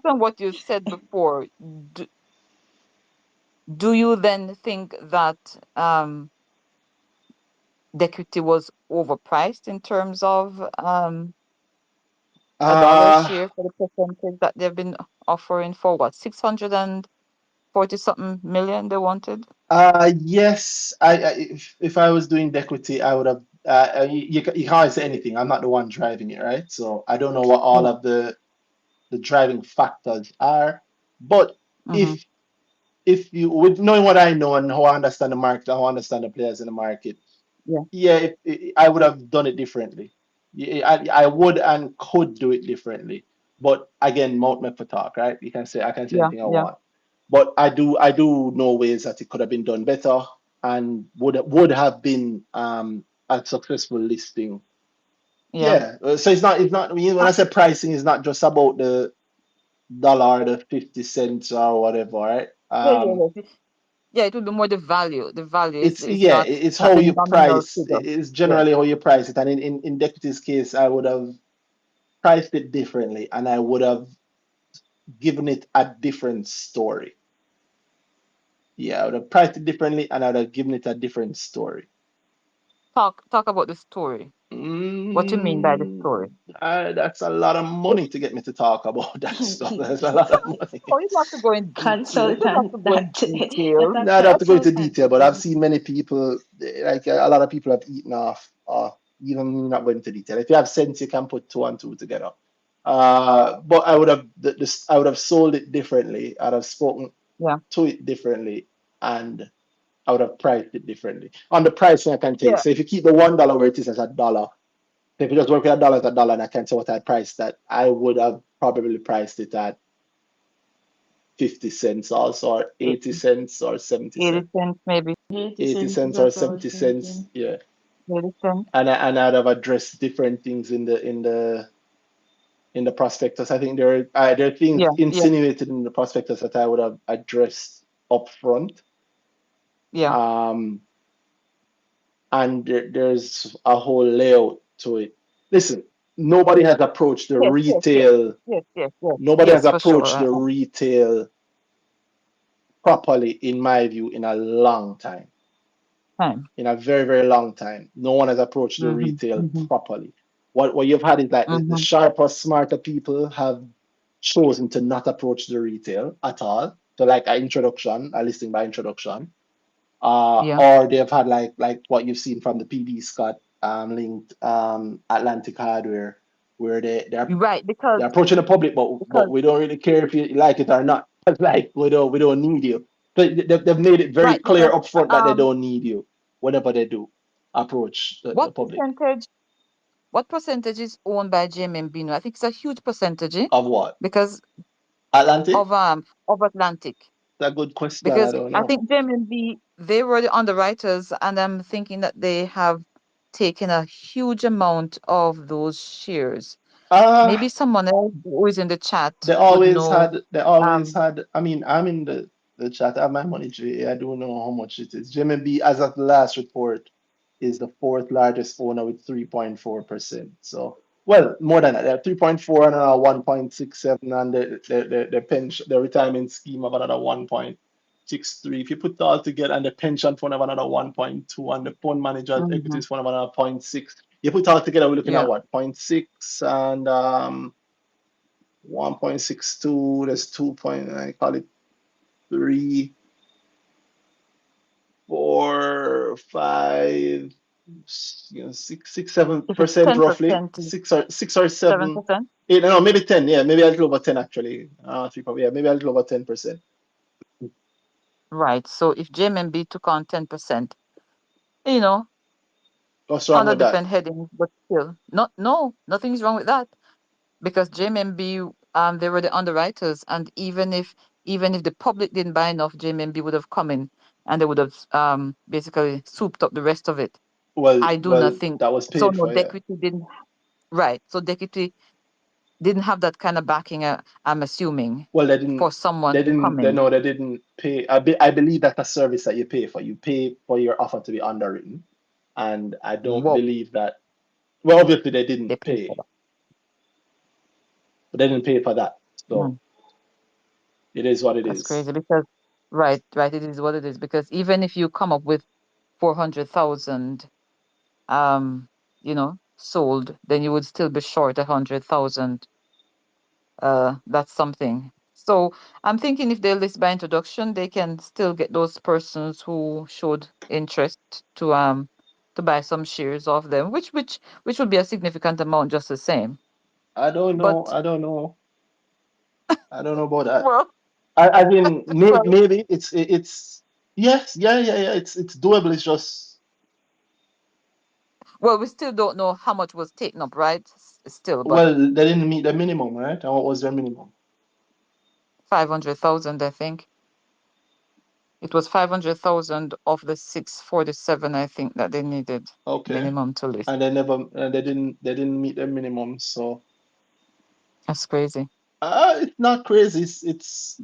S5: on what you said before, do, do you then think that the equity was overpriced in terms of a dollar
S1: Uh
S5: share for the percentage that they've been offering for what, 640 something million they wanted?
S1: yes. If I was doing equity, I would have. You can't say anything. I'm not the one driving it, right? So I don't know what all
S5: Yeah.
S1: of the driving factors are. But
S5: Mm-hmm.
S1: if you with knowing what I know and how I understand the market, how I understand the players in the market,
S5: Yeah.
S1: yeah, I would have done it differently. Yeah, I would and could do it differently. But again, mouth make for talk, right? I can say
S5: Yeah.
S1: anything I
S5: Yeah.
S1: want. But I do know ways that it could have been done better and would have been a successful listing.
S5: Yeah.
S1: Yeah. So it's not when I say pricing, it's not just about the dollar, the 50 cents or whatever, right?
S5: Yeah. Yeah. Yeah. Yeah. It would be more the value. The value
S1: It's
S5: is
S1: yeah,
S5: not
S1: it's
S5: not
S1: how
S5: the
S1: you
S5: nominal
S1: price.
S5: figure.
S1: It's
S5: Yeah.
S1: generally how you price it. And in Deputy's case, I would have priced it differently and I would have given it a different story. Yeah, I would have priced it differently, and I would have given it a different story.
S5: Talk about the story. What you mean by the
S1: Mm,
S5: story?
S1: that's a lot of money to get me to talk about that stuff. That's a lot of money.
S5: Oh, you don't have to go in detail. You don't have
S2: Consultant
S5: to go in
S2: that
S5: detail.
S1: Now, I don't have to go into
S2: consultant.
S1: detail, but I've seen many people, like a lot of people have eaten off, even me not going into detail. If you have sense, you can put two and two together. But I would have I would have sold it differently. I'd have spoken
S5: Yeah.
S1: to it differently, and I would have priced it differently. On the pricing, I can tell you.
S5: Yeah.
S1: So if you keep the $1 where it is as a dollar, if you just work with a dollar as a dollar, and I can say what I priced that, I would have probably priced it at 50 cents also, or 80
S5: 80,
S1: cents, or 70
S5: 80
S1: cents.
S5: cents maybe.
S6: 80
S1: 80
S6: cents is
S1: cents or
S6: what I was
S1: 70 cents,
S6: thinking.
S1: yeah.
S5: 80 cents.
S1: And I'd have addressed different things in the prospectus. I think there are things
S5: Yeah. Yeah.
S1: insinuated in the prospectus that I would have addressed up front.
S5: Yeah.
S1: Um, and there's a whole layout to it. Listen, nobody has approached the
S5: Yes. Yes. Yes.
S1: retail.
S5: Yes. Yes. Yes.
S1: Nobody has
S5: Yes. For sure.
S1: approached the retail properly, in my view, in a long time.
S5: Time.
S1: In a very, very long time. No one has approached the
S5: Mm-hmm.
S1: retail
S5: Mm-hmm.
S1: properly. What you've had is like the
S5: Mm-hmm.
S1: sharper, smarter people have chosen to not approach the retail at all. So like an introduction, a listing by introduction.
S5: Yeah.
S1: Or they've had like what you've seen from the PD Scott linked Atlantic Hardware, where
S5: Right.
S1: they're approaching the public, but
S5: Because
S1: we don't really care if you like it or not. Like we don't need you. So they've made it very
S5: right.
S1: clear
S5: Because
S1: up front that they
S5: um,
S1: don't need you whenever they do approach the
S5: what
S1: public.
S5: percentage? What percentage is owned by JMB now? I think it's a huge percentage, eh?
S1: Of what?
S5: Because
S1: Atlantic?
S5: of Atlantic.
S1: That's a good question. I
S5: Because
S1: don't
S5: I
S1: know.
S5: think JMB they were the underwriters, and I'm thinking that they have taken a huge amount of those shares.
S1: Uh
S5: Maybe someone else who is in the chat
S1: They
S5: would
S1: always
S5: know.
S1: had, they always
S5: Um,
S1: had, I mean, I'm in the chat, I have my money GA, I don't know how much it is. JMB, as of the last report, is the fourth largest owner with 3.4%. So, well, more than that, they have 3.4 and another 1.67, and the pension, the retirement scheme of another 1.63. If you put it all together, and the pension fund of another 1.2, and the fund manager's
S5: mhm.
S1: equities fund of another zero point 0.6, you put it all together, we're looking at
S5: Yeah,
S1: what, zero point 0.6 and 1.62, there's 2 point, I call it 3, 4, 5, 6, seven
S5: if it's
S1: percent roughly.
S5: 10%, is
S1: 6 or 7,
S5: 7%.
S1: 8, no, maybe 10, yeah, maybe a little over 10 actually. Yeah, maybe a little over 10%.
S5: Right. So if JMB took on 10%, you know,
S1: What's wrong
S5: under
S1: with that?
S5: different headings, but still, nothing's wrong with that because JMB, they were the underwriters, and even if the public didn't buy enough, JMB would have come in and they would have basically souped up the rest of it. I do not
S1: Well,
S5: think
S1: that was
S5: so.
S1: paid
S5: No,
S1: for, yeah.
S5: Dequity didn't. Right. So Dequity didn't have that kind of backing. I'm assuming
S1: Well,
S5: for someone to come
S1: they
S5: in.
S1: know they didn't pay. I believe that's a service that you pay for. You pay for your offer to be underwritten. And I don't
S5: Whoa,
S1: believe that, well, obviously they
S5: they
S1: didn't
S5: paid for
S1: pay,
S5: that.
S1: but they didn't pay for that. So
S5: Mm,
S1: it is what it
S5: that's
S1: is.
S5: crazy because right, it is what it is because even if you come up with 400,000, sold, then you would still be short 100,000. That's something. So I'm thinking if they list by introduction, they can still get those persons who showed interest to buy some shares of them, which would be a significant amount just the same.
S1: I don't know.
S5: But
S1: I don't know. I don't know about that.
S5: well,
S1: I mean,
S5: well,
S1: maybe it's yes, yeah. It's doable. It's just,
S5: well, we still don't know how much was taken up, right? Still, but
S1: well, they didn't meet the minimum, right? And what was their minimum?
S5: 500,000, I think. It was 500,000 of the 647, I think, that they needed
S1: Okay,
S5: minimum to list.
S1: and they didn't meet their minimum. So
S5: That's crazy.
S1: it's not crazy. It's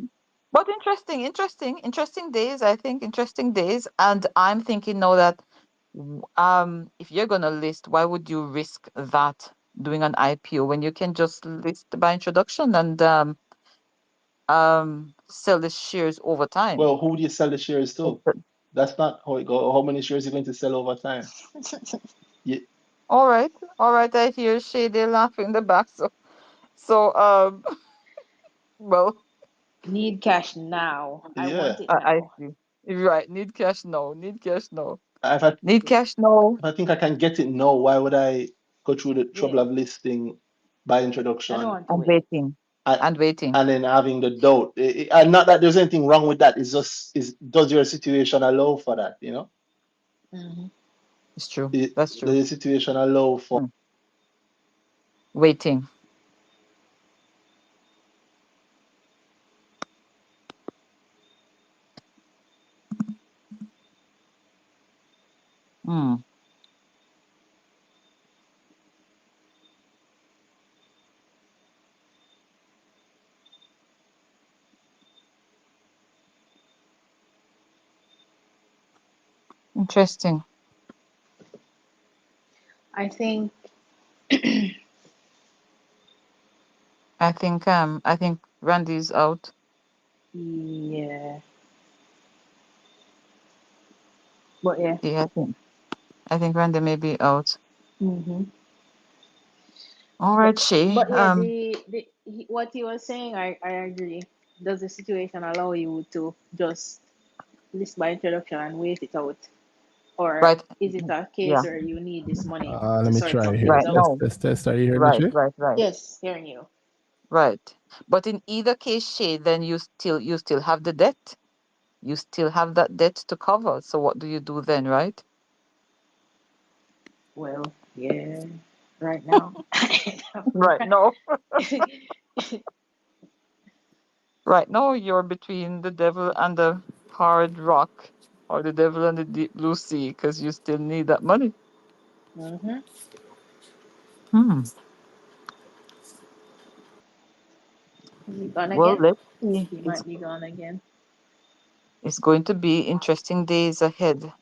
S5: But interesting days, I think, interesting days. And I'm thinking now that if you're gonna list, why would you risk that doing an IPO when you can just list by introduction and sell the shares over time.
S1: Well, who do you sell the shares to? That's not how it go. How many shares you going to sell over time? You,
S5: All right, all right. I hear Shady laughing in the back. So, well,
S6: Need cash now. I
S1: yeah.
S6: want it
S5: I
S6: now.
S5: see. Right. Need cash now. Need cash now.
S1: If I
S5: Need cash now.
S1: if I think I can get it now, why would I go through the trouble
S6: Yeah.
S1: of listing by
S6: I don't
S1: introduction
S6: want to
S5: And
S6: wait.
S5: waiting.
S1: and,
S5: And waiting.
S1: and then having the doubt? And not that there's anything wrong with that. It's just is does your situation allow for that? You know,
S6: Hmm.
S5: It's true.
S1: it,
S5: That's
S1: does
S5: true.
S1: your situation allow for?
S5: Hmm. Waiting. Hmm. Interesting.
S6: I think,
S5: I think Randy's out.
S6: yeah. But yeah.
S5: Yeah, I think Randy may be out.
S6: Hmm.
S5: All
S6: But
S5: right, Shay.
S6: but yeah, what he was saying, I agree. Does the situation allow you to just list by introduction and wait it out? Or
S5: Right.
S6: is it a case
S5: Yeah.
S6: where you need this money
S7: Let
S6: to
S7: me
S6: sort
S7: try
S6: some
S7: here.
S6: things
S5: Right.
S6: out?
S7: Test,
S5: No.
S7: test, test. Are you hearing me,
S5: Right.
S7: Shay?
S5: Right. Right.
S6: Yes, hearing you.
S5: Right. But in either case, Shay, then you still have the debt. You still have that debt to cover. So what do you do then, right?
S6: Well, yeah, right now.
S5: Right. No. Right now, you're between the devil and the hard rock, or the devil and the deep blue sea, because you still need that money.
S6: Mm-hmm.
S5: Hmm.
S6: Is he gone
S5: Well,
S6: again?
S5: let's see.
S6: He
S5: It's
S6: might be gone again.
S5: it's going to be interesting days ahead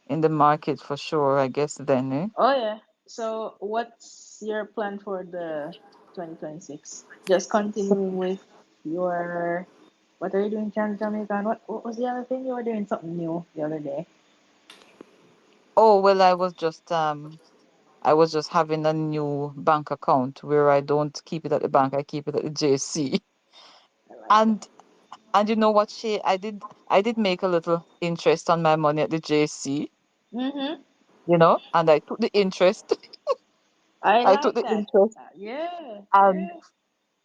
S5: in the market for sure, I guess then, eh?
S6: Oh yeah. So what's your plan for the 2026? Just
S5: So,
S6: continuing with your what are you doing in Jamaica? And what was the other thing? You were doing something new the other day.
S5: oh well, I was just having a new bank account where I don't keep it at the bank, I keep it at the JC.
S6: I like it.
S5: And and you know what, Shay, I did make a little interest on my money at the JC,
S6: Mm-hmm.
S5: and I took the interest.
S6: I
S5: I took
S6: like
S5: the
S6: that.
S5: interest
S6: Yeah,
S5: and
S6: yeah.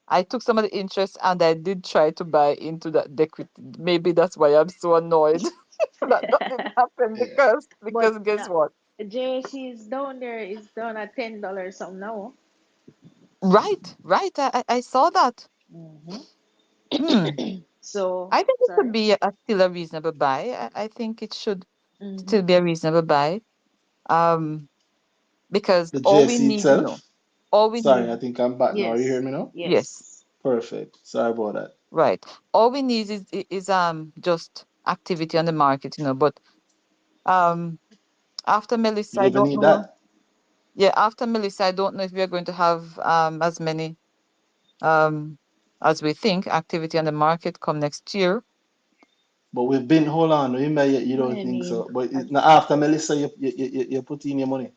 S5: I took some of the interest and I did try to buy into that equity. Maybe that's why I'm so annoyed that didn't happen
S1: Yeah.
S5: because
S6: But
S5: guess what?
S6: JC is down there. Is down at $10 something now.
S5: Right, right. I saw that.
S6: Mm-hmm.
S5: Hmm.
S6: So
S5: I think it could
S6: sorry.
S5: be still a reasonable buy. I think it should
S6: Mm-hmm.
S5: still be a reasonable buy. Um, because
S1: The
S5: all we
S1: JC
S5: need,
S1: itself.
S5: all we
S1: Sorry, I
S5: need,
S1: think I'm back now. Are you
S6: Yes.
S1: hearing me now?
S5: yes,
S6: Yes.
S1: Perfect. Sorry about that.
S5: right. All we need is just activity on the market, But um, after Melissa,
S1: You
S5: I
S1: even
S5: don't
S1: need
S5: know.
S1: that,
S5: Yeah, after Melissa, I don't know if we are going to have as many um as we think activity on the market come next year.
S1: but we've been. Hold on, remember you
S6: What do
S1: don't
S6: you
S1: think
S6: mean?
S1: so. But now after Melissa, you put in your money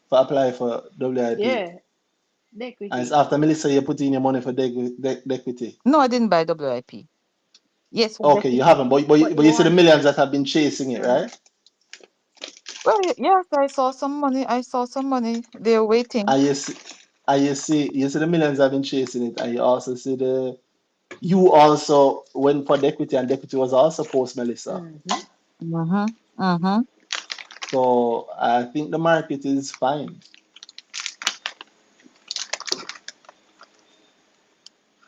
S1: for apply for WIP,
S6: Yeah, the
S1: and it's
S6: equity.
S1: after Melissa you put in your money for the equity.
S5: No, I didn't buy WIP. Yes, for
S1: Okay, you
S5: equity.
S1: haven't, but
S6: But
S1: but
S6: you
S1: you see the
S6: want.
S1: millions that have been chasing it,
S6: Uh-huh.
S1: right?
S5: Well, yes, I saw some money. I saw some money. They're waiting.
S1: And you see the millions have been chasing it, and you also see you also went for the equity, and the equity was also post Melissa.
S6: Mm-hmm.
S5: Mm-hmm. Mm-hmm.
S1: So I think the market is fine.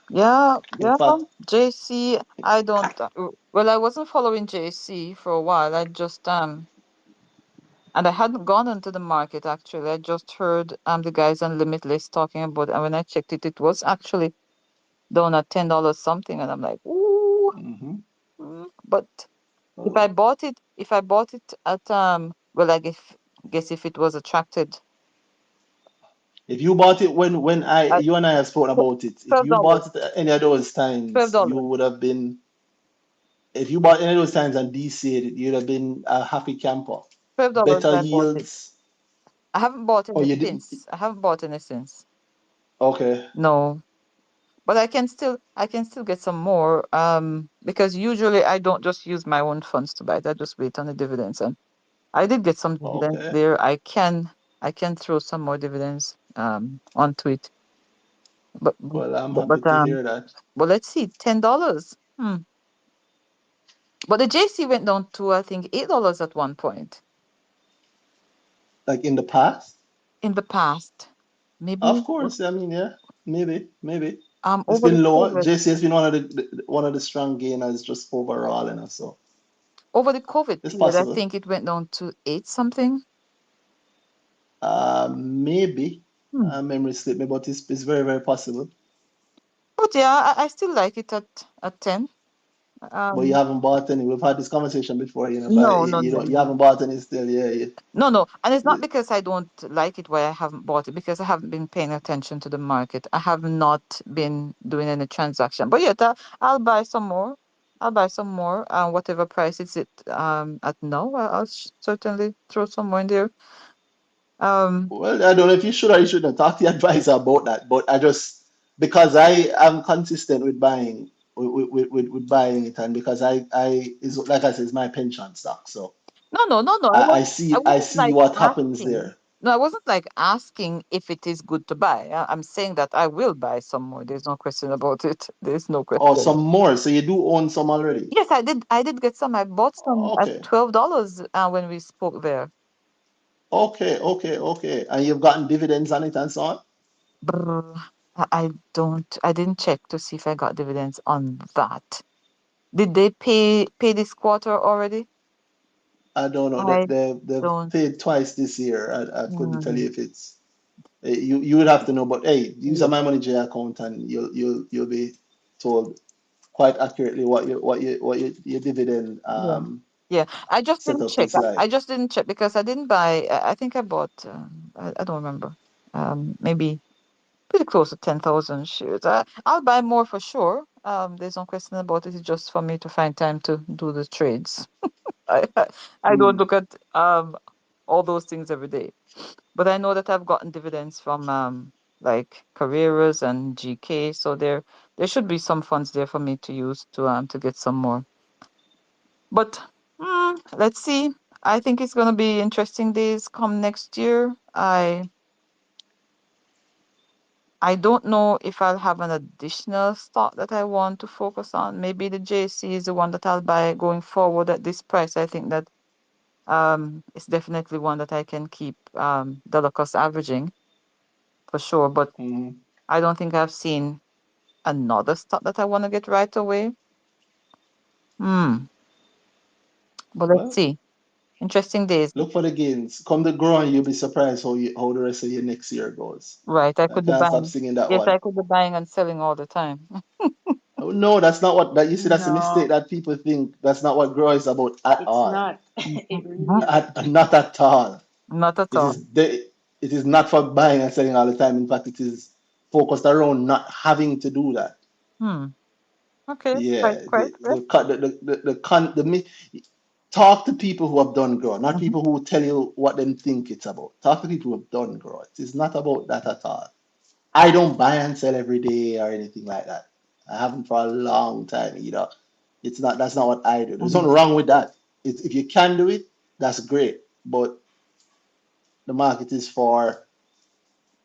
S5: Yeah,
S1: In
S5: yeah.
S1: fact,
S5: JC, I don't. Well, I wasn't following JC for a while. And I hadn't gone into the market actually. I just heard the guys on Limitless talking about it. And when I checked it, it was actually down at $10 something. And I'm like, ooh.
S1: hmm
S5: But if I bought it at well, I guess if it was attracted
S1: If you bought it when
S5: Uh,
S1: you and I have spoken about it, if
S5: twelve
S1: you
S5: dollars.
S1: bought it at any of those
S5: Twelve
S1: times, you
S5: dollars.
S1: would have been. If you bought any of those times and DC'd it, you'd have been a happy camper.
S5: $12
S1: Better
S5: I bought it.
S1: yields.
S5: I haven't bought
S1: Oh,
S5: any
S1: you didn't?
S5: since. I haven't bought any since.
S1: Okay.
S5: No. But I can still get some more. Because usually I don't just use my own funds to buy it. I just wait on the dividends. And I did get some dividends
S1: Okay.
S5: there. I can throw some more dividends onto it. But
S1: Well, I'm
S5: but
S1: happy
S5: but
S1: to
S5: um
S1: hear that.
S5: but let's see, $10. But the JC went down to I think $8 at one point
S1: Like in the past?
S5: in the past.
S1: Of
S5: Maybe
S1: course. I mean, yeah. Maybe. It's
S5: over the
S1: been low.
S5: COVID
S1: JC has been one of the strong gainers just overall, so
S5: over the COVID
S1: it's
S5: period, I
S1: possible.
S5: think it went down to eight something.
S1: Maybe.
S5: Hmm.
S1: Memory slip me, but it's very, very possible.
S5: But yeah, I still like it at 10.
S1: But you
S5: Um,
S1: haven't bought any. We've had this conversation before, but
S5: no, no,
S1: you
S5: no,
S1: don't. You
S5: no.
S1: haven't bought any still. Yeah, yeah,
S5: No, no. And it's not
S1: yeah.
S5: because I don't like it why I haven't bought it, because I haven't been paying attention to the market. I have not been doing any transaction. But yeah, I'll buy some more. I'll buy some more. Whatever price it's it at now, I'll certainly throw some more in there. Um,
S1: Well, I don't know if you should or you shouldn't talk to your advisor about that. But I just because I am consistent with buying with buying it, and because I is like I said, it's my pension stock. So
S5: no, no, no, no.
S1: I
S5: I
S1: I
S5: wasn't
S1: see
S5: like
S1: what happens
S5: asking.
S1: there.
S5: No, I wasn't like asking if it is good to buy. I'm saying that I will buy some more. There's no question about it. There's no
S1: Or
S5: question.
S1: some more. So you do own some already.
S5: Yes, I did. I did get some. I bought some at
S1: Okay.
S5: $12 when we spoke there.
S1: Okay. And you've gotten dividends on it and so on?
S5: Brr, I don't. I didn't check to see if I got dividends on that. Did they pay this quarter already?
S1: I don't know.
S5: I
S1: They've
S5: don't.
S1: paid twice this year. I couldn't tell you
S5: Mm,
S1: if it's you would have to know, but hey, use a
S5: yeah,
S1: my money J account and you'll be told quite accurately what your dividend
S5: yeah, yeah. I just didn't
S1: setup
S5: check.
S1: is
S5: I
S1: like.
S5: just didn't check because I didn't buy. I think I bought. I don't remember. Maybe pretty close to 10,000 shares. I'll buy more for sure. There's no question about it. It's just for me to find time to do the trades. I don't
S1: Hmm.
S5: look at all those things every day. But I know that I've gotten dividends from like Carreras and GK, so there should be some funds there for me to use to get some more. But let's see. I think it's gonna be interesting days come next year. I don't know if I'll have an additional stock that I want to focus on. Maybe the JC is the one that I'll buy going forward at this price. I think that it's definitely one that I can keep dollar cost averaging for sure. But
S1: Hmm.
S5: I don't think I've seen another stock that I want to get right away. Hmm. But let's
S1: Well,
S5: see. Interesting days.
S1: look for the gains. Come the growing, you'll be surprised how the rest of your next year goes.
S5: Right. I
S1: I
S5: could be
S1: can't stop
S5: buying.
S1: singing that
S5: Yes,
S1: one.
S5: I could be buying and selling all the time.
S1: Oh, no, that's not what that you see. That's a mistake
S6: No,
S1: that people think. That's not what grow is about at
S6: it's
S1: all.
S6: not. It really
S5: Mhm.
S6: isn't.
S1: Not at all.
S5: Not at
S1: It
S5: all.
S1: is it is not for buying and selling all the time. In fact, it is focused around not having to do that.
S5: Hmm. Okay. Quite,
S1: Yeah,
S5: quite. Yeah.
S1: talk to people who have done grow, not
S5: Mhm.
S1: people who tell you what them think it's about. Talk to people who have done grow. It is not about that at all. I don't buy and sell every day or anything like that. I haven't for a long time either. It's not That's not what I do. There's
S5: Mhm.
S1: nothing wrong with that. If you can do it, that's great. But the market is for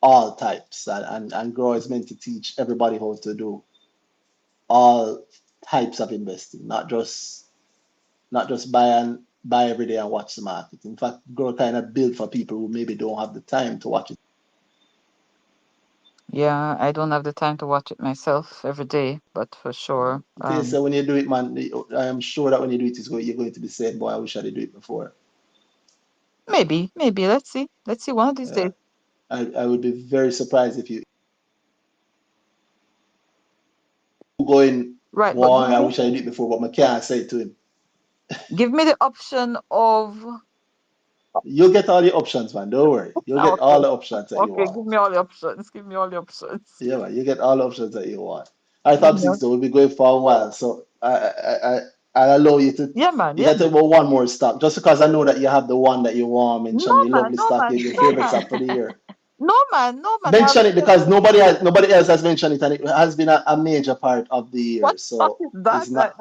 S1: all types, and grow is meant to teach everybody how to do all types of investing, not just buy every day and watch the market. In fact, grow kind of built for people who maybe don't have the time to watch it.
S5: Yeah, I don't have the time to watch it myself every day, but for sure.
S1: Okay, so when you do it, man, I am sure that when you do it, you're going to be saying, "Boy, I wish I did do it before."
S5: Maybe. Let's see one of these
S1: Yeah,
S5: days.
S1: I would be very surprised if you going,
S5: Right, but
S1: "Boy, I wish I did it before," but I can't say it to him.
S5: give me the option of
S1: You'll get all your options, man. Don't worry. You'll get all
S5: Okay.
S1: the options that you
S5: Okay,
S1: want.
S5: give me all the options. Give me all the options.
S1: Yeah, man. You get all the options that you want. All right,
S5: You
S1: top
S5: know?
S1: six. So we'll be going for a while. So I'll allow you to.
S5: Yeah, man.
S1: You
S5: Yeah,
S1: can talk
S5: man.
S1: about one more stock, just because I know that you have the one that you want.
S5: No,
S1: Mention your
S5: man.
S1: lovely
S5: No,
S1: stock,
S5: man.
S1: your
S5: No,
S1: favorite
S5: man.
S1: stock for the year.
S5: No, man. No, man. I
S1: Mention
S5: already
S1: it
S5: said
S1: because nobody else has mentioned it, and it has been a major part of the
S5: what
S1: year.
S5: stock
S1: So
S5: is that?
S1: it's not.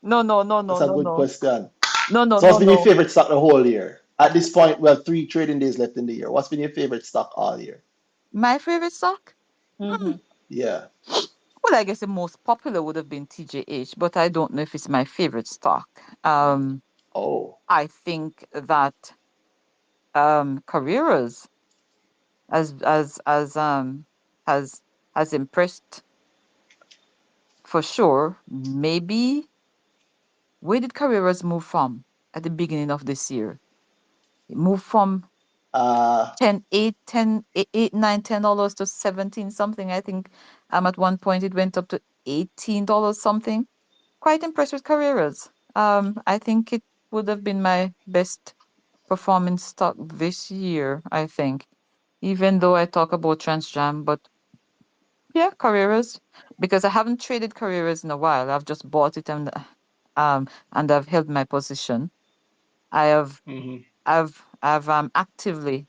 S5: No, no, no,
S1: That's
S5: no,
S1: a
S5: no,
S1: good
S5: no.
S1: question.
S5: No, no,
S1: So what's
S5: no,
S1: been your
S5: no.
S1: favorite stock the whole year? At this point, we have 3 trading days left in the year. What's been your favorite stock all year?
S5: My favorite stock? Hmm.
S6: Mm-hmm.
S1: Yeah.
S5: Well, I guess the most popular would have been TJH, but I don't know if it's my favorite stock. Um,
S1: Oh,
S5: I think that Carreras as has has impressed for sure. Maybe where did Carreras move from at the beginning of this year? It moved from
S1: uh,
S5: 8, 9, $10 to 17 something. I think at one point it went up to $18 something. Quite impressed with Carreras. I think it would have been my best performing stock this year, I think. Even though I talk about Transjam, but yeah, Carreras, because I haven't traded Carreras in a while. I've just bought it and I've held my position. I have
S1: mhm.
S5: I've actively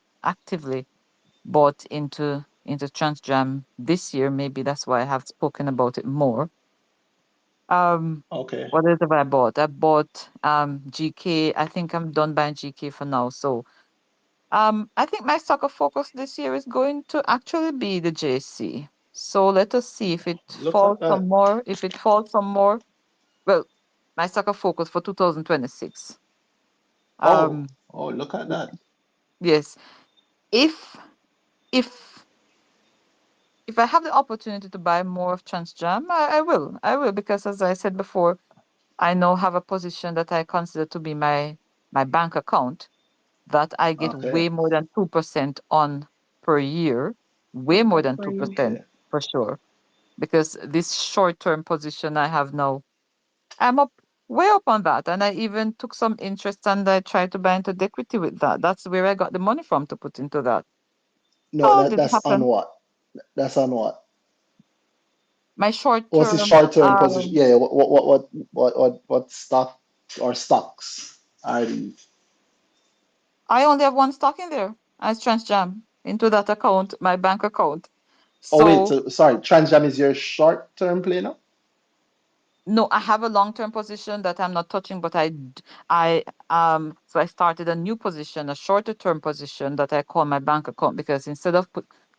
S5: bought into Transjam this year. Maybe that's why I have spoken about it more. Um,
S1: Okay.
S5: what else have I bought? I bought GK. I think I'm done buying GK for now. So I think my soccer focus this year is going to actually be the JC. So let us see if it
S1: Look
S5: falls
S1: at
S5: some
S1: that.
S5: more. If it falls some more, well, my soccer focus for 2026.
S1: Oh,
S5: Um,
S1: oh, look at that.
S5: yes, if if if I have the opportunity to buy more of Transjam, I will. I will because as I said before, I now have a position that I consider to be my bank account that I get
S1: Okay.
S5: way more than 2% on per year, way more than
S6: For you.
S5: 2%
S1: Okay.
S5: for sure. Because this short-term position I have now, I'm up way up on that. And I even took some interest and I tried to buy into the equity with that. That's where I got the money from to put into that.
S1: No,
S5: Oh, it
S1: that
S5: didn't
S1: that's on
S5: happen.
S1: what? That's on what?
S5: My
S1: What's the
S5: short-term,
S1: short-term position? Yeah, yeah. What stock or stocks are these?
S5: I only have one stock in there as Transjam into that account, my bank account.
S1: Oh wait,
S5: So
S1: so sorry, Transjam is your short-term play now?
S5: no, I have a long-term position that I'm not touching, but so I started a new position, a shorter-term position that I call my bank account because instead of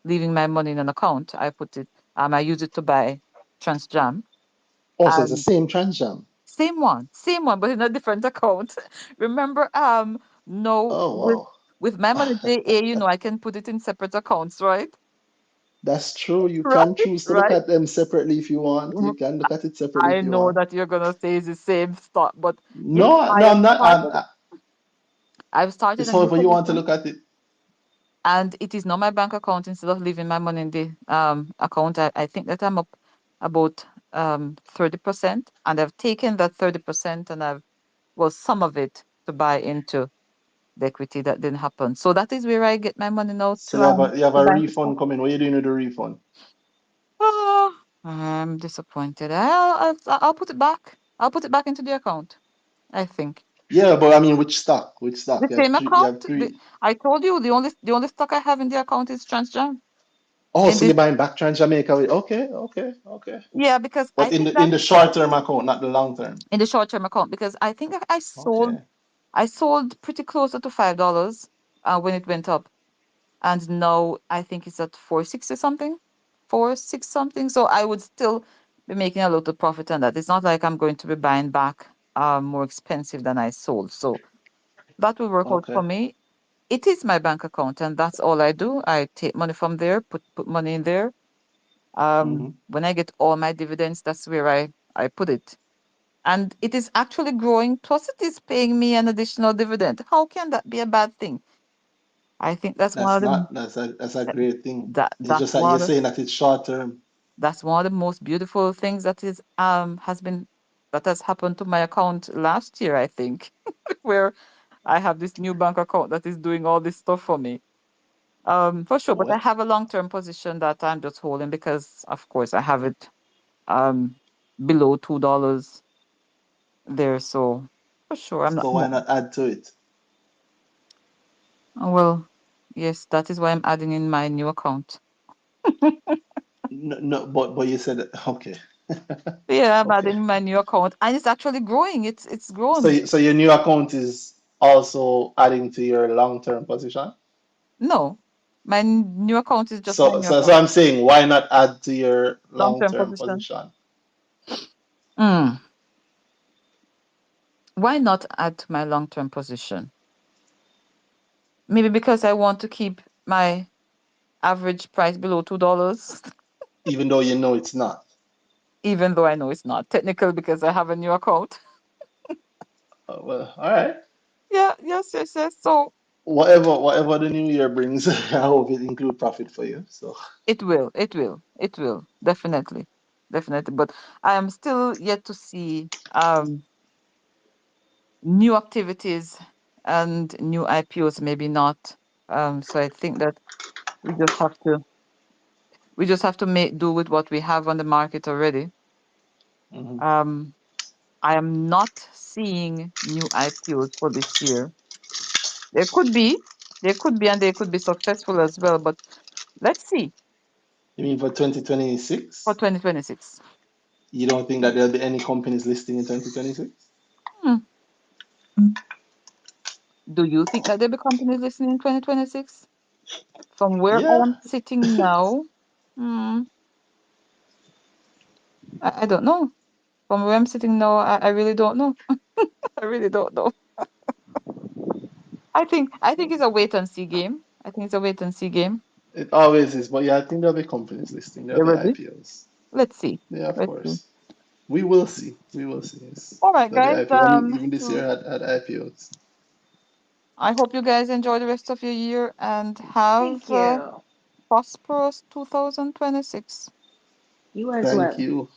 S5: leaving my money in an account, I use it to buy Transjam
S1: Oh, so it's the
S5: and
S1: same Transjam.
S5: same one, but in a different account. Remember, no,
S1: Oh
S5: with my money
S1: wow.
S5: JA, I can put it in separate accounts, right?
S1: That's true. You
S5: Right,
S1: can choose to look
S5: right.
S1: at them separately if you want. You can look at it separately
S5: I
S1: if you
S5: know
S1: want.
S5: that you're gonna say it's the same stock, but yes,
S1: No, no, I'm not.
S5: I've started
S1: It's
S5: a new
S1: however you want to
S5: position
S1: look at it.
S5: and it is not my bank account instead of leaving my money in the account. I think that I'm up about 30% and I've taken that 30% and some of it to buy into the equity that didn't happen. So that is where I get my money now
S1: So you have
S5: to
S1: a
S5: buy into stock.
S1: refund coming. What are you doing with the refund?
S5: Oh, I'm disappointed. I'll put it back. I'll put it back into the account, I think.
S1: Yeah, but I mean, which stock? Which stock?
S5: The same
S1: You
S5: account.
S1: have three.
S5: I told you the only stock I have in the account is Transjam.
S1: Oh,
S5: In
S1: so
S5: this,
S1: you're buying back Trans Jamaica. Okay, okay, okay.
S5: yeah, because I
S1: But in
S5: think
S1: the
S5: that
S1: short term account, not the long term.
S5: in the short term account, because I think
S1: Okay,
S5: I sold pretty closer to $5 when it went up, and now I think it's at 460 something, 46 something. So I would still be making a lot of profit on that. It's not like I'm going to be buying back more expensive than I sold. So that will work out for
S1: okay.
S5: me. It is my bank account, and that's all I do. I take money from there, put money in there.
S1: Hmm.
S5: When I get all my dividends, that's where I put it. And it is actually growing, plus it is paying me an additional dividend. How can that be a bad thing? I think that's one
S1: That's
S5: of the
S1: not. That's a great thing.
S5: that
S1: It's
S5: that's
S1: just that
S5: one
S1: you're
S5: of the
S1: saying that it's short term.
S5: that's one of the most beautiful things that has happened to my account last year, I think, where I have this new bank account that is doing all this stuff for me. For sure, but I
S1: Well,
S5: have a long-term position that I'm just holding because, of course, I have it um below $2 there. So for sure, I'm not.
S1: so why not add to it?
S5: Well, yes, that is why I'm adding in my new account.
S1: No, no, but you said okay.
S5: Yeah, I'm
S1: Okay.
S5: adding in my new account, and it's actually growing. It's
S1: So
S5: grown.
S1: so your new account is also adding to your long-term position.
S5: No, my new account is just my
S1: So
S5: new
S1: so
S5: account.
S1: I'm saying why not add to your
S5: Long-term
S1: long-term
S5: position.
S1: position?
S5: Mm. Why not add to my long-term position? Maybe because I want to keep my average price below $2,
S1: Even though you know it's not.
S5: even though I know it's not technical because I have a new account.
S1: Well, all right.
S5: Yeah, yes, yes, yes. So
S1: Whatever the new year brings, I hope it include profit for you. So
S5: it will, definitely, definitely. But I am still yet to see new activities and new IPOs, maybe not. So I think that we just have to we just have to make do with what we have on the market already.
S1: mhm.
S5: Um, I am not seeing new IPOs for this year. There could be, there could be, and they could be successful as well. But let's see
S1: You mean for
S5: for
S1: 2026?
S5: 2026.
S1: You don't think that there'll be any companies listing in 2026?
S5: Hmm. Do you think that there'll be companies listening in 2026? From where I
S1: Yeah,
S5: am sitting now, hmm, I don't know. From where I'm sitting now, I really don't know. I really don't know. I think it's a wait and see game. I think it's a wait and see game.
S1: it always is. But yeah, I think there'll be companies listing. There'll
S5: There
S1: be
S5: will be.
S1: IPOs.
S5: Let's see.
S1: Yeah, of
S5: Let's see.
S1: course. We will see. We will see.
S5: All right,
S1: There'll be
S5: guys.
S1: IPO. I mean, even this year had IPOs.
S5: I hope you guys enjoy the rest of your year and
S6: Thank
S5: have a
S6: you.
S5: prosperous 2026.
S6: You as
S1: Thank
S6: well.
S1: you.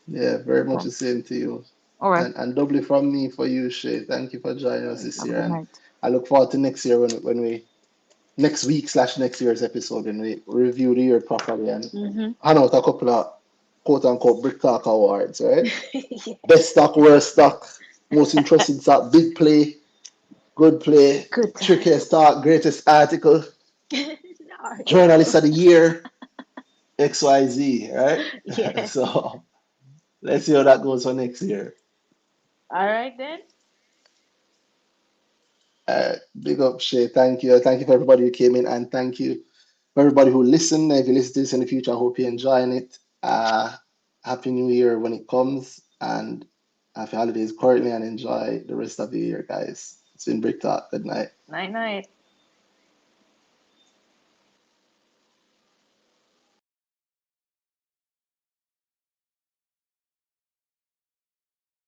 S1: Yeah, very much
S5: Okay.
S1: the same to you.
S5: All right.
S1: And doubly from me for you, Shay. Thank you for joining us this
S5: Have a
S1: year.
S5: good
S1: And
S5: night.
S1: I look forward to next year when we next week slash next year's episode when we review the year properly and
S6: Mm-hmm.
S1: hand out a couple of quote unquote BrickTalk awards, right?
S6: Yeah.
S1: Best stock, worst stock, most interesting stock, big play, good play,
S6: Good
S1: trickiest
S6: times.
S1: stock, greatest article, journalist
S6: Article.
S1: of the year, XYZ, right?
S6: Yeah.
S1: So let's see how that goes for next year.
S6: All right then.
S1: Big up, Shay. Thank you. Thank you for everybody who came in, and thank you for everybody who listened. If you listen to this in the future, I hope you're enjoying it. Happy New Year when it comes, and happy holidays currently, and enjoy the rest of the year, guys. It's been Brick Talk. Good night.
S6: Night night.